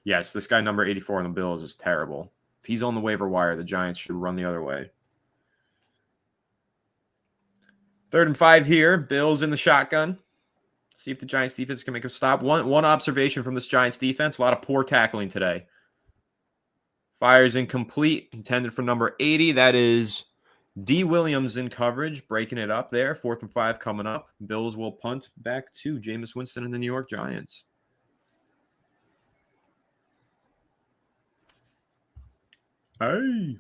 Yes, this guy number 84 on the Bills is terrible. If he's on the waiver wire, the Giants should run the other way. 3rd and 5 here. Bills in the shotgun. See if the Giants defense can make a stop. One observation from this Giants defense, a lot of poor tackling today. Fires incomplete, intended for number 80. That is D. Williams in coverage, breaking it up there. 4th and 5 coming up. Bills will punt back to Jameis Winston and the New York Giants. Hey.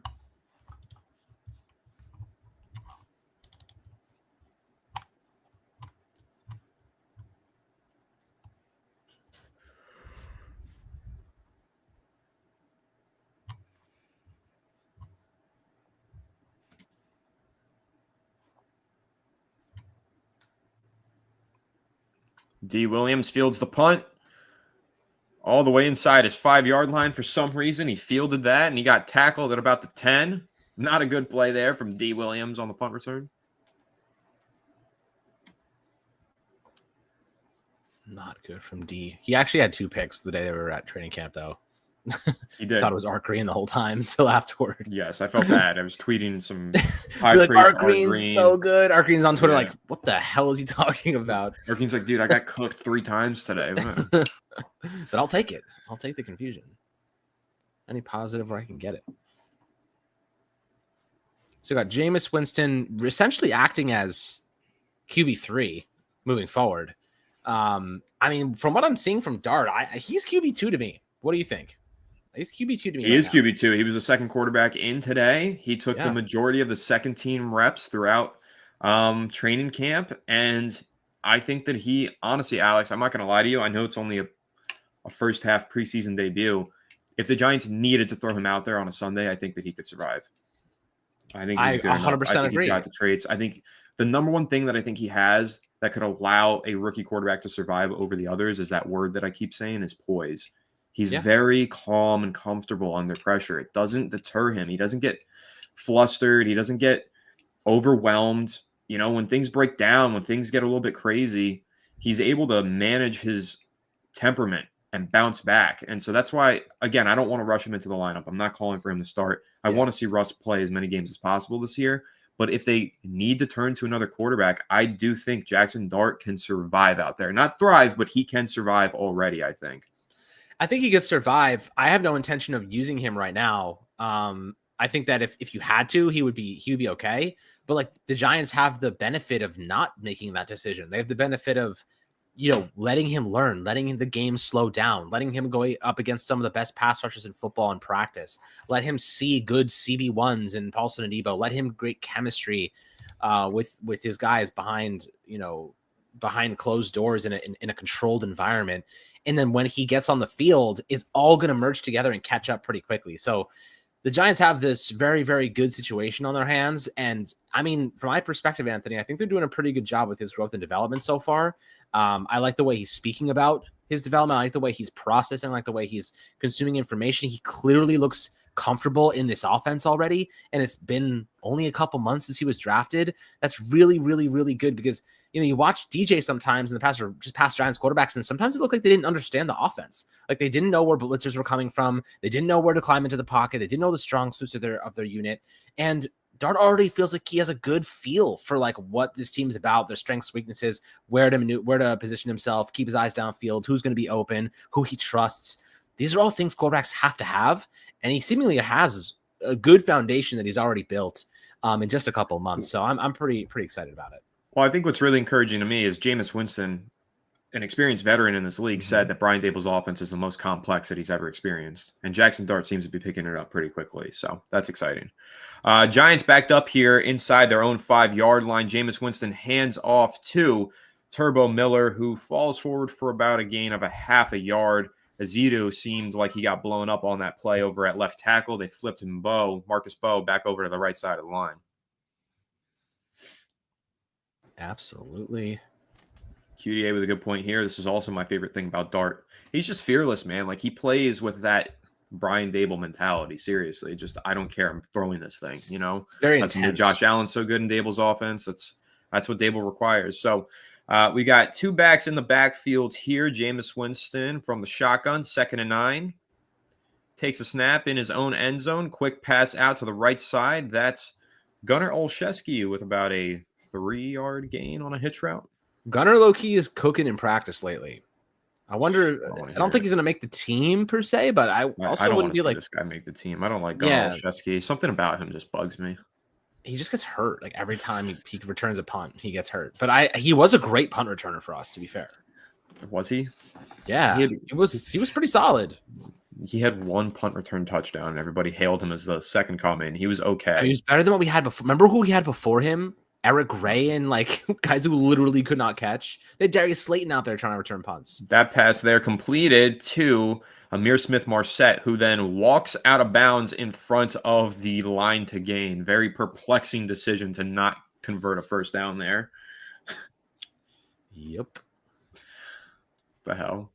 D. Williams fields the punt all the way inside his 5-yard line. For some reason, he fielded that, and he got tackled at about the 10. Not a good play there from D. Williams on the punt return. Not good from D. He actually had 2 picks the day they were at training camp, though. He did. Thought it was Art Green the whole time until afterward. Yes, I felt bad. I was tweeting some high like, praise Art Green's so good. Art Green's on Twitter, Yeah. like, what the hell is he talking about? Art Green's like, dude, I got cooked 3 times today. But I'll take it. I'll take the confusion. Any positive where I can get it. So we got Jameis Winston essentially acting as QB3 moving forward. I mean, from what I'm seeing from Dart, he's QB2 to me. What do you think? He's QB2 to me. He is QB2. He was the second quarterback in today. He took the majority of the second team reps throughout training camp. And I think that he, honestly, Alex, I'm not going to lie to you. I know it's only a first half preseason debut. If the Giants needed to throw him out there on a Sunday, I think that he could survive. I think he's good 100% enough. I think agree. He's got the traits. I think the number one thing that I think he has that could allow a rookie quarterback to survive over the others is that word that I keep saying is poise. He's very calm and comfortable under pressure. It doesn't deter him. He doesn't get flustered. He doesn't get overwhelmed. You know, when things break down, when things get a little bit crazy, he's able to manage his temperament and bounce back. And so that's why, again, I don't want to rush him into the lineup. I'm not calling for him to start. I want to see Russ play as many games as possible this year. But if they need to turn to another quarterback, I do think Jackson Dart can survive out there. Not thrive, but he can survive already, I think. I think he could survive. I have no intention of using him right now. I think that if you had to, he would be okay. But like, the Giants have the benefit of not making that decision. They have the benefit of, letting him learn, letting the game slow down, letting him go up against some of the best pass rushers in football in practice. Let him see good CB1s in Paulson and Debo. Let him great chemistry with his guys behind closed doors in a controlled environment. And then when he gets on the field, it's all going to merge together and catch up pretty quickly. So the Giants have this very, very good situation on their hands. And I mean, from my perspective, Anthony, I think they're doing a pretty good job with his growth and development so far. I like the way he's speaking about his development. I like the way he's processing, I like the way he's consuming information. He clearly looks comfortable in this offense already. And it's been only a couple months since he was drafted. That's really, really, really good because, you watch DJ sometimes in the past or just past Giants quarterbacks, and sometimes it looked like they didn't understand the offense. Like they didn't know where blitzers were coming from. They didn't know where to climb into the pocket. They didn't know the strong suits of their unit. And Dart already feels like he has a good feel for like what this team's about, their strengths, weaknesses, where to position himself, keep his eyes downfield, who's going to be open, who he trusts. These are all things quarterbacks have to have. And he seemingly has a good foundation that he's already built. in just a couple of months. So I'm pretty excited about it. Well, I think what's really encouraging to me is Jameis Winston, an experienced veteran in this league, said that Brian Dable's offense is the most complex that he's ever experienced. And Jackson Dart seems to be picking it up pretty quickly. So that's exciting. Giants backed up here inside their own 5-yard line. Jameis Winston hands off to Turbo Miller, who falls forward for about a gain of a half a yard. Azito seemed like he got blown up on that play over at left tackle. They flipped him Marcus Bowe, back over to the right side of the line. Absolutely. QDA with a good point here. This is also my favorite thing about Dart. He's just fearless, man. Like, he plays with that Brian Dable mentality. Seriously, just I don't care. I'm throwing this thing. You know, very that's intense. Josh Allen's so good in Dable's offense. That's what Dable requires. So we got 2 backs in the backfield here. Jameis Winston from the shotgun, 2nd and 9, takes a snap in his own end zone. Quick pass out to the right side. That's Gunnar Olszewski with about a 3-yard gain on a hitch route. Gunnar low-key is cooking in practice lately. I wonder. I don't think he's going to make the team per se, but I also don't wouldn't be like this guy make the team. I don't like Gunnar Olszewski. Something about him just bugs me. He just gets hurt. Like every time he returns a punt, he gets hurt. But he was a great punt returner for us, to be fair. Was he? Yeah, he was pretty solid. He had 1 punt return touchdown, and everybody hailed him as the second coming. He was okay. He was better than what we had before. Remember who we had before him? Eric Gray and like guys who literally could not catch. They had Darius Slayton out there trying to return punts. That pass there completed to Amir Smith-Marset, who then walks out of bounds in front of the line to gain. Very perplexing decision to not convert a first down there. Yep. The hell?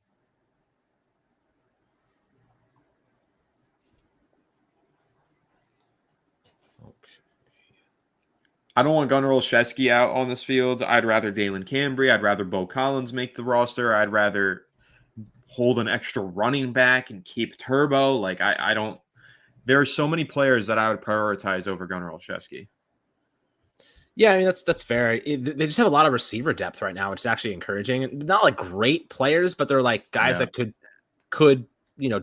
I don't want Gunnar Olszewski out on this field. I'd rather Dalen Cambry. I'd rather Bo Collins make the roster. I'd rather hold an extra running back and keep Turbo. Like, I don't – there are so many players that I would prioritize over Gunnar Olszewski. Yeah, I mean, that's fair. They just have a lot of receiver depth right now, which is actually encouraging. Not like great players, but they're like guys that could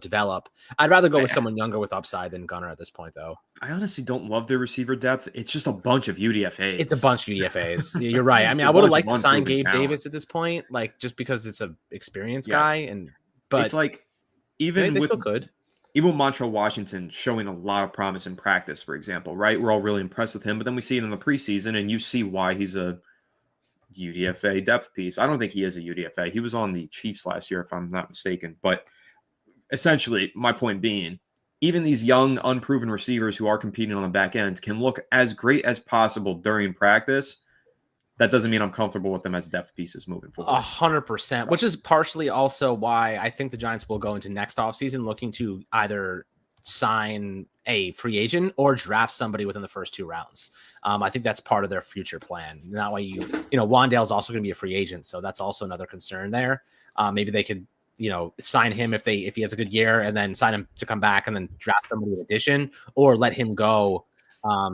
develop. I'd rather go with someone younger with upside than Gunnar at this point, though. I honestly don't love their receiver depth. It's just a bunch of UDFAs. It's a bunch of UDFAs. You're right. I mean, I would have liked to sign Gabe Davis at this point, like just because it's a experienced guy, but it's like even they still could. Even with Montrell Washington showing a lot of promise in practice, for example, right? We're all really impressed with him, but then we see it in the preseason, and you see why he's a UDFA depth piece. I don't think he is a UDFA. He was on the Chiefs last year, if I'm not mistaken. But essentially, my point being, even these young, unproven receivers who are competing on the back end can look as great as possible during practice. That doesn't mean I'm comfortable with them as depth pieces moving forward. 100%, which is partially also why I think the Giants will go into next offseason looking to either sign a free agent or draft somebody within the first 2 rounds. I think that's part of their future plan. That way, Wan'Dale's also going to be a free agent, so that's also another concern there. Maybe they could sign him if he has a good year and then sign him to come back and then draft somebody in addition, or let him go,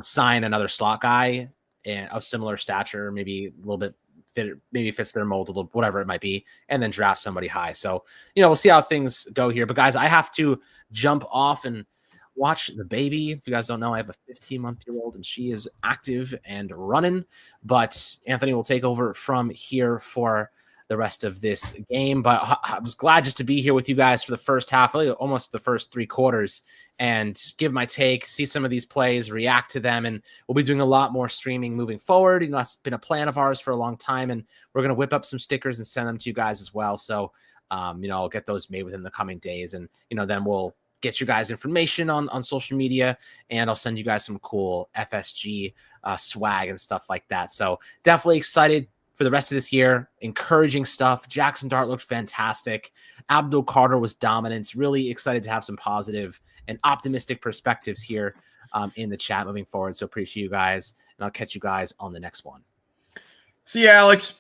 sign another slot guy and of similar stature, maybe a little bit fits their mold a little, whatever it might be, and then draft somebody high. So, we'll see how things go here. But guys, I have to jump off and watch the baby. If you guys don't know, I have a 15-month-old and she is active and running, but Anthony will take over from here for the rest of this game. But I was glad just to be here with you guys for the first half, really almost the first 3 quarters, and give my take, see some of these plays, react to them. And we'll be doing a lot more streaming moving forward. That's been a plan of ours for a long time, and we're going to whip up some stickers and send them to you guys as well. So, I'll get those made within the coming days, and, then we'll get you guys information on social media, and I'll send you guys some cool FSG swag and stuff like that. So definitely excited for the rest of this year. Encouraging stuff. Jackson Dart looked fantastic. Abdul Carter was dominant. Really excited to have some positive and optimistic perspectives here in the chat moving forward. So appreciate you guys, and I'll catch you guys on the next one. See you, Alex.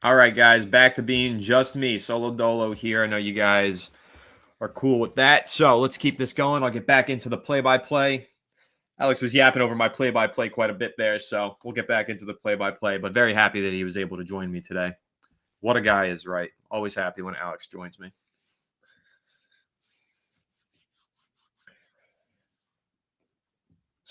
All right, guys, back to being just me, solo dolo here. I know you guys are cool with that, so let's keep this going. I'll get back into the play-by-play. Alex was yapping over my play-by-play quite a bit there, so we'll get back into the play-by-play, but very happy that he was able to join me today. What a guy is, right? Always happy when Alex joins me.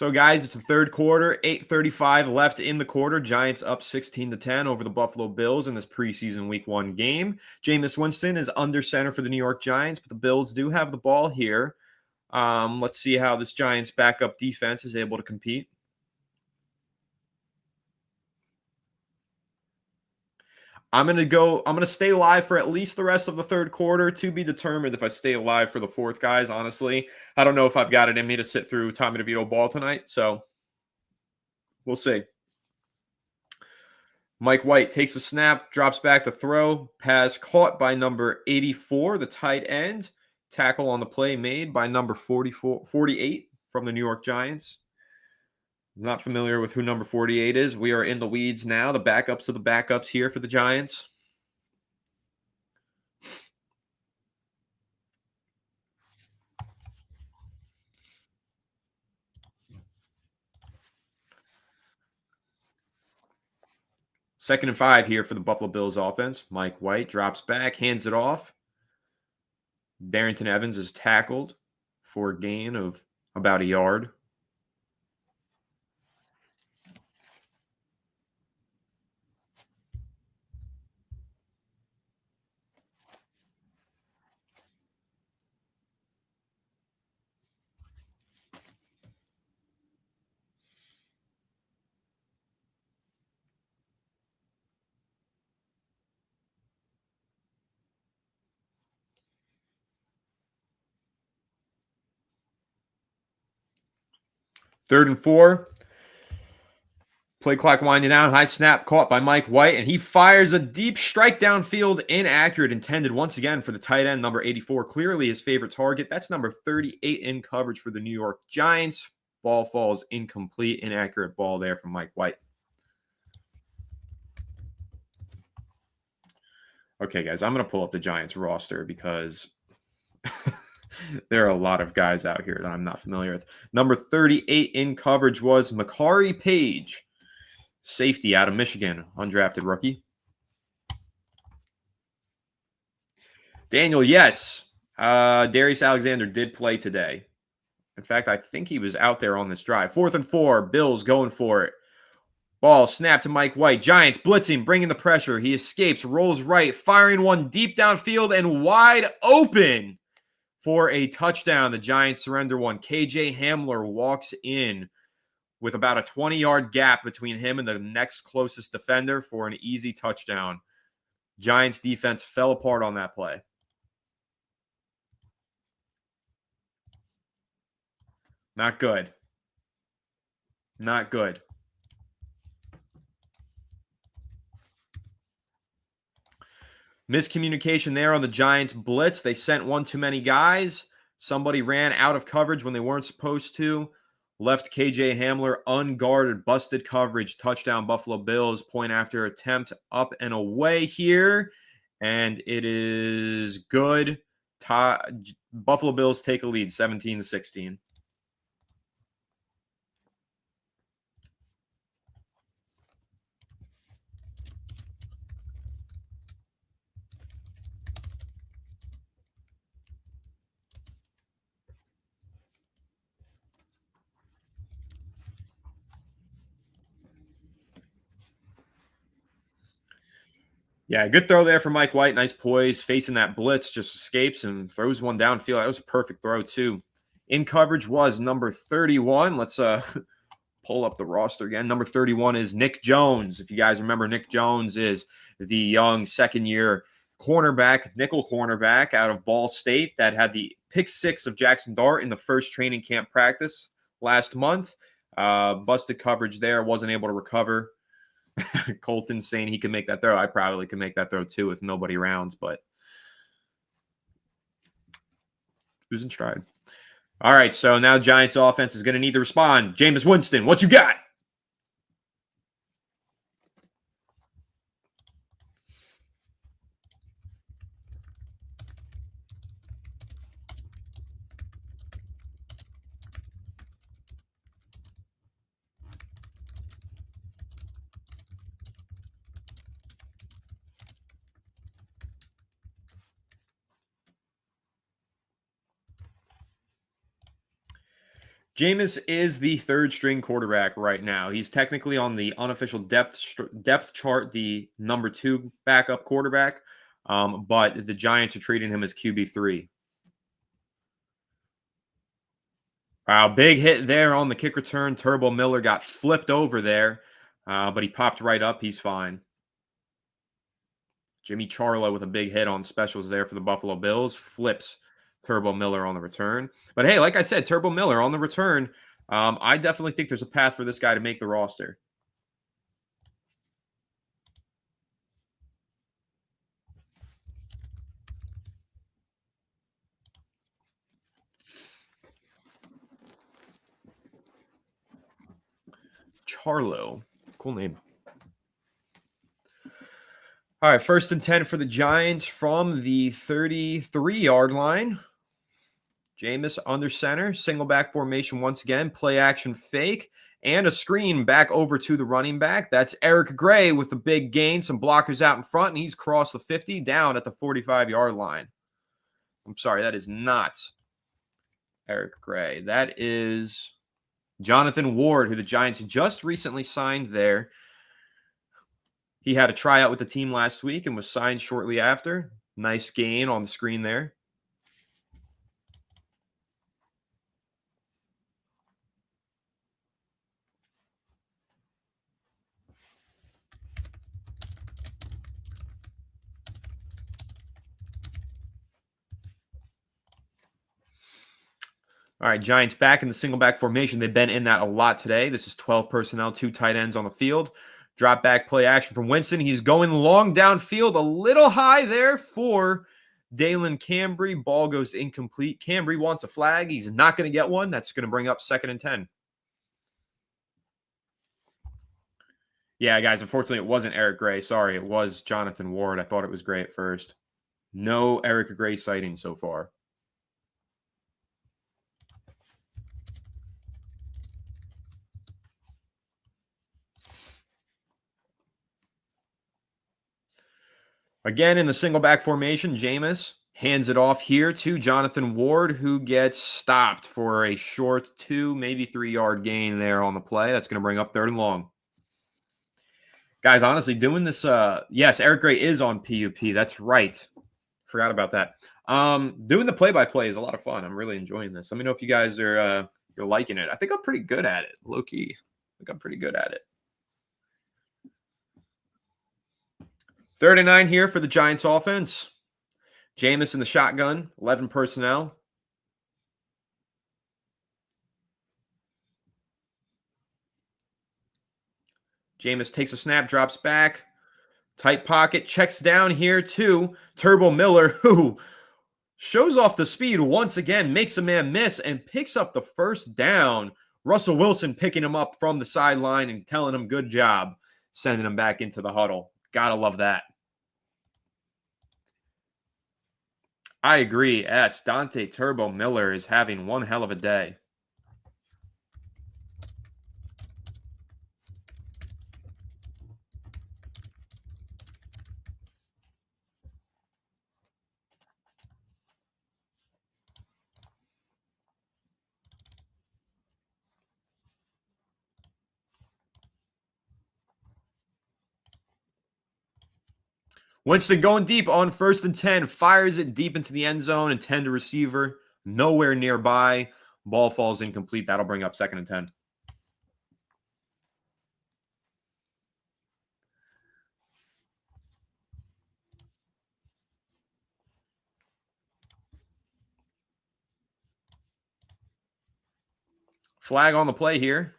So, guys, it's the third quarter, 8:35 left in the quarter. Giants up 16-10 over the Buffalo Bills in this preseason Week 1 game. Jameis Winston is under center for the New York Giants, but the Bills do have the ball here. Let's see how this Giants backup defense is able to compete. I'm going to stay live for at least the rest of the third quarter, to be determined if I stay alive for the fourth, guys. Honestly, I don't know if I've got it in me to sit through Tommy DeVito ball tonight, so we'll see. Mike White takes a snap, drops back to throw, pass caught by number 84, the tight end. Tackle on the play made by number 48 from the New York Giants. Not familiar with who number 48 is. We are in the weeds now. The backups of the backups here for the Giants. Second and 5 here for the Buffalo Bills offense. Mike White drops back, hands it off. Darrington Evans is tackled for a gain of about a yard. Third and 4. Play clock winding down. High snap caught by Mike White, and he fires a deep strike downfield. Inaccurate, intended once again for the tight end, number 84. Clearly his favorite target. That's number 38 in coverage for the New York Giants. Ball falls incomplete. Inaccurate ball there from Mike White. Okay, guys, I'm going to pull up the Giants roster because there are a lot of guys out here that I'm not familiar with. Number 38 in coverage was Makari Page, safety out of Michigan, undrafted rookie. Daniel, yes. Darius Alexander did play today. In fact, I think he was out there on this drive. 4th and 4, Bills going for it. Ball snapped to Mike White. Giants blitzing, bringing the pressure. He escapes, rolls right, firing one deep downfield and wide open for a touchdown. The Giants surrender one. KJ Hamler walks in with about a 20-yard gap between him and the next closest defender for an easy touchdown. Giants defense fell apart on that play. Not good. Not good. Miscommunication there on the Giants blitz. They sent one too many guys. Somebody ran out of coverage when they weren't supposed to. Left KJ Hamler unguarded, busted coverage. Touchdown Buffalo Bills. Point after attempt up and away here. And it is good. Buffalo Bills take a lead, 17-16. Yeah, good throw there for Mike White. Nice poise. Facing that blitz, just escapes and throws one downfield. That was a perfect throw, too. In coverage was number 31. Let's pull up the roster again. Number 31 is Nick Jones. If you guys remember, Nick Jones is the young second-year cornerback, nickel cornerback out of Ball State that had the pick 6 of Jackson Dart in the first training camp practice last month. Busted coverage there. Wasn't able to recover. Colton saying he can make that throw. I probably can make that throw too with nobody around, but who's in stride? All right, so now Giants offense is going to need to respond. Jameis Winston, what you got? Jameis is the third string quarterback right now. He's technically on the unofficial depth chart, the number 2 backup quarterback, but the Giants are treating him as QB3. Wow, big hit there on the kick return. Turbo Miller got flipped over there, but he popped right up. He's fine. Jimmy Charlo with a big hit on specials there for the Buffalo Bills. Flips Turbo Miller on the return. But hey, like I said, Turbo Miller on the return. I definitely think there's a path for this guy to make the roster. Charlo. Cool name. All right, 1st and 10 for the Giants from the 33-yard line. Jameis under center, single back formation once again, play action fake, and a screen back over to the running back. That's Eric Gray with the big gain, some blockers out in front, and he's crossed the 50 down at the 45-yard line. I'm sorry, that is not Eric Gray. That is Jonathan Ward, who the Giants just recently signed there. He had a tryout with the team last week and was signed shortly after. Nice gain on the screen there. All right, Giants back in the single back formation. They've been in that a lot today. This is 12 personnel, 2 tight ends on the field. Drop back play action from Winston. He's going long downfield, a little high there for Dalen Cambry. Ball goes incomplete. Cambry wants a flag. He's not going to get one. That's going to bring up 2nd and 10. Yeah, guys, unfortunately, it wasn't Eric Gray. Sorry, it was Jonathan Ward. I thought it was Gray at first. No Eric Gray sighting so far. Again, in the single back formation, Jameis hands it off here to Jonathan Ward, who gets stopped for a short 2, maybe 3-yard gain there on the play. That's going to bring up 3rd and long. Guys, honestly, doing this, yes, Eric Gray is on PUP. That's right. Forgot about that. Doing the play-by-play is a lot of fun. I'm really enjoying this. Let me know if you guys are you're liking it. I think I'm pretty good at it, low-key. I think I'm pretty good at it. 3rd and 9 here for the Giants offense. Jameis in the shotgun, 11 personnel. Jameis takes a snap, drops back. Tight pocket, checks down here to Turbo Miller, who shows off the speed once again, makes a man miss, and picks up the 1st down. Russell Wilson picking him up from the sideline and telling him good job, sending him back into the huddle. Gotta love that. I agree. Yes, Dante Turbo Miller is having one hell of a day. Winston going deep on 1st and 10, fires it deep into the end zone, intended receiver, nowhere nearby. Ball falls incomplete. That'll bring up 2nd and 10. Flag on the play here.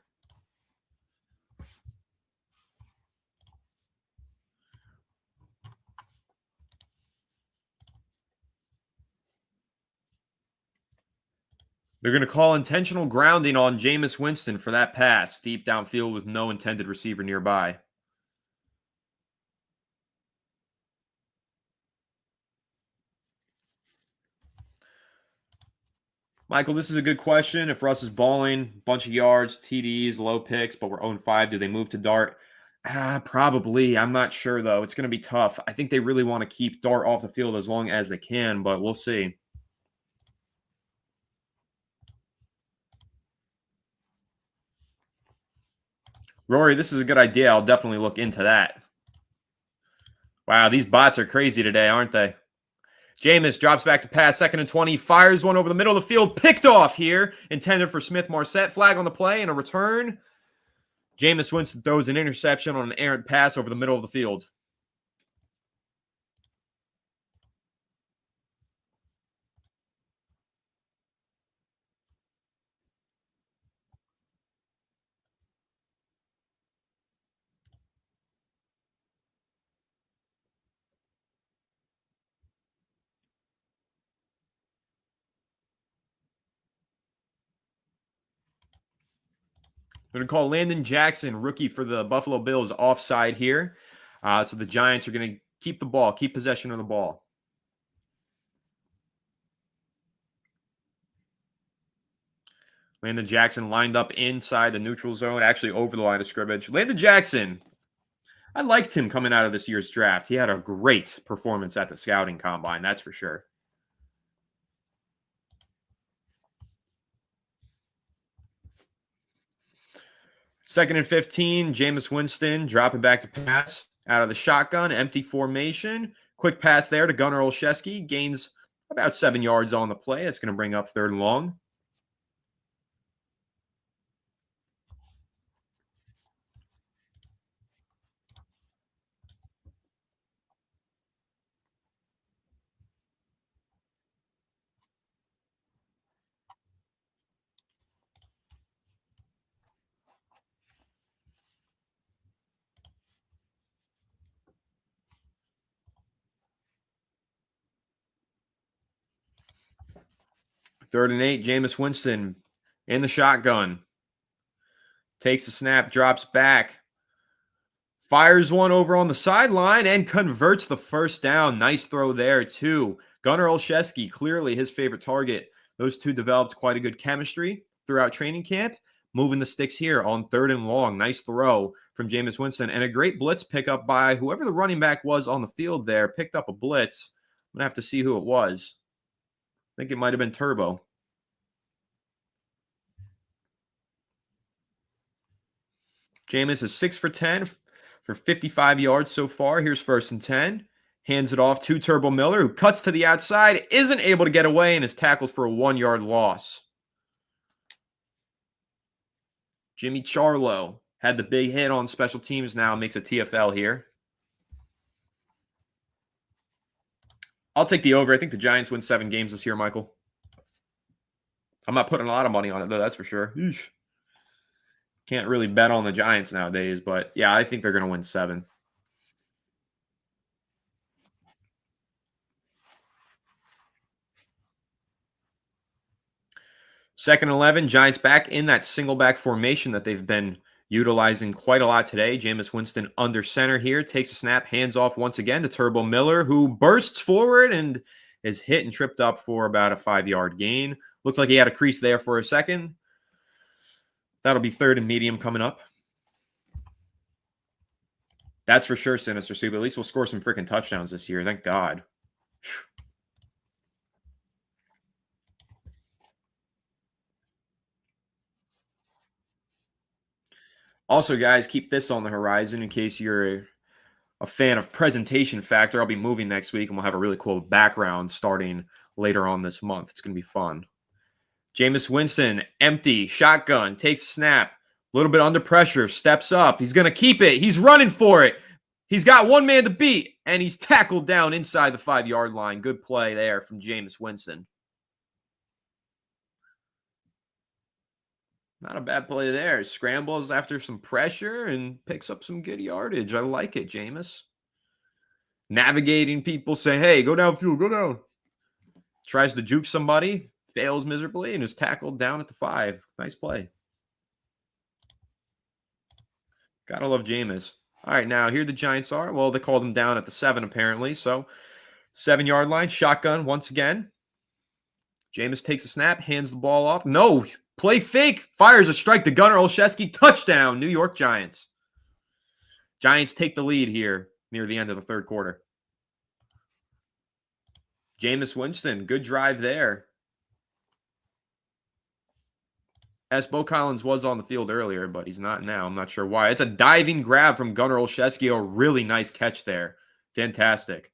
They're going to call intentional grounding on Jameis Winston for that pass, deep downfield with no intended receiver nearby. Michael, this is a good question. If Russ is balling, bunch of yards, TDs, low picks, but we're 0-5, do they move to Dart? Probably. I'm not sure, though. It's going to be tough. I think they really want to keep Dart off the field as long as they can, but we'll see. Rory, this is a good idea. I'll definitely look into that. Wow, these bots are crazy today, aren't they? Jameis drops back to pass, 2nd and 20, fires one over the middle of the field, picked off here, intended for Smith-Marset, flag on the play, and a return. Jameis Winston throws an interception on an errant pass over the middle of the field. We're going to call Landon Jackson, rookie for the Buffalo Bills, offside here. So the Giants are going to keep the ball, keep possession of the ball. Landon Jackson lined up inside the neutral zone, actually over the line of scrimmage. Landon Jackson, I liked him coming out of this year's draft. He had a great performance at the scouting combine, that's for sure. Second and 15, Jameis Winston dropping back to pass out of the shotgun, empty formation. Quick pass there to Gunnar Olszewski. Gains about 7 yards on the play. It's going to bring up 3rd and long. Third and 8, Jameis Winston in the shotgun. Takes the snap, drops back. Fires one over on the sideline and converts the first down. Nice throw there, too. Gunnar Olszewski, clearly his favorite target. Those two developed quite a good chemistry throughout training camp. Moving the sticks here on 3rd and long. Nice throw from Jameis Winston. And a great blitz pickup by whoever the running back was on the field there. Picked up a blitz. I'm going to have to see who it was. I think it might have been Turbo. Jameis is 6 for 10 for 55 yards so far. Here's 1st and 10. Hands it off to Turbo Miller, who cuts to the outside, isn't able to get away, and is tackled for a 1-yard loss. Jimmy Charlo had the big hit on special teams now, makes a TFL here. I'll take the over. I think the Giants win 7 games this year, Michael. I'm not putting a lot of money on it, though, that's for sure. Eesh. Can't really bet on the Giants nowadays, but yeah, I think they're going to win 7. Second and 11, Giants back in that single back formation that they've been utilizing quite a lot today. Jameis Winston under center here, takes a snap, hands off once again to Turbo Miller, who bursts forward and is hit and tripped up for about a 5-yard gain. Looked like he had a crease there for a second. That'll be 3rd and medium coming up. That's for sure, Sinister Soup. At least we'll score some freaking touchdowns this year. Thank God. Also, guys, keep this on the horizon in case you're a fan of Presentation Factor. I'll be moving next week, and we'll have a really cool background starting later on this month. It's going to be fun. Jameis Winston, empty, shotgun, takes a snap, a little bit under pressure, steps up. He's going to keep it. He's running for it. He's got one man to beat, and he's tackled down inside the 5-yard line. Good play there from Jameis Winston. Not a bad play there. Scrambles after some pressure and picks up some good yardage. I like it, Jameis. Navigating people, saying, hey, go downfield, go down. Tries to juke somebody, fails miserably, and is tackled down at the 5. Nice play. Gotta love Jameis. All right, now here the Giants are. Well, they called him down at the 7, apparently. So 7-yard line, shotgun once again. Jameis takes a snap, hands the ball off. No, play fake. Fires a strike to Gunnar Olszewski. Touchdown, New York Giants. Giants take the lead here near the end of the 3rd quarter. Jameis Winston, good drive there. As Bo Collins was on the field earlier, but he's not now. I'm not sure why. It's a diving grab from Gunnar Olszewski. A really nice catch there. Fantastic.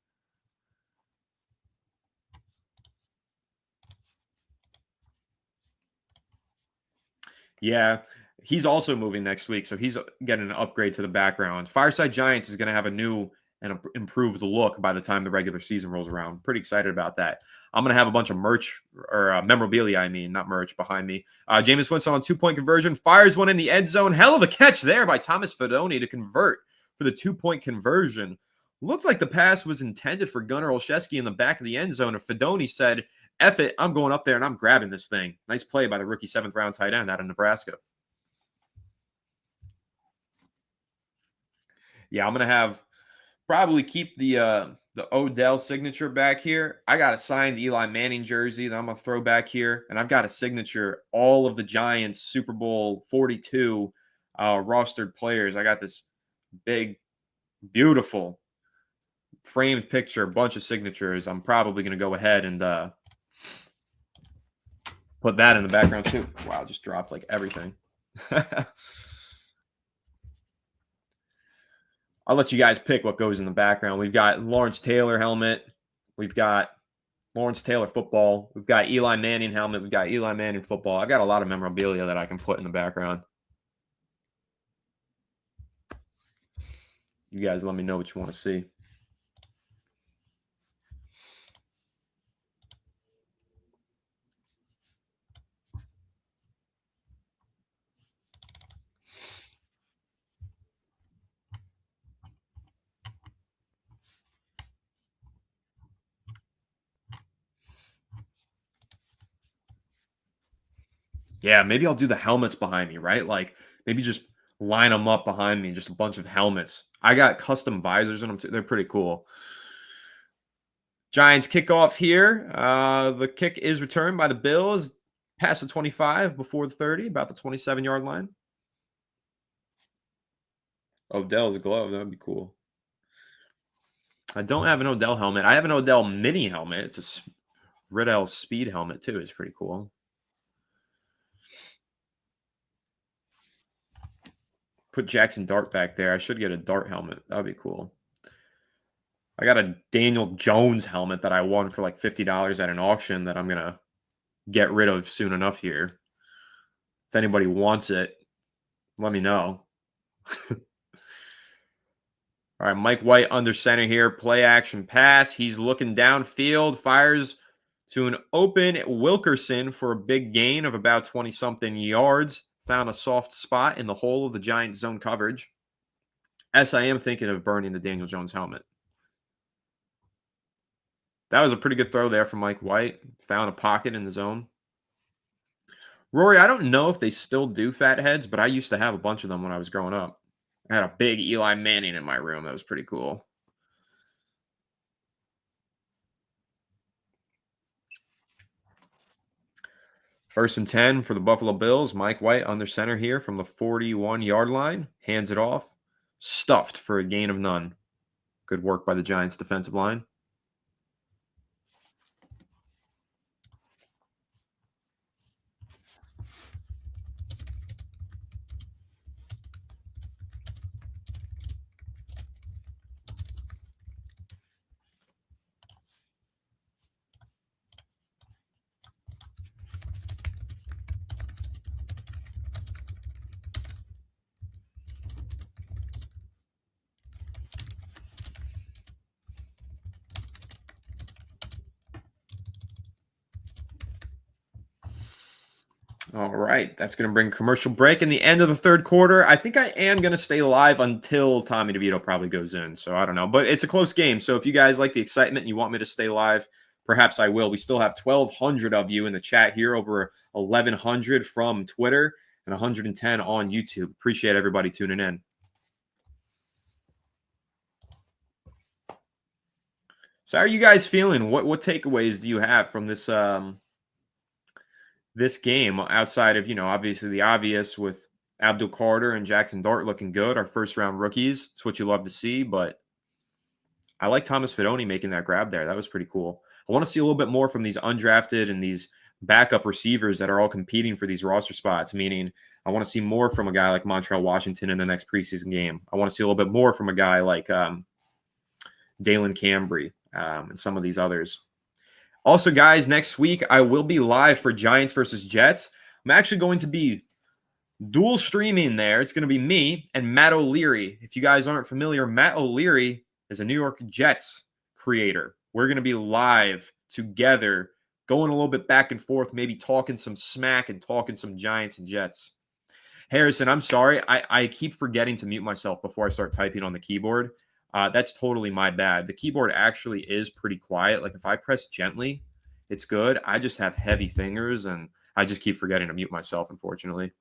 Yeah, he's also moving next week, so he's getting an upgrade to the background. Fireside Giants is going to have a new and improved look by the time the regular season rolls around. Pretty excited about that. I'm going to have a bunch of merch or memorabilia, I mean, not merch, behind me. Jameis Winston on 2-point conversion. Fires one in the end zone. Hell of a catch there by Thomas Fidone to convert for the 2-point conversion. Looked like the pass was intended for Gunnar Olszewski in the back of the end zone. And Fidone said, F it, I'm going up there and I'm grabbing this thing. Nice play by the rookie 7th-round tight end out of Nebraska. Yeah, I'm going to have probably keep the Odell signature back here. I got a signed Eli Manning jersey that I'm going to throw back here. And I've got a signature, all of the Giants Super Bowl 42 rostered players. I got this big, beautiful framed picture, a bunch of signatures. I'm probably going to go ahead and put that in the background too. Wow, just dropped like everything. I'll let you guys pick what goes in the background. We've got Lawrence Taylor helmet. We've got Lawrence Taylor football. We've got Eli Manning helmet. We've got Eli Manning football. I've got a lot of memorabilia that I can put in the background. You guys let me know what you want to see. Yeah, maybe I'll do the helmets behind me, right? Like maybe just line them up behind me, just a bunch of helmets. I got custom visors in them too. They're pretty cool. Giants kickoff here. The kick is returned by the Bills. Past the 25 before the 30, about the 27-yard line. Odell's glove. That would be cool. I don't have an Odell helmet. I have an Odell mini helmet. It's a Riddell speed helmet too. It's pretty cool. Put Jackson Dart back there. I should get a Dart helmet. That would be cool. I got a Daniel Jones helmet that I won for like $50 at an auction that I'm going to get rid of soon enough here. If anybody wants it, let me know. All right, Mike White under center here. Play action pass. He's looking downfield. Fires to an open Wilkerson for a big gain of about 20-something yards. Found a soft spot in the hole of the Giants zone coverage. As I am thinking of burning the Daniel Jones helmet. That was a pretty good throw there from Mike White. Found a pocket in the zone. Rory, I don't know if they still do fat heads, but I used to have a bunch of them when I was growing up. I had a big Eli Manning in my room. That was pretty cool. First and 10 for the Buffalo Bills. Mike White under center here from the 41-yard line. Hands it off. Stuffed for a gain of none. Good work by the Giants defensive line. All right, that's going to bring commercial break in the end of the third quarter. I think I am going to stay live until Tommy DeVito probably goes in, so I don't know. But it's a close game, so if you guys like the excitement and you want me to stay live, perhaps I will. We still have 1,200 of you in the chat here, over 1,100 from Twitter and 110 on YouTube. Appreciate everybody tuning in. So how are you guys feeling? What takeaways do you have from this this game outside of, obviously the obvious with Abdul Carter and Jackson Dart looking good, our first round rookies? It's what you love to see, but I like Thomas Fidone making that grab there. That was pretty cool. I want to see a little bit more from these undrafted and these backup receivers that are all competing for these roster spots, meaning I want to see more from a guy like Montreal Washington in the next preseason game. I want to see a little bit more from a guy like Dalen Cambry and some of these others. Also, guys, next week I will be live for Giants versus Jets. I'm actually going to be dual streaming there. It's going to be me and Matt O'Leary. If you guys aren't familiar, Matt O'Leary is a New York Jets creator. We're going to be live together, going a little bit back and forth, maybe talking some smack and talking some Giants and Jets. Harrison, I'm sorry. I keep forgetting to mute myself before I start typing on the keyboard. That's totally my bad. The keyboard actually is pretty quiet. Like if I press gently, it's good. I just have heavy fingers and I just keep forgetting to mute myself, unfortunately.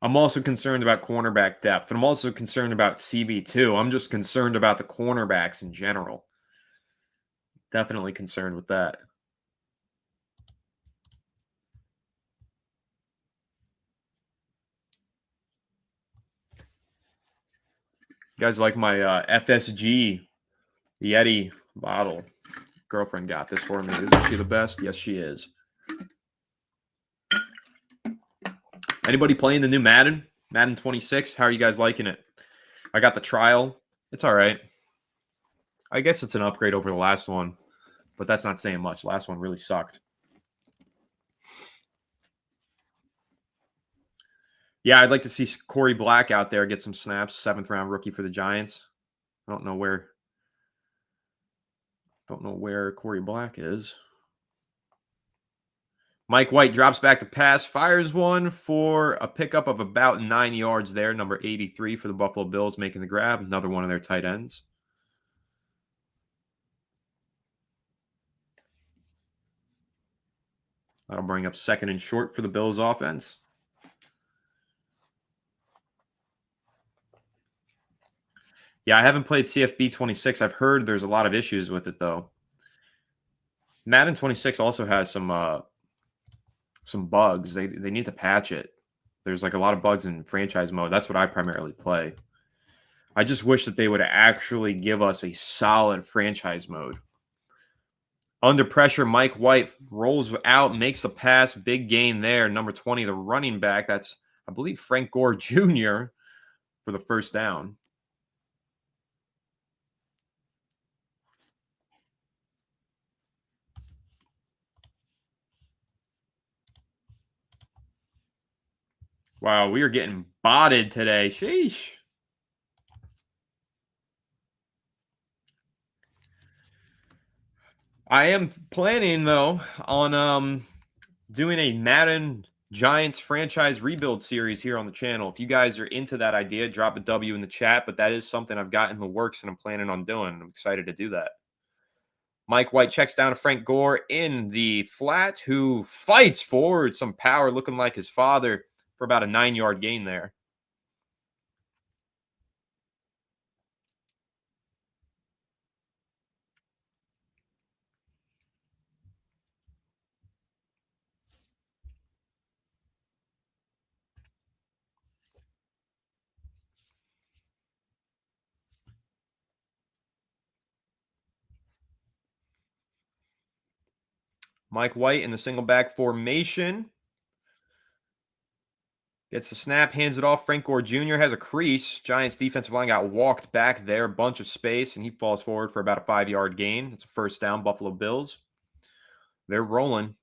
I'm also concerned about cornerback depth, and I'm also concerned about CB2. I'm just concerned about the cornerbacks in general. Definitely concerned with that. You guys like my FSG Yeti bottle? Girlfriend got this for me. Isn't she the best? Yes, she is. Anybody playing the new Madden? Madden 26? How are you guys liking it? I got the trial. It's all right. I guess it's an upgrade over the last one, but that's not saying much. The last one really sucked. Yeah, I'd like to see Corey Black out there get some snaps. 7th-round rookie for the Giants. I don't know where Corey Black is. Mike White drops back to pass, fires one for a pickup of about 9 yards there. Number 83 for the Buffalo Bills making the grab. Another one of their tight ends. That'll bring up 2nd and short for the Bills offense. Yeah, I haven't played CFB 26. I've heard there's a lot of issues with it, though. Madden 26 also has some bugs. They need to patch it. There's like a lot of bugs in franchise mode. That's what I primarily play. I just wish that they would actually give us a solid franchise mode. Under pressure, Mike White rolls out, makes the pass. Big gain there. Number 20, the running back. That's, I believe, Frank Gore Jr. for the first down. Wow, we are getting botted today. Sheesh. I am planning, though, on doing a Madden Giants franchise rebuild series here on the channel. If you guys are into that idea, drop a W in the chat, but that is something I've got in the works and I'm planning on doing. I'm excited to do that. Mike White checks down to Frank Gore in the flat, who fights forward, some power, looking like his father, for about a 9-yard gain there. Mike White in the single back formation. Gets the snap, hands it off. Frank Gore Jr. has a crease. Giants defensive line got walked back there, bunch of space, and he falls forward for about a 5-yard gain. It's a first down, Buffalo Bills. They're rolling.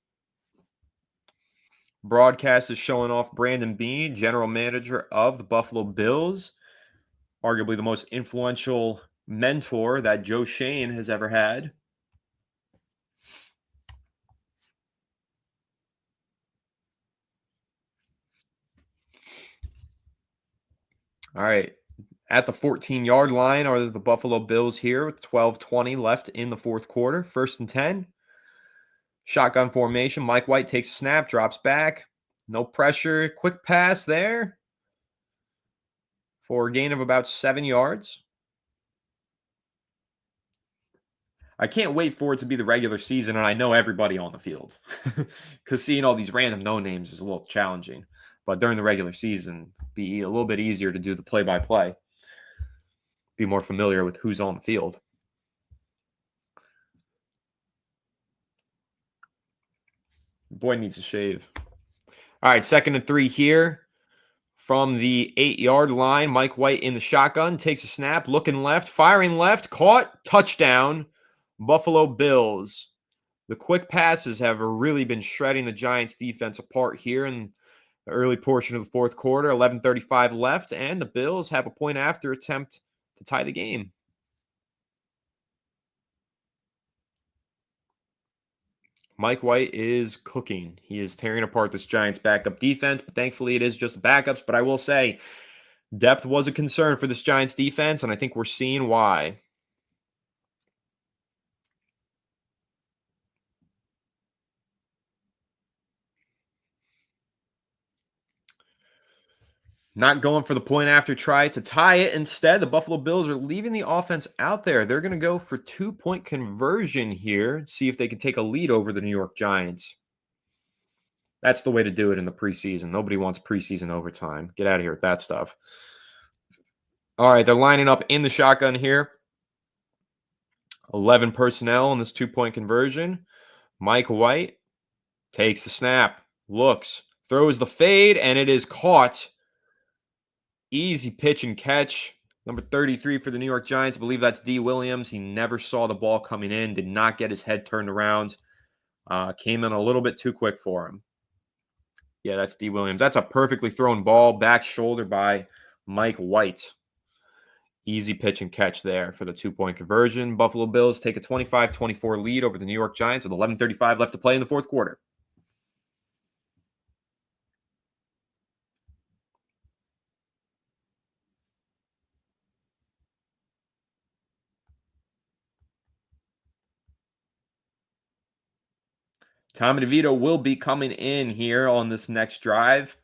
Broadcast is showing off Brandon Beane, general manager of the Buffalo Bills. Arguably the most influential mentor that Joe Shane has ever had. All right. At the 14-yard line are the Buffalo Bills here with 12:20 left in the fourth quarter. 1st and 10. Shotgun formation. Mike White takes a snap, drops back. No pressure. Quick pass there. for a gain of about 7 yards. I can't wait for it to be the regular season and I know everybody on the field. Because seeing all these random no-names is a little challenging. But during the regular season, be a little bit easier to do the play-by-play. Be more familiar with who's on the field. Boy needs a shave. All right, 2nd and 3 here. From the 8-yard line, Mike White in the shotgun, takes a snap, looking left, firing left, caught, touchdown, Buffalo Bills. The quick passes have really been shredding the Giants defense apart here in the early portion of the fourth quarter. 11:35 left, and the Bills have a point after attempt to tie the game. Mike White is cooking. He is tearing apart this Giants backup defense, but thankfully it is just backups. But I will say, depth was a concern for this Giants defense, and I think we're seeing why. Not going for the point after try to tie it. Instead, the Buffalo Bills are leaving the offense out there. They're going to go for 2-point conversion here, see if they can take a lead over the New York Giants. That's the way to do it in the preseason. Nobody wants preseason overtime. Get out of here with that stuff. All right, they're lining up in the shotgun here. 11 personnel in this 2-point conversion. Mike White takes the snap, looks, throws the fade, and it is caught. Easy pitch and catch. Number 33 for the New York Giants. I believe that's D. Williams. He never saw the ball coming in, did not get his head turned around. Came in a little bit too quick for him. Yeah, that's D. Williams. That's a perfectly thrown ball, back shoulder by Mike White. Easy pitch and catch there for the 2-point conversion. Buffalo Bills take a 25-24 lead over the New York Giants with 11:35 left to play in the fourth quarter. Tommy DeVito will be coming in here on this next drive.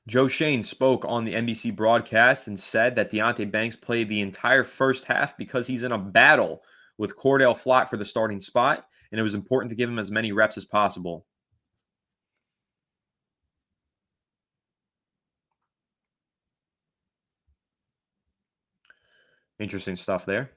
Joe Shane spoke on the NBC broadcast and said that Deonte Banks played the entire first half because he's in a battle with Cordell Flott for the starting spot, and it was important to give him as many reps as possible. Interesting stuff there.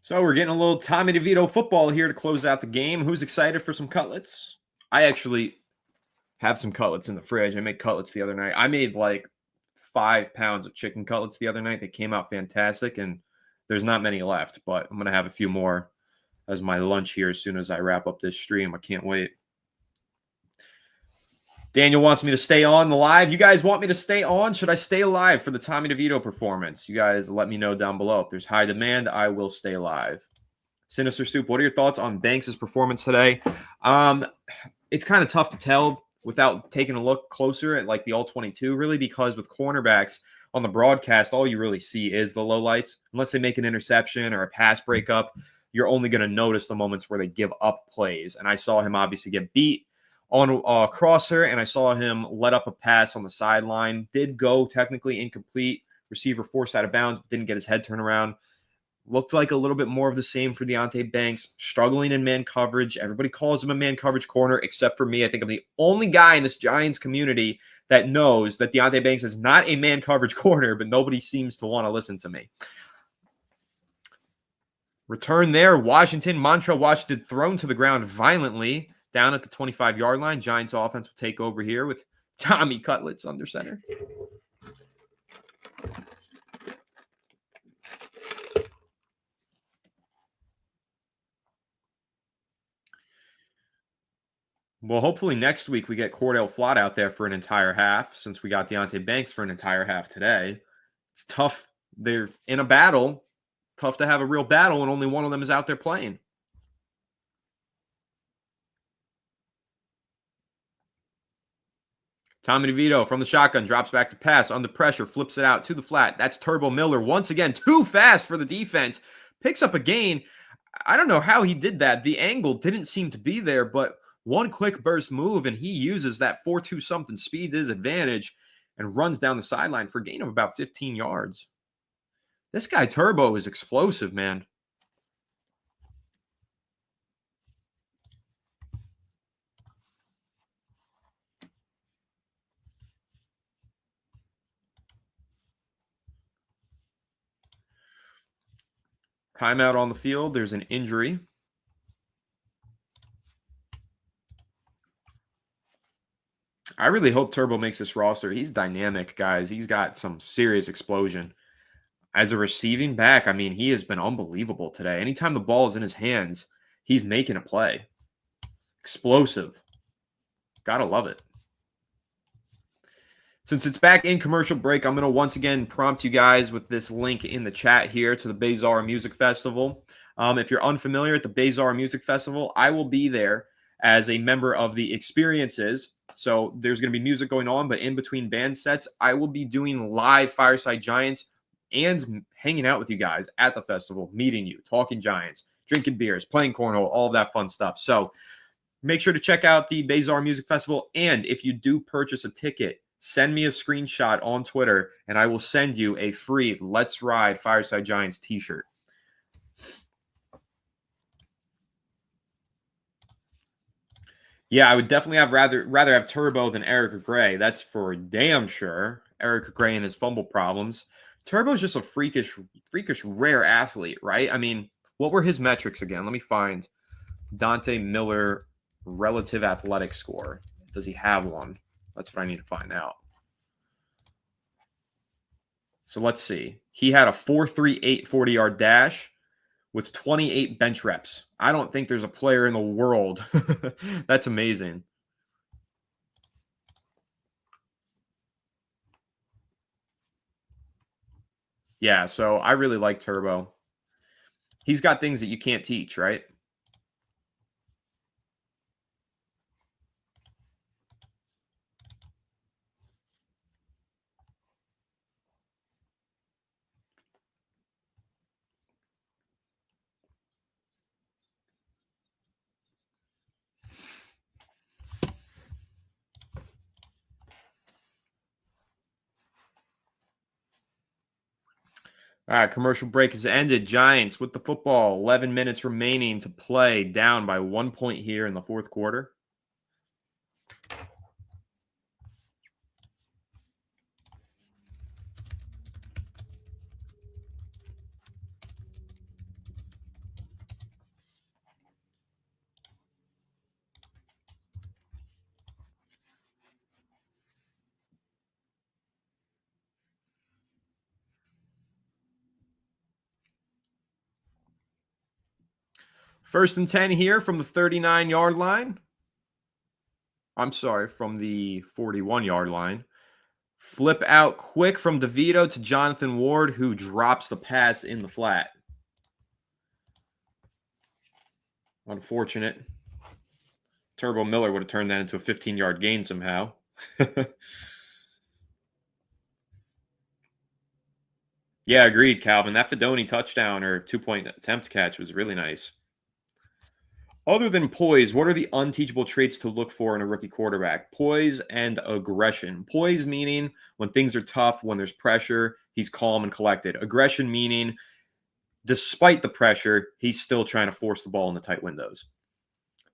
So we're getting a little Tommy DeVito football here to close out the game. Who's excited for some cutlets? I actually have some cutlets in the fridge. I made cutlets the other night. I made like 5 pounds of chicken cutlets the other night. They came out fantastic, and there's not many left, but I'm going to have a few more as my lunch here as soon as I wrap up this stream. I can't wait. Daniel wants me to stay on the live. You guys want me to stay on? Should I stay alive for the Tommy DeVito performance? You guys let me know down below. If there's high demand, I will stay live. Sinister Soup, what are your thoughts on Banks' performance today? It's kind of tough to tell without taking a look closer at like the all-22, really, because with cornerbacks on the broadcast, all you really see is the lowlights. Unless they make an interception or a pass breakup, you're only going to notice the moments where they give up plays. And I saw him obviously get beat on a crosser, and I saw him let up a pass on the sideline. Did go technically incomplete. Receiver forced out of bounds, but didn't get his head turned around. Looked like a little bit more of the same for Deonte Banks. Struggling in man coverage. Everybody calls him a man coverage corner, except for me. I think I'm the only guy in this Giants community that knows that Deonte Banks is not a man coverage corner, but nobody seems to want to listen to me. Return there. Montrell Washington thrown to the ground violently. Down at the 25-yard line, Giants offense will take over here with Tommy Cutlets under center. Well, hopefully next week we get Cordell Flott out there for an entire half since we got Deontay Banks for an entire half today. It's tough. They're in a battle. Tough to have a real battle and only one of them is out there playing. Tommy DeVito from the shotgun drops back to pass under pressure, flips it out to the flat. That's Turbo Miller once again, too fast for the defense. Picks up a gain. I don't know how he did that. The angle didn't seem to be there, but one quick burst move, and he uses that 4.2 something speed to his advantage and runs down the sideline for a gain of about 15 yards. This guy Turbo is explosive, man. Timeout on the field. There's an injury. I really hope Turbo makes this roster. He's dynamic, guys. He's got some serious explosion. As a receiving back, I mean, he has been unbelievable today. Anytime the ball is in his hands, he's making a play. Explosive. Gotta love it. Since it's back in commercial break, I'm going to once again prompt you guys with this link in the chat here to the Bazar Music Festival. If you're unfamiliar at the Bazar Music Festival, I will be there as a member of the Experiences. So there's going to be music going on, but in between band sets, I will be doing live Fireside Giants and hanging out with you guys at the festival, meeting you, talking Giants, drinking beers, playing cornhole, all of that fun stuff. So make sure to check out the Bazar Music Festival. And if you do purchase a ticket, send me a screenshot on Twitter, and I will send you a free Let's Ride Fireside Giants t-shirt. Yeah, I would definitely have rather have Turbo than Eric Gray. That's for damn sure. Eric Gray and his fumble problems. Turbo's just a freakish rare athlete, right? I mean, what were his metrics again? Let me find Dante Miller relative athletic score. Does he have one? That's what I need to find out. So let's see. He had a 4.38 40-yard dash with 28 bench reps. I don't think there's a player in the world. That's amazing. Yeah, so I really like Turbo. He's got things that you can't teach, right? All right, commercial break has ended. Giants with the football, 11 minutes remaining to play, down by 1 point here in the fourth quarter. First and 10 here from the 39-yard line. I'm sorry, from the 41-yard line. Flip out quick from DeVito to Jonathan Ward, who drops the pass in the flat. Unfortunate. Turbo Miller would have turned that into a 15-yard gain somehow. Yeah, agreed, Calvin. That Fedoni touchdown or 2-point attempt catch was really nice. Other than poise, what are the unteachable traits to look for in a rookie quarterback? Poise and aggression. Poise meaning when things are tough, when there's pressure, he's calm and collected. Aggression meaning despite the pressure, he's still trying to force the ball in the tight windows.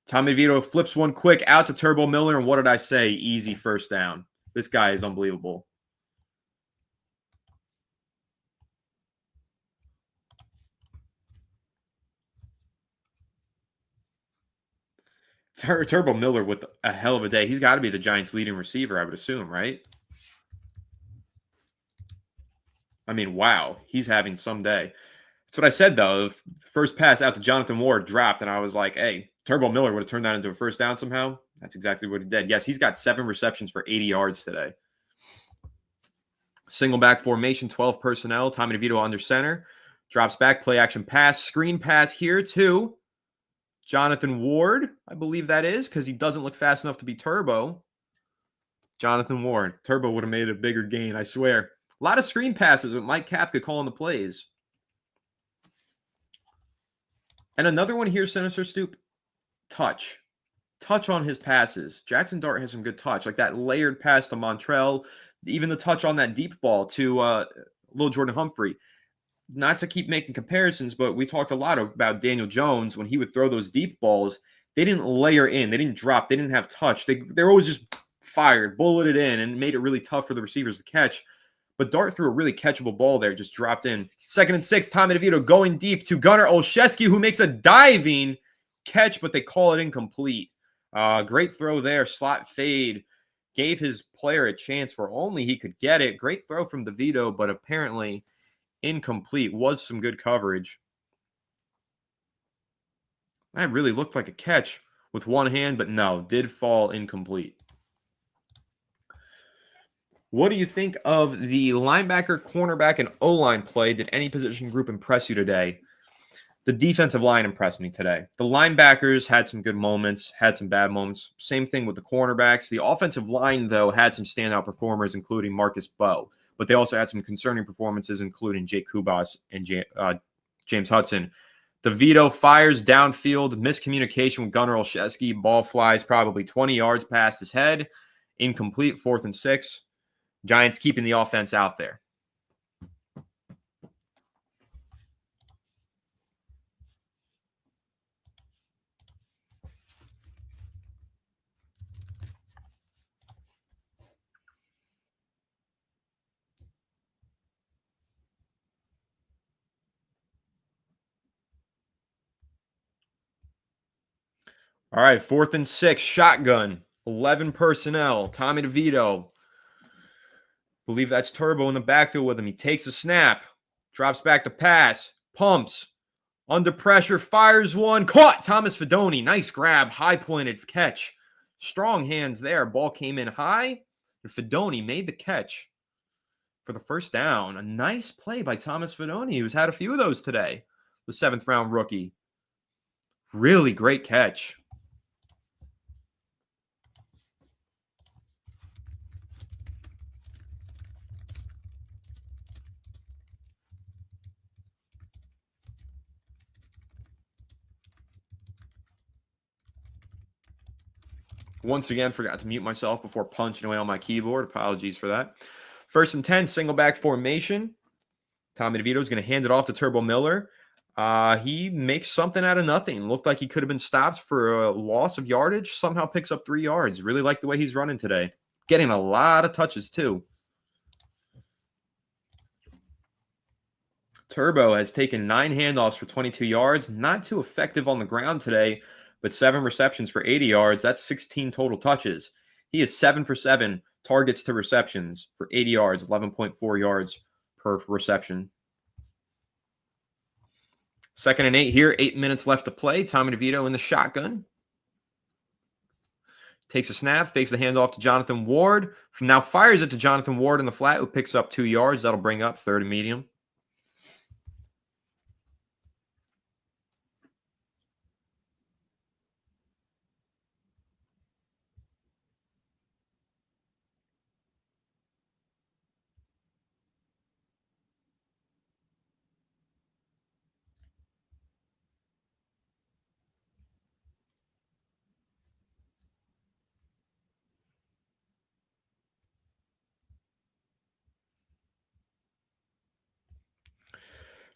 Tommy DeVito flips one quick out to Turbo Miller, and what did I say? Easy first down. This guy is unbelievable. Turbo Miller with a hell of a day. He's got to be the Giants' leading receiver, I would assume, right? I mean, wow. He's having some day. That's what I said, though. The first pass out to Jonathan Ward dropped, and I was like, hey, Turbo Miller would have turned that into a first down somehow. That's exactly what he did. Yes, he's got 7 receptions for 80 yards today. Single back formation, 12 personnel. Tommy DeVito under center. Drops back, play action pass. Screen pass here to Jonathan Ward, I believe that is, because he doesn't look fast enough to be Turbo. Jonathan Ward. Turbo would have made a bigger gain, I swear. A lot of screen passes with Mike Kafka calling the plays. And another one here, Sinister Stoop. Touch on his passes. Jackson Dart has some good touch, like that layered pass to Montrell, even the touch on that deep ball to Lil Jordan Humphrey. Not to keep making comparisons, but we talked a lot about Daniel Jones when he would throw those deep balls. They didn't layer in, they didn't drop, they didn't have touch. They're always just fired, bulleted in, and made it really tough for the receivers to catch. But Dart threw a really catchable ball there, just dropped in. 2nd and 6, Tommy DeVito going deep to Gunnar Olszewski, who makes a diving catch, but they call it incomplete. Great throw there, slot fade. Gave his player a chance where only he could get it. Great throw from DeVito, but apparently incomplete. Was some good coverage. That really looked like a catch with one hand, but no, did fall incomplete. What do you think of the linebacker, cornerback, and O-line play? Did any position group impress you today? The defensive line impressed me today. The linebackers had some good moments, had some bad moments. Same thing with the cornerbacks. The offensive line, though, had some standout performers, including Marcus Bowe. But they also had some concerning performances, including Jake Kubas and James Hudson. DeVito fires downfield, miscommunication with Gunnar Olszewski. Ball flies probably 20 yards past his head. Incomplete, 4th and 6. Giants keeping the offense out there. All right, 4th and 6, shotgun, 11 personnel. Tommy DeVito, believe that's Turbo in the backfield with him. He takes a snap, drops back to pass, pumps, under pressure, fires one, caught. Thomas Fidone, nice grab, high-pointed catch. Strong hands there. Ball came in high, and Fidone made the catch for the first down. A nice play by Thomas Fidone, who's had a few of those today. The 7th-round rookie. Really great catch. Once again, forgot to mute myself before punching away on my keyboard. Apologies for that. 1st and 10, single back formation. Tommy DeVito is going to hand it off to Turbo Miller. He makes something out of nothing. Looked like he could have been stopped for a loss of yardage. Somehow picks up 3 yards. Really like the way he's running today. Getting a lot of touches, too. Turbo has taken 9 handoffs for 22 yards. Not too effective on the ground today, but 7 receptions for 80 yards. That's 16 total touches. He is 7 for 7 targets to receptions for 80 yards, 11.4 yards per reception. 2nd and 8 here, 8 minutes left to play. Tommy DeVito in the shotgun. Takes a snap, fakes the handoff to Jonathan Ward. Now fires it to Jonathan Ward in the flat, who picks up 2 yards. That'll bring up 3rd and medium.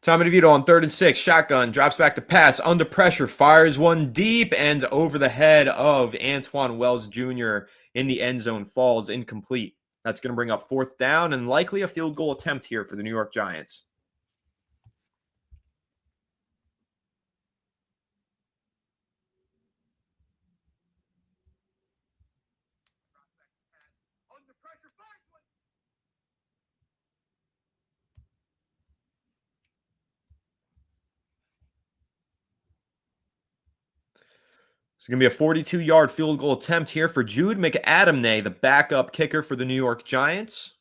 Tommy DeVito on 3rd and 6, shotgun, drops back to pass, under pressure, fires one deep and over the head of Antoine Wells Jr. in the end zone, falls incomplete. That's going to bring up 4th down and likely a field goal attempt here for the New York Giants. It's going to be a 42-yard field goal attempt here for Jude McAdamney, the backup kicker for the New York Giants.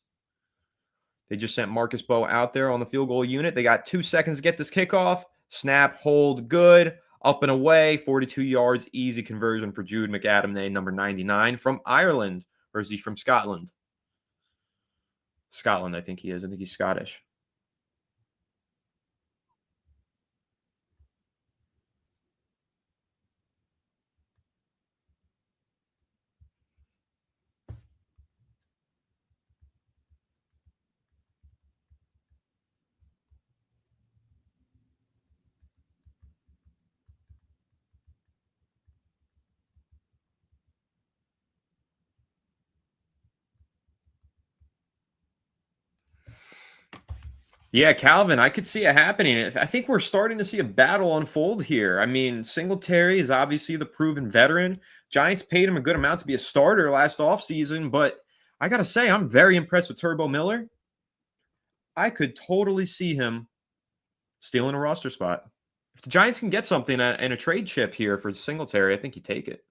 They just sent Marcus Bowe out there on the field goal unit. They got 2 seconds to get this kickoff. Snap, hold, good. Up and away, 42 yards, easy conversion for Jude McAdamney, number 99, from Ireland. Or is he from Scotland? Scotland, I think he is. I think he's Scottish. Yeah, Calvin, I could see it happening. I think we're starting to see a battle unfold here. I mean, Singletary is obviously the proven veteran. Giants paid him a good amount to be a starter last offseason, but I got to say, I'm very impressed with Turbo Miller. I could totally see him stealing a roster spot. If the Giants can get something in a trade chip here for Singletary, I think you take it.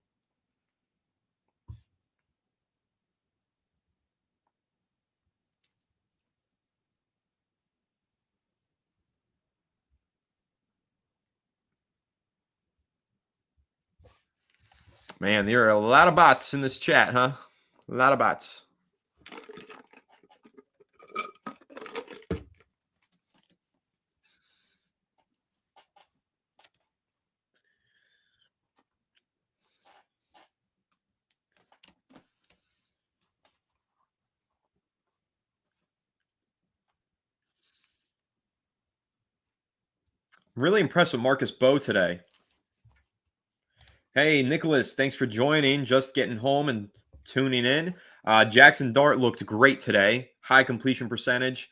Man, there are a lot of bots in this chat, huh? A lot of bots. Really impressed with Marcus Bowe today. Hey, Nicholas, thanks for joining. Just getting home and tuning in. Jackson Dart looked great today. High completion percentage.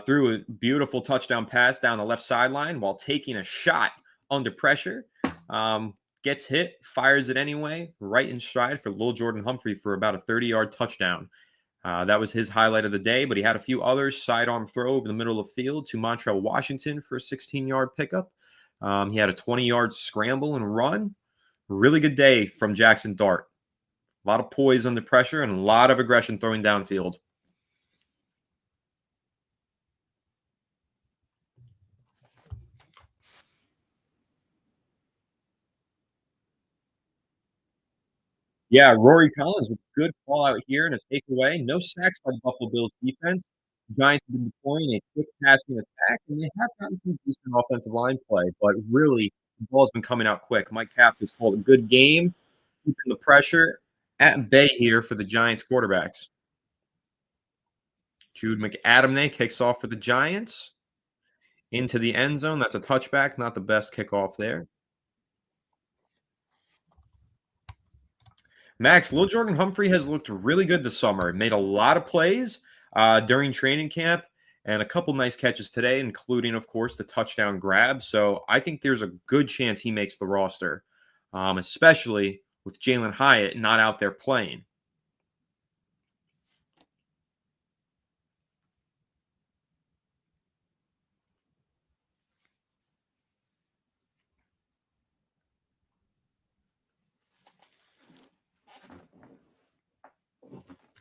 Threw a beautiful touchdown pass down the left sideline while taking a shot under pressure. Gets hit, fires it anyway, right in stride for Lil Jordan Humphrey for about a 30-yard touchdown. That was his highlight of the day, but he had a few others. Sidearm throw over the middle of the field to Montrell Washington for a 16-yard pickup. He had a 20-yard scramble and run. Really good day from Jackson Dart. A lot of poise under pressure and a lot of aggression throwing downfield. Yeah, Rory Collins with a good call out here and a takeaway. No sacks by the Buffalo Bills defense. The Giants have been deploying a quick passing attack, and they have gotten some decent offensive line play, but really, the ball's been coming out quick. Mike Kapp has called a good game, keeping the pressure at bay here for the Giants quarterbacks. Jude McAdamney kicks off for the Giants into the end zone. That's a touchback, not the best kickoff there. Max, Lil Jordan Humphrey has looked really good this summer. Made a lot of plays during training camp and a couple nice catches today, including, of course, the touchdown grab. So I think there's a good chance he makes the roster, especially with Jalen Hyatt not out there playing.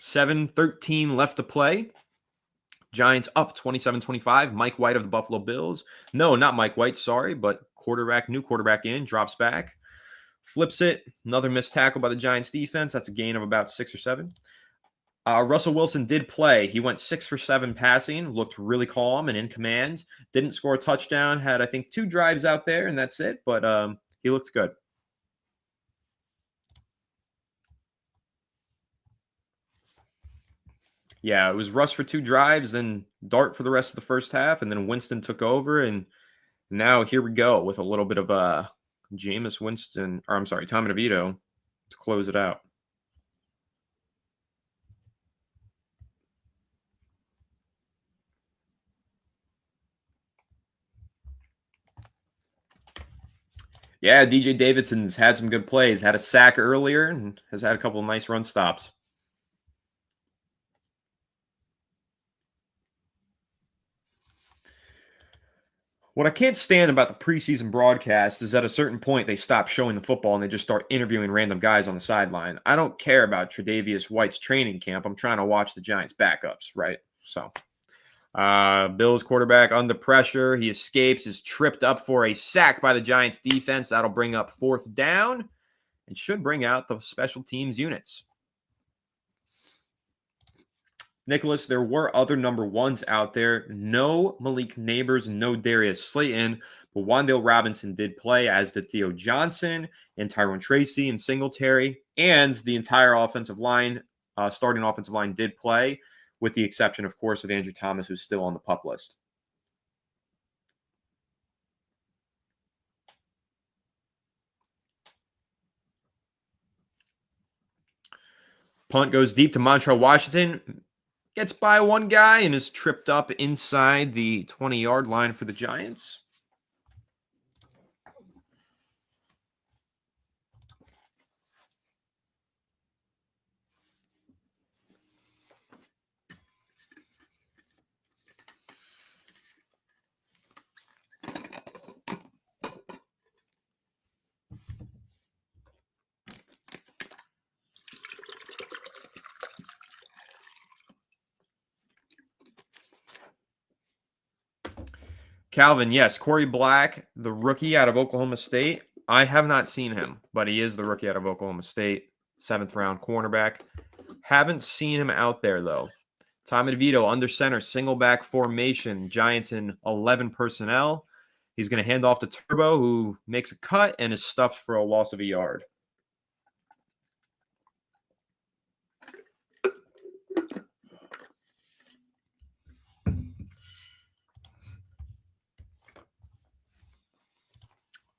$7:13 left to play. Giants up 27-25. Mike White of the Buffalo Bills. No, not Mike White, sorry, but new quarterback in, drops back. Flips it. Another missed tackle by the Giants defense. That's a gain of about 6 or 7. Russell Wilson did play. He went 6 for 7 passing, looked really calm and in command. Didn't score a touchdown. Had, I think, 2 drives out there, and that's it. But he looked good. Yeah, it was Russ for 2 drives, then Dart for the rest of the first half, and then Winston took over. And now here we go with a little bit of Jameis Winston, or I'm sorry, Tommy DeVito to close it out. Yeah, DJ Davidson's had some good plays. Had a sack earlier and has had a couple of nice run stops. What I can't stand about the preseason broadcast is at a certain point they stop showing the football and they just start interviewing random guys on the sideline. I don't care about Tre'Davious White's training camp. I'm trying to watch the Giants backups, right? So, Bills quarterback under pressure. He escapes, is tripped up for a sack by the Giants defense. That'll bring up 4th down and should bring out the special teams units. Nicholas, there were other number ones out there. No Malik Neighbors, no Darius Slayton, but Wan'Dale Robinson did play, as did Theo Johnson and Tyrone Tracy and Singletary, and the entire offensive line, starting offensive line did play, with the exception, of course, of Andrew Thomas, who's still on the PUP list. Punt goes deep to Montrell Washington. Gets by one guy and is tripped up inside the 20-yard line for the Giants. Calvin, yes. Corey Black, the rookie out of Oklahoma State. I have not seen him, but he is the rookie out of Oklahoma State, 7th-round cornerback. Haven't seen him out there, though. Tommy DeVito, under center, single back formation. Giants in 11 personnel. He's going to hand off to Turbo, who makes a cut and is stuffed for a loss of a yard.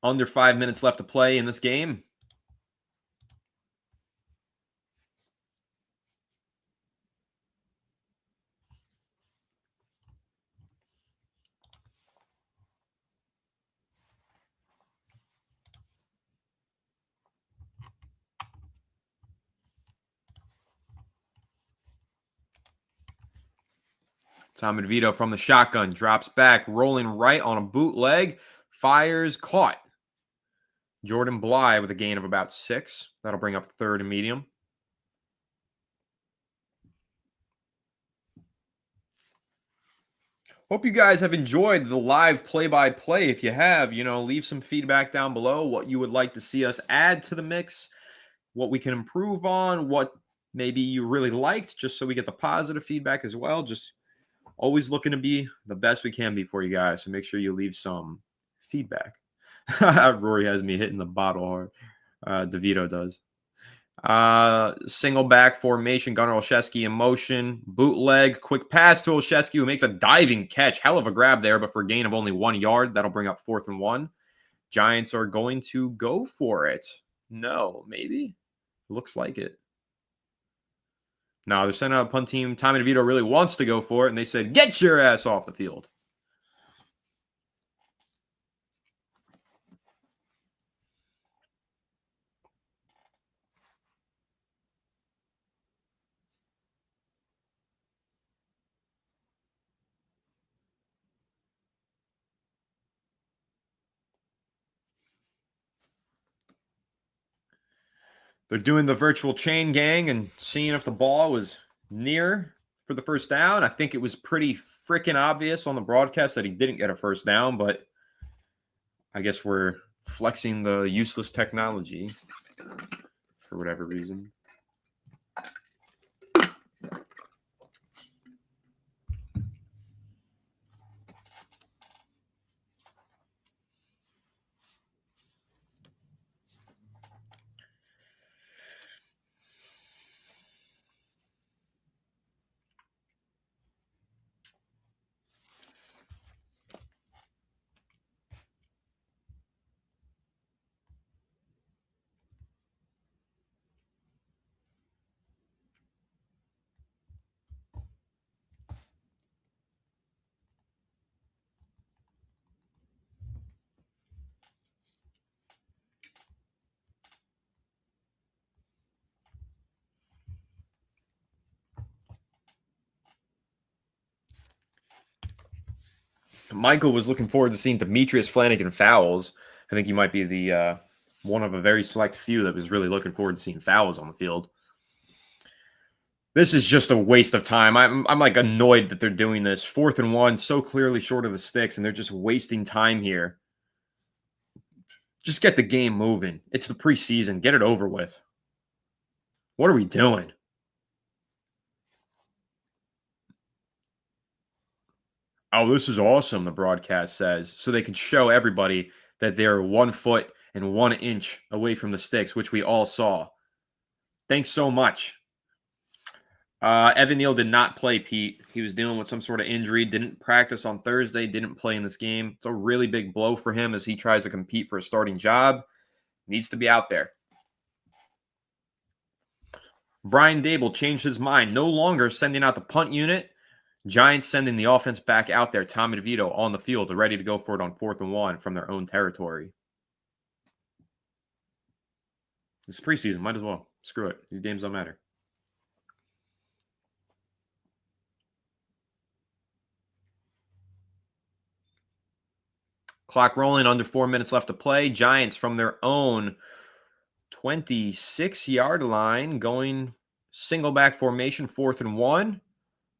Under 5 minutes left to play in this game. Tommy DeVito from the shotgun, drops back, rolling right on a bootleg, fires, caught. Jordan Bly with a gain of about 6. That'll bring up 3rd and medium. Hope you guys have enjoyed the live play-by-play. If you have, leave some feedback down below, what you would like to see us add to the mix, what we can improve on, what maybe you really liked, just so we get the positive feedback as well. Just always looking to be the best we can be for you guys. So make sure you leave some feedback. Rory has me hitting the bottle hard. DeVito does. Single back formation. Gunnar Olszewski in motion. Bootleg. Quick pass to Olszewski, who makes a diving catch. Hell of a grab there, but for a gain of only 1 yard. That'll bring up 4th and 1. Giants are going to go for it. No, maybe. Looks like it. No, they're sending out a punt team. Tommy DeVito really wants to go for it, and they said, get your ass off the field. They're doing the virtual chain gang and seeing if the ball was near for the first down. I think it was pretty freaking obvious on the broadcast that he didn't get a first down, but I guess we're flexing the useless technology for whatever reason. Michael was looking forward to seeing Demetrius Flanagan fouls. I think he might be the one of a very select few that was really looking forward to seeing fouls on the field. This is just a waste of time. I'm like annoyed that they're doing this. 4th and 1, so clearly short of the sticks, and they're just wasting time here. Just get the game moving. It's the preseason. Get it over with. What are we doing? Oh, this is awesome, the broadcast says. So they can show everybody that they're 1 foot and 1 inch away from the sticks, which we all saw. Thanks so much. Evan Neal did not play, Pete. He was dealing with some sort of injury, didn't practice on Thursday, didn't play in this game. It's a really big blow for him as he tries to compete for a starting job. Needs to be out there. Brian Dable changed his mind. No longer sending out the punt unit. Giants sending the offense back out there. Tommy DeVito on the field, ready to go for it on 4th and 1 from their own territory. It's preseason. Might as well. Screw it. These games don't matter. Clock rolling, under 4 minutes left to play. Giants from their own 26-yard line going single back formation, 4th and 1.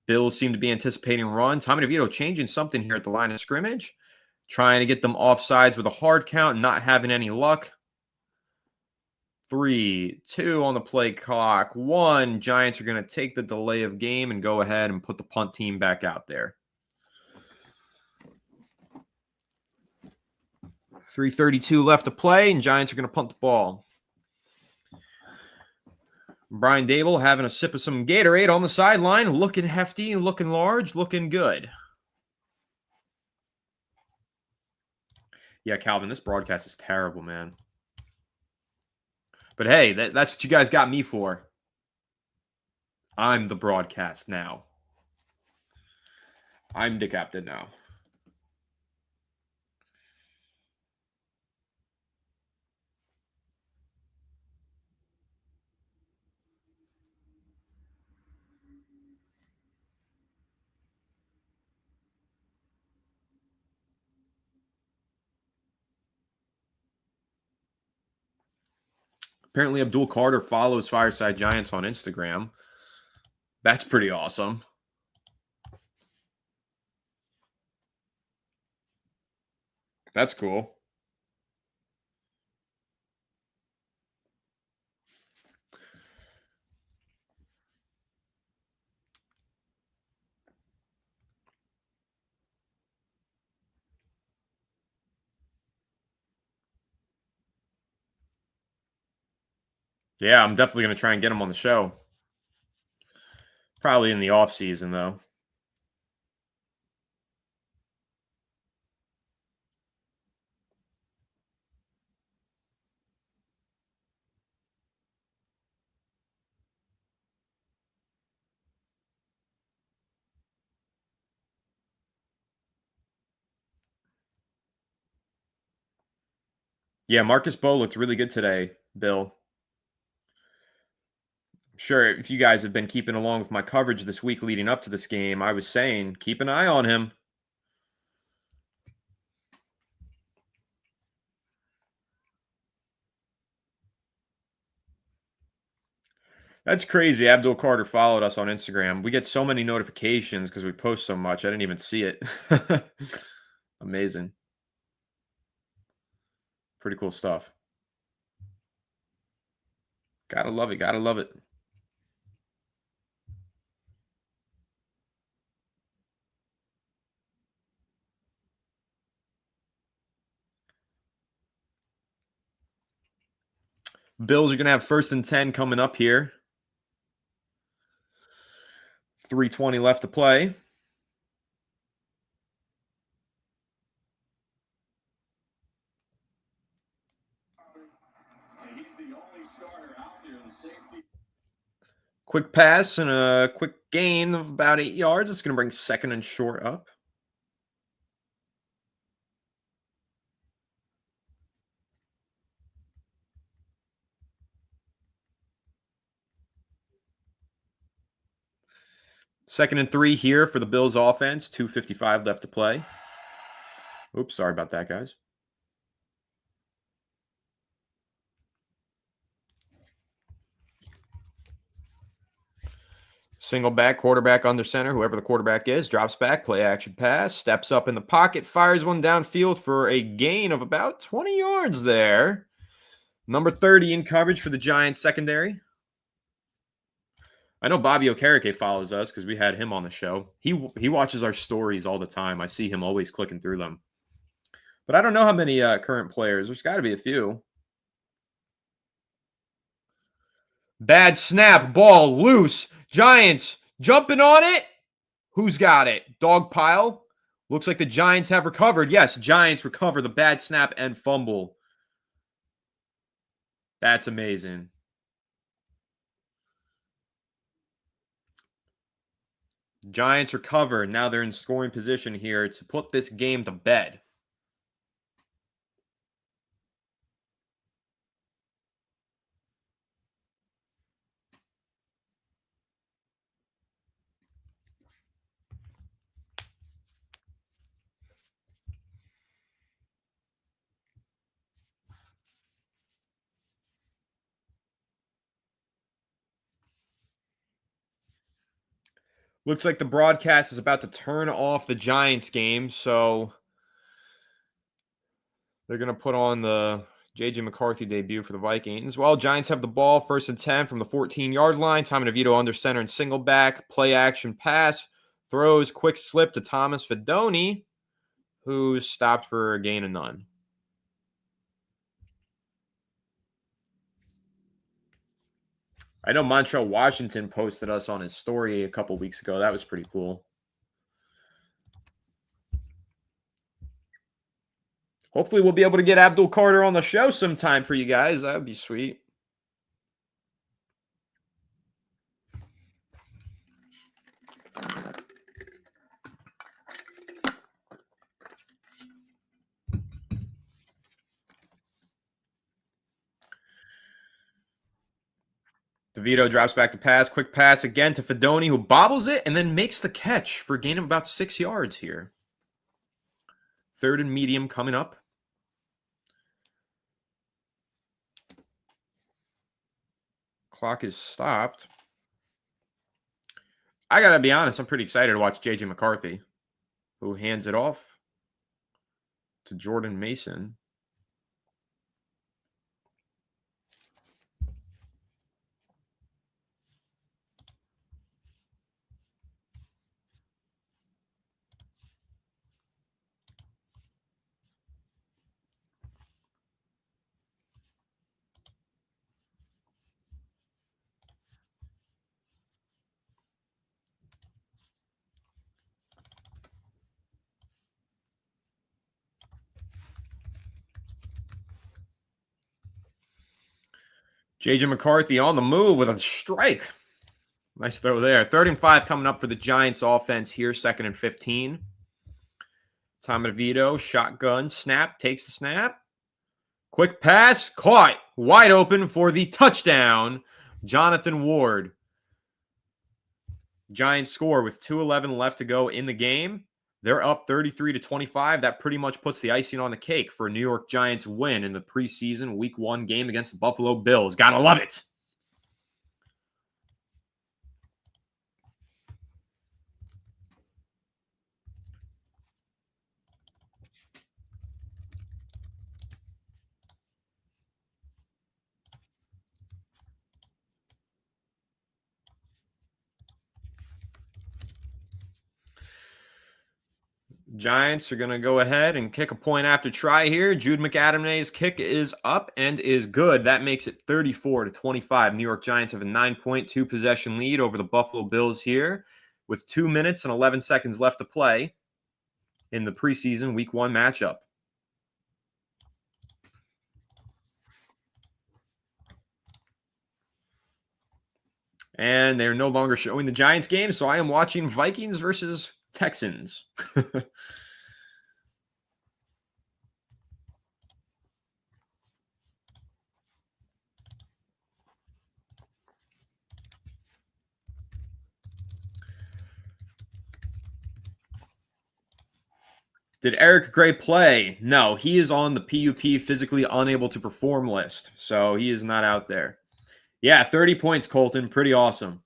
Bills seem to be anticipating run. Tommy DeVito changing something here at the line of scrimmage. Trying to get them off sides with a hard count, not having any luck. 3, 2 on the play clock. 1, Giants are going to take the delay of game and go ahead and put the punt team back out there. 3:32 left to play, and Giants are going to punt the ball. Brian Dable having a sip of some Gatorade on the sideline, looking hefty, looking large, looking good. Yeah, Calvin, this broadcast is terrible, man. But hey, that's what you guys got me for. I'm the broadcast now. I'm the captain now. Apparently, Abdul Carter follows Fireside Giants on Instagram. That's pretty awesome. That's cool. Yeah, I'm definitely going to try and get him on the show. Probably in the off season, though. Yeah, Marcus Bowe looked really good today, Bill. Sure, if you guys have been keeping along with my coverage this week leading up to this game, I was saying keep an eye on him. That's crazy. Abdul Carter followed us on Instagram. We get so many notifications because we post so much. I didn't even see it. Amazing. Pretty cool stuff. Gotta love it. Gotta love it. Bills are going to have 1st and 10 coming up here. 3:20 left to play. Quick pass and a quick gain of about 8 yards. It's going to bring 2nd and short up. Second and 3 here for the Bills offense. 2:55 left to play. Oops, sorry about that, guys. Single back, quarterback under center, whoever the quarterback is, drops back, play action pass, steps up in the pocket, fires one downfield for a gain of about 20 yards there. Number 30 in coverage for the Giants secondary. I know Bobby Okereke follows us because we had him on the show. He watches our stories all the time. I see him always clicking through them. But I don't know how many current players. There's got to be a few. Bad snap, ball loose. Giants jumping on it. Who's got it? Dog pile. Looks like the Giants have recovered. Yes, Giants recover the bad snap and fumble. That's amazing. Giants recover. Now they're in scoring position here to put this game to bed. Looks like the broadcast is about to turn off the Giants game, so they're going to put on the J.J. McCarthy debut for the Vikings. Well, Giants have the ball, 1st and 10 from the 14-yard line. Tommy DeVito under center and single back. Play action pass. Throws quick slip to Thomas Fedoni, who's stopped for a gain of none. I know Montrell Washington posted us on his story a couple weeks ago. That was pretty cool. Hopefully we'll be able to get Abdul Carter on the show sometime for you guys. That would be sweet. DeVito drops back to pass. Quick pass again to Fedoni, who bobbles it and then makes the catch for a gain of about 6 yards here. 3rd and medium coming up. Clock is stopped. I got to be honest, I'm pretty excited to watch J.J. McCarthy, who hands it off to Jordan Mason. J.J. McCarthy on the move with a strike. Nice throw there. 3rd and 5 coming up for the Giants offense here. 2nd and 15. Tommy DeVito, shotgun, snap, takes the snap. Quick pass, caught. Wide open for the touchdown. Jonathan Ward. Giants score with 2:11 left to go in the game. They're up 33-25. That pretty much puts the icing on the cake for a New York Giants win in the preseason Week 1 game against the Buffalo Bills. Gotta love it. Giants are going to go ahead and kick a point after try here. Jude McAdamnay's kick is up and is good. That makes it 34-25. New York Giants have a 9.2 possession lead over the Buffalo Bills here with 2 minutes and 11 seconds left to play in the preseason Week 1 matchup. And they're no longer showing the Giants game, so I am watching Vikings versus Texans. Did Eric Gray play? No, he is on the PUP physically unable to perform list, so he is not out there. Yeah, 30 points, Colton. Pretty awesome.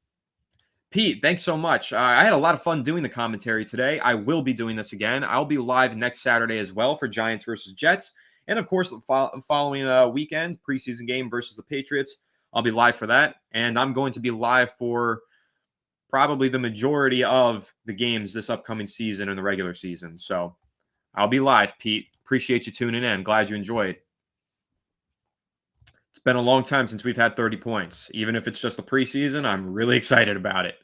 Pete, thanks so much. I had a lot of fun doing the commentary today. I will be doing this again. I'll be live next Saturday as well for Giants versus Jets. And of course, the following weekend, preseason game versus the Patriots. I'll be live for that. And I'm going to be live for probably the majority of the games this upcoming season and the regular season. So I'll be live, Pete. Appreciate you tuning in. Glad you enjoyed. It's been a long time since we've had 30 points. Even if it's just the preseason, I'm really excited about it.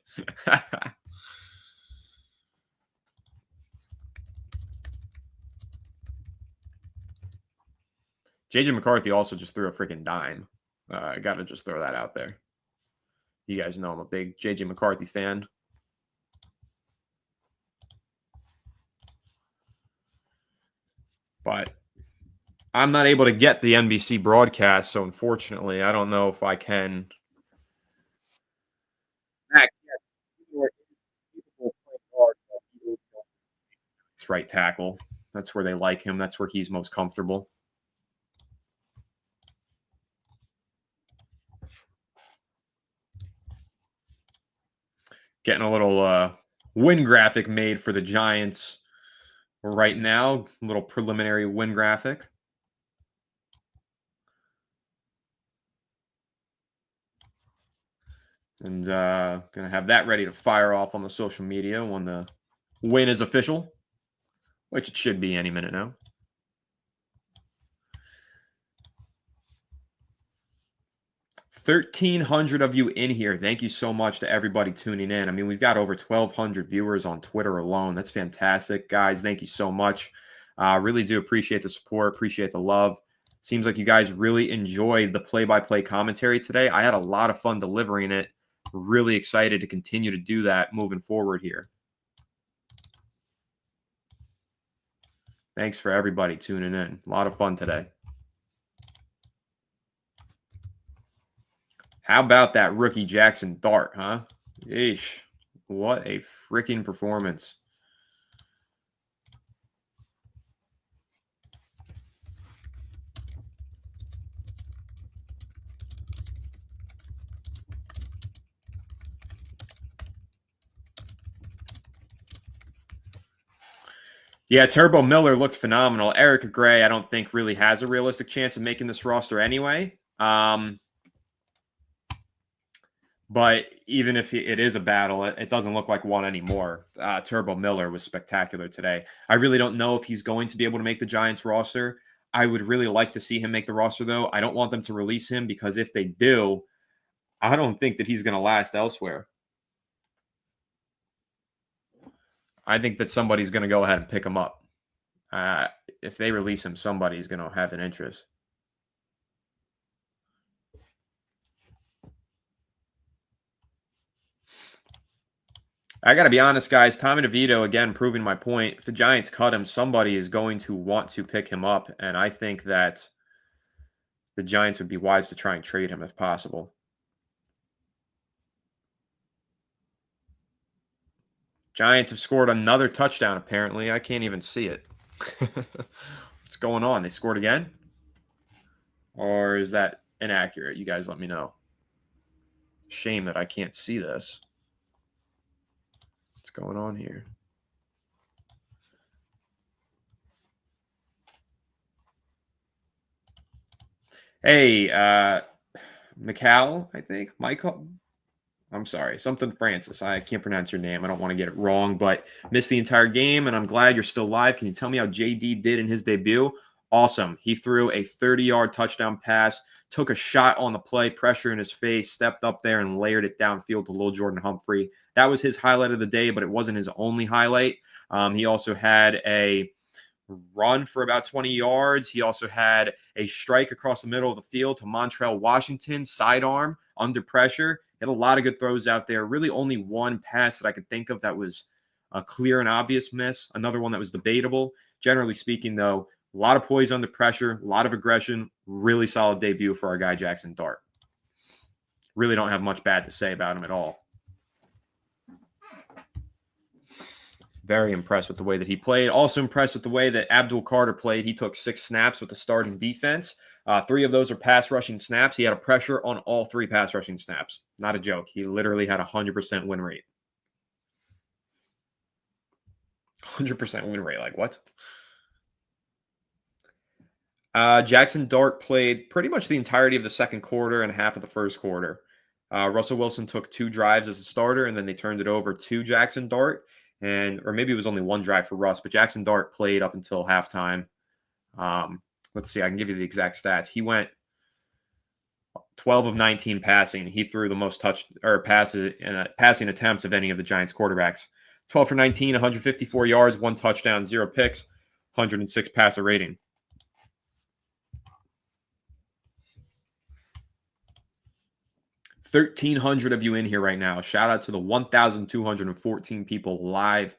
JJ McCarthy also just threw a freaking dime. I got to just throw that out there. You guys know I'm a big JJ McCarthy fan. But I'm not able to get the NBC broadcast, so unfortunately, I don't know if I can. Max, it's right tackle. That's where they like him. That's where he's most comfortable. Getting a little win graphic made for the Giants right now. A little preliminary win graphic. And going to have that ready to fire off on the social media when the win is official, which it should be any minute now. 1,300 of you in here. Thank you so much to everybody tuning in. I mean, we've got over 1,200 viewers on Twitter alone. That's fantastic. Guys, thank you so much. Really do appreciate the support, appreciate the love. Seems like you guys really enjoyed the play-by-play commentary today. I had a lot of fun delivering it. Really excited to continue to do that moving forward here. Thanks for everybody tuning in. A lot of fun today. How about that rookie Jackson Dart, huh? Eesh. What a freaking performance. Yeah, Turbo Miller looked phenomenal. Eric Gray, I don't think really has a realistic chance of making this roster anyway. But even if it is a battle, it doesn't look like one anymore. Turbo Miller was spectacular today. I really don't know if he's going to be able to make the Giants roster. I would really like to see him make the roster, though. I don't want them to release him because if they do, I don't think that he's going to last elsewhere. I think that somebody's going to go ahead and pick him up. If they release him, somebody's going to have an interest. I got to be honest, guys. Tommy DeVito, again, proving my point. If the Giants cut him, somebody is going to want to pick him up. And I think that the Giants would be wise to try and trade him if possible. Giants have scored another touchdown, apparently. I can't even see it. What's going on? They scored again? Or is that inaccurate? You guys let me know. Shame that I can't see this. What's going on here? Hey, McCall, I think. Michael. I'm sorry. Something Francis. I can't pronounce your name. I don't want to get it wrong, but missed the entire game, and I'm glad you're still live. Can you tell me how JD did in his debut? Awesome. He threw a 30-yard touchdown pass, took a shot on the play, pressure in his face, stepped up there and layered it downfield to Lil Jordan Humphrey. That was his highlight of the day, but it wasn't his only highlight. He also had a run for about 20 yards. He also had a strike across the middle of the field to Montrell Washington, sidearm, under pressure. He had a lot of good throws out there. Really only one pass that I could think of that was a clear and obvious miss. Another one that was debatable. Generally speaking, though, a lot of poise under pressure, a lot of aggression. Really solid debut for our guy Jackson Dart. Really don't have much bad to say about him at all. Very impressed with the way that he played. Also impressed with the way that Abdul Carter played. He took 6 snaps with the starting defense. 3 of those are pass rushing snaps. He had a pressure on all 3 pass rushing snaps. Not a joke. He literally had a 100% win rate. 100% win rate. Like what? Jackson Dart played pretty much the entirety of the second quarter and half of the first quarter. Russell Wilson took 2 drives as a starter, and then they turned it over to Jackson Dart. Or maybe it was only 1 drive for Russ, but Jackson Dart played up until halftime. Let's see, I can give you the exact stats. He went 12 of 19 passing. He threw the most passing attempts of any of the Giants quarterbacks. 12 for 19, 154 yards, 1 touchdown, 0 picks, 106 passer rating. 1,300 of you in here right now. Shout out to the 1,214 people live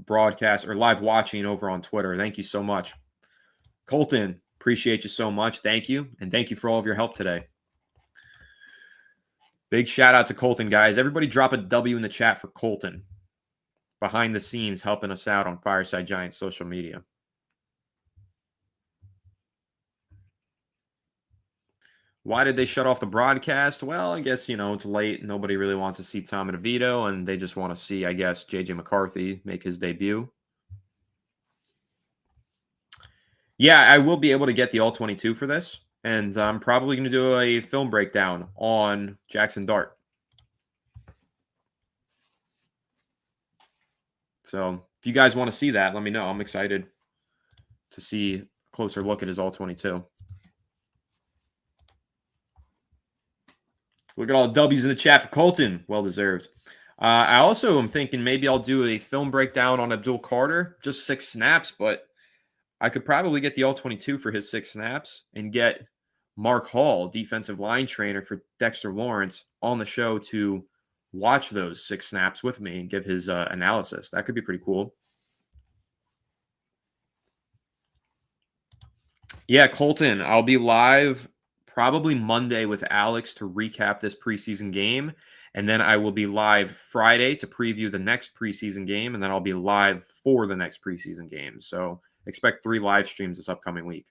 broadcast or live watching over on Twitter. Thank you so much. Colton, appreciate you so much. Thank you. And thank you for all of your help today. Big shout out to Colton, guys. Everybody drop a W in the chat for Colton. Behind the scenes, helping us out on Fireside Giants social media. Why did they shut off the broadcast? Well, I guess, it's late. Nobody really wants to see Tom DeVito, and they just want to see, I guess, J.J. McCarthy make his debut. Yeah, I will be able to get the All-22 for this, and I'm probably going to do a film breakdown on Jackson Dart. So if you guys want to see that, let me know. I'm excited to see a closer look at his All-22. Look at all the W's in the chat for Colton. Well deserved. I also am thinking maybe I'll do a film breakdown on Abdul Carter. Just 6 snaps, but I could probably get the All-22 for his 6 snaps and get Mark Hall, defensive line trainer for Dexter Lawrence, on the show to watch those 6 snaps with me and give his analysis. That could be pretty cool. Yeah, Colton, I'll be live probably Monday with Alex to recap this preseason game. And then I will be live Friday to preview the next preseason game. And then I'll be live for the next preseason game. So expect 3 live streams this upcoming week.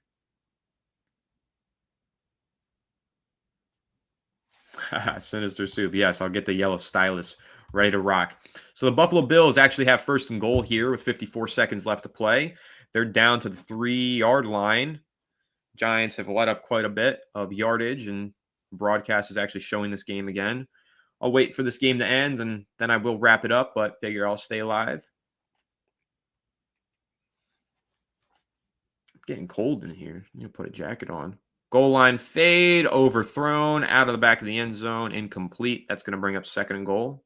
Sinister Soup. Yes, I'll get the yellow stylus ready to rock. So the Buffalo Bills actually have 1st and goal here with 54 seconds left to play. They're down to the 3-yard line. Giants have let up quite a bit of yardage, and broadcast is actually showing this game again. I'll wait for this game to end, and then I will wrap it up, but figure I'll stay live. It's getting cold in here. You put a jacket on. Goal line fade, overthrown, out of the back of the end zone, incomplete. That's going to bring up 2nd and goal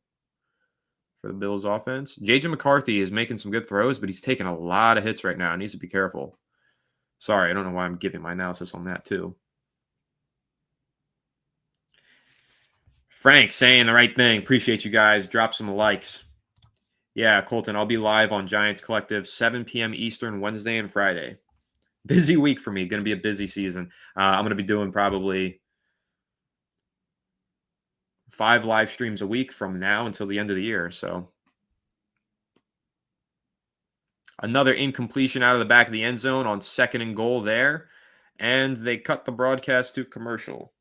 for the Bills offense. J.J. McCarthy is making some good throws, but he's taking a lot of hits right now. He needs to be careful. Sorry, I don't know why I'm giving my analysis on that too. Frank saying the right thing. Appreciate you guys. Drop some likes. Yeah, Colton, I'll be live on Giants Collective, 7 p.m. Eastern, Wednesday and Friday. Busy week for me. Going to be a busy season. I'm going to be doing probably 5 live streams a week from now until the end of the year. So another incompletion out of the back of the end zone on 2nd and goal there. And they cut the broadcast to commercial.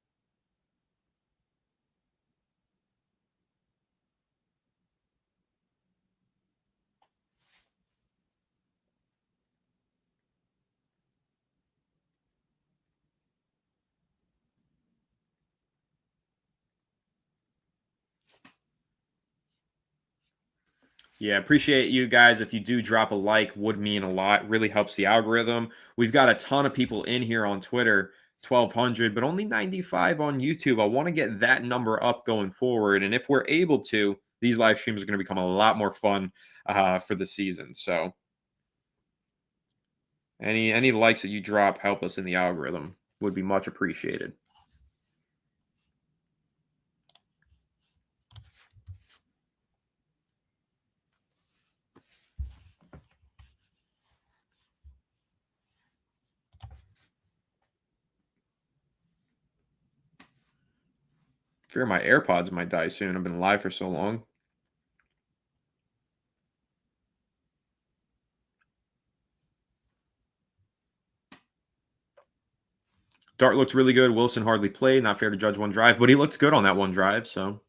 Yeah, appreciate you guys. If you do drop a like, would mean a lot. Really helps the algorithm. We've got a ton of people in here on Twitter, 1,200, but only 95 on YouTube. I want to get that number up going forward. And if we're able to, these live streams are going to become a lot more fun for the season. So any likes that you drop help us in the algorithm. Would be much appreciated. Fear my AirPods might die soon. I've been live for so long. Dart looked really good. Wilson hardly played. Not fair to judge one drive, but he looked good on that one drive, so.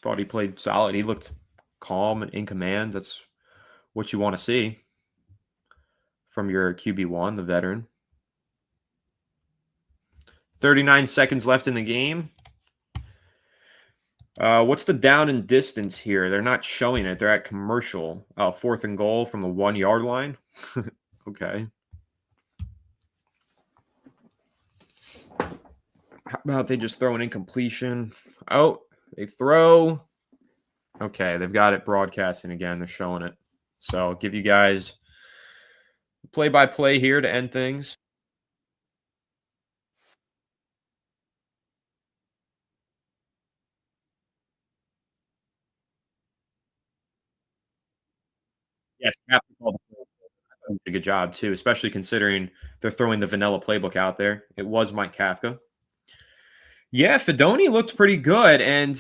Thought he played solid. He looked calm and in command. That's what you want to see from your QB1, the veteran. 39 seconds left in the game. What's the down and distance here? They're not showing it. They're at commercial. Oh, 4th and goal from the 1 yard line. Okay. How about they just throw an incompletion? Oh, they throw. Okay, they've got it broadcasting again. They're showing it. So I'll give you guys play-by-play here to end things. Yes, you have to call the a good job too, especially considering they're throwing the vanilla playbook out there. It was Mike Kafka. Yeah, Fedoni looked pretty good, and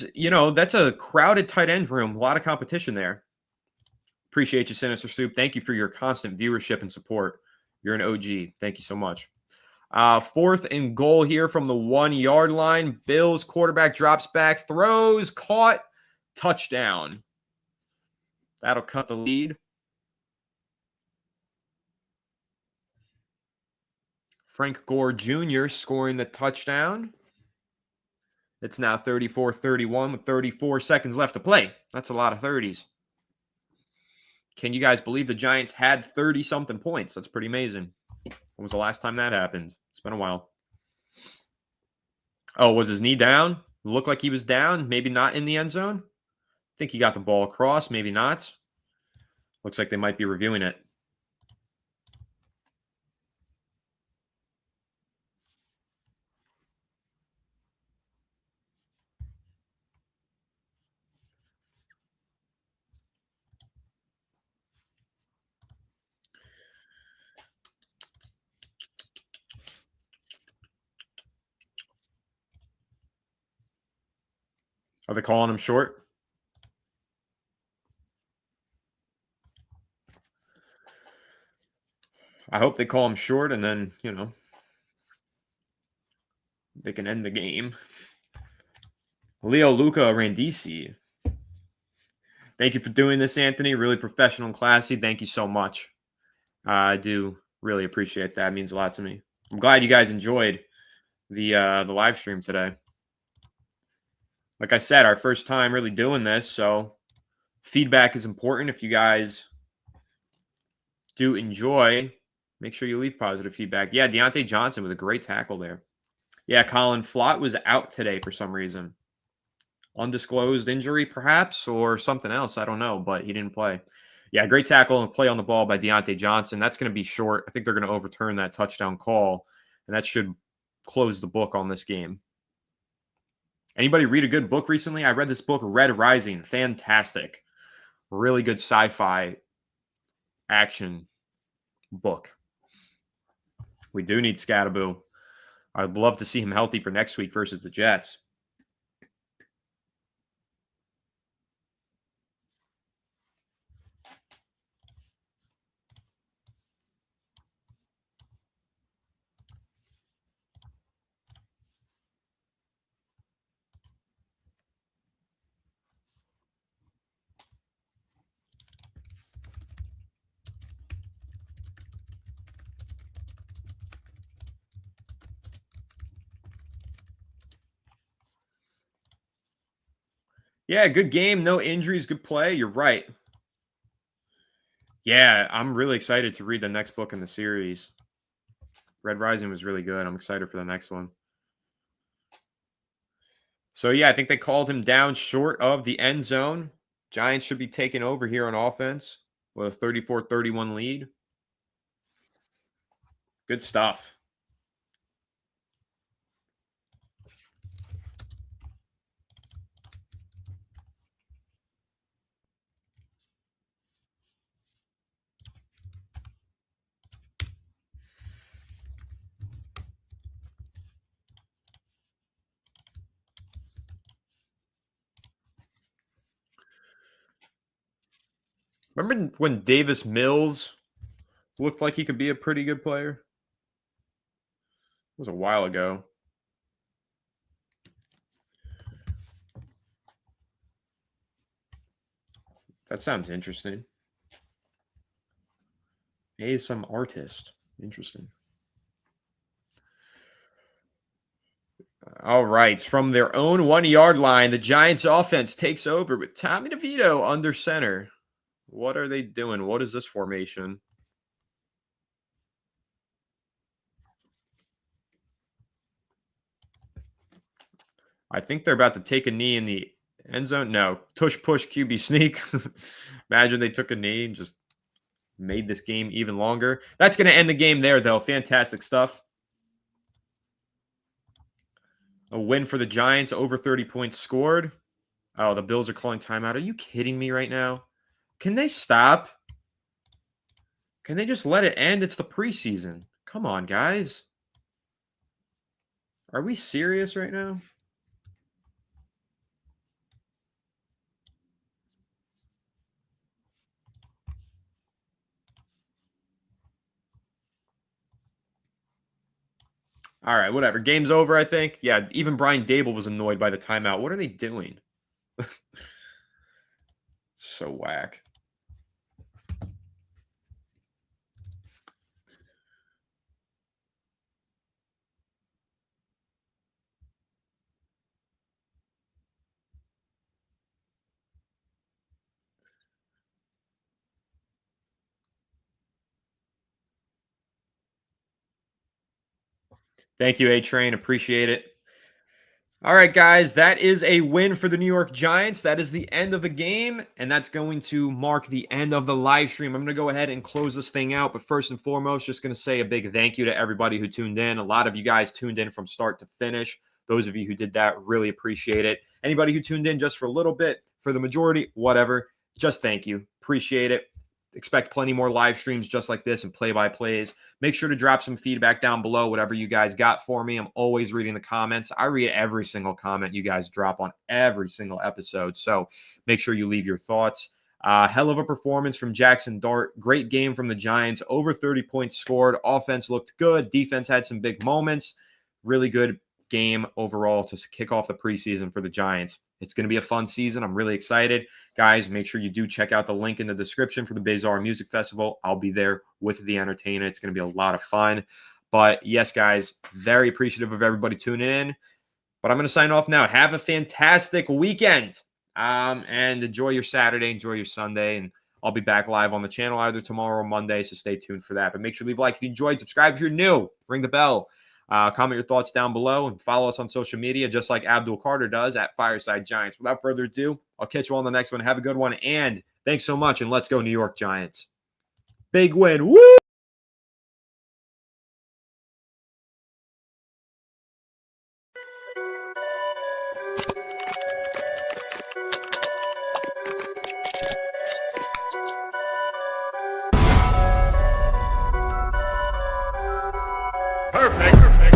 that's a crowded tight end room. A lot of competition there. Appreciate you, Sinister Soup. Thank you for your constant viewership and support. You're an OG. Thank you so much. 4th and goal here from the 1 yard line. Bills quarterback drops back, throws, caught, touchdown. That'll cut the lead. Frank Gore Jr. scoring the touchdown. It's now 34-31 with 34 seconds left to play. That's a lot of 30s. Can you guys believe the Giants had 30-something points? That's pretty amazing. When was the last time that happened? It's been a while. Oh, was his knee down? Looked like he was down. Maybe not in the end zone. I think he got the ball across. Maybe not. Looks like they might be reviewing it. Are they calling him short? I hope they call him short and then, they can end the game. Leo Luca Randisi. Thank you for doing this, Anthony. Really professional and classy. Thank you so much. I do really appreciate that. It means a lot to me. I'm glad you guys enjoyed the live stream today. Like I said, our first time really doing this, so feedback is important. If you guys do enjoy, make sure you leave positive feedback. Yeah, Deontay Johnson with a great tackle there. Yeah, Colin Flott was out today for some reason. Undisclosed injury, perhaps, or something else. I don't know, but he didn't play. Yeah, great tackle and play on the ball by Deontay Johnson. That's going to be short. I think they're going to overturn that touchdown call, and that should close the book on this game. Anybody read a good book recently? I read this book, Red Rising. Fantastic. Really good sci-fi action book. We do need Scattaboo. I'd love to see him healthy for next week versus the Jets. Yeah, good game. No injuries, good play. You're right. Yeah, I'm really excited to read the next book in the series. Red Rising was really good. I'm excited for the next one. So, yeah, I think they called him down short of the end zone. Giants should be taking over here on offense with a 34-31 lead. Good stuff. Remember when Davis Mills Looked like he could be a pretty good player. It was a while ago. That sounds interesting. Hey, some artist. Interesting. All right. From their own 1-yard line, the Giants offense takes over with Tommy DeVito under center. What are they doing? What is this formation? I think they're about to take a knee in the end zone. No. Tush push QB sneak. Imagine they took a knee and just made this game even longer. That's going to end the game there, though. Fantastic stuff. A win for the Giants, over 30 points scored. Oh, the Bills are calling timeout. Are you kidding me right now? Can they stop? Can they just let it end? It's the preseason. Come on, guys. Are we serious right now? All right, whatever. Game's over, I think. Yeah, even Brian Dable was annoyed by the timeout. What are they doing? So whack. Thank you, A-Train. Appreciate it. All right, guys, that is a win for the New York Giants. That is the end of the game, and that's going to mark the end of the live stream. I'm going to go ahead and close this thing out, but first and foremost, just going to say a big thank you to everybody who tuned in. A lot of you guys tuned in from start to finish. Those of you who did that, really appreciate it. Anybody who tuned in just for a little bit, for the majority, whatever, just thank you. Appreciate it. Expect plenty more live streams just like this and play-by-plays. Make sure to drop some feedback down below, whatever you guys got for me. I'm always reading the comments. I read every single comment you guys drop on every single episode. So make sure you leave your thoughts. Hell of a performance from Jackson Dart. Great game from the Giants. Over 30 points scored. Offense looked good. Defense had some big moments. Really good game overall to kick off the preseason for the Giants. It's going to be a fun season. I'm really excited. Guys, make sure you do check out the link in the description for the Bizarre Music Festival. I'll be there with the entertainer. It's going to be a lot of fun. But yes, guys, very appreciative of everybody tuning in. But I'm going to sign off now. Have a fantastic weekend. And enjoy your Saturday, enjoy your Sunday. And I'll be back live on the channel either tomorrow or Monday, so stay tuned for that. But make sure to leave a like if you enjoyed. Subscribe if you're new. Ring the bell. Comment your thoughts down below and follow us on social media, just like Abdul Carter does at Fireside Giants. Without further ado, I'll catch you on the next one. Have a good one, and thanks so much, and let's go New York Giants. Big win. Woo! Perfect.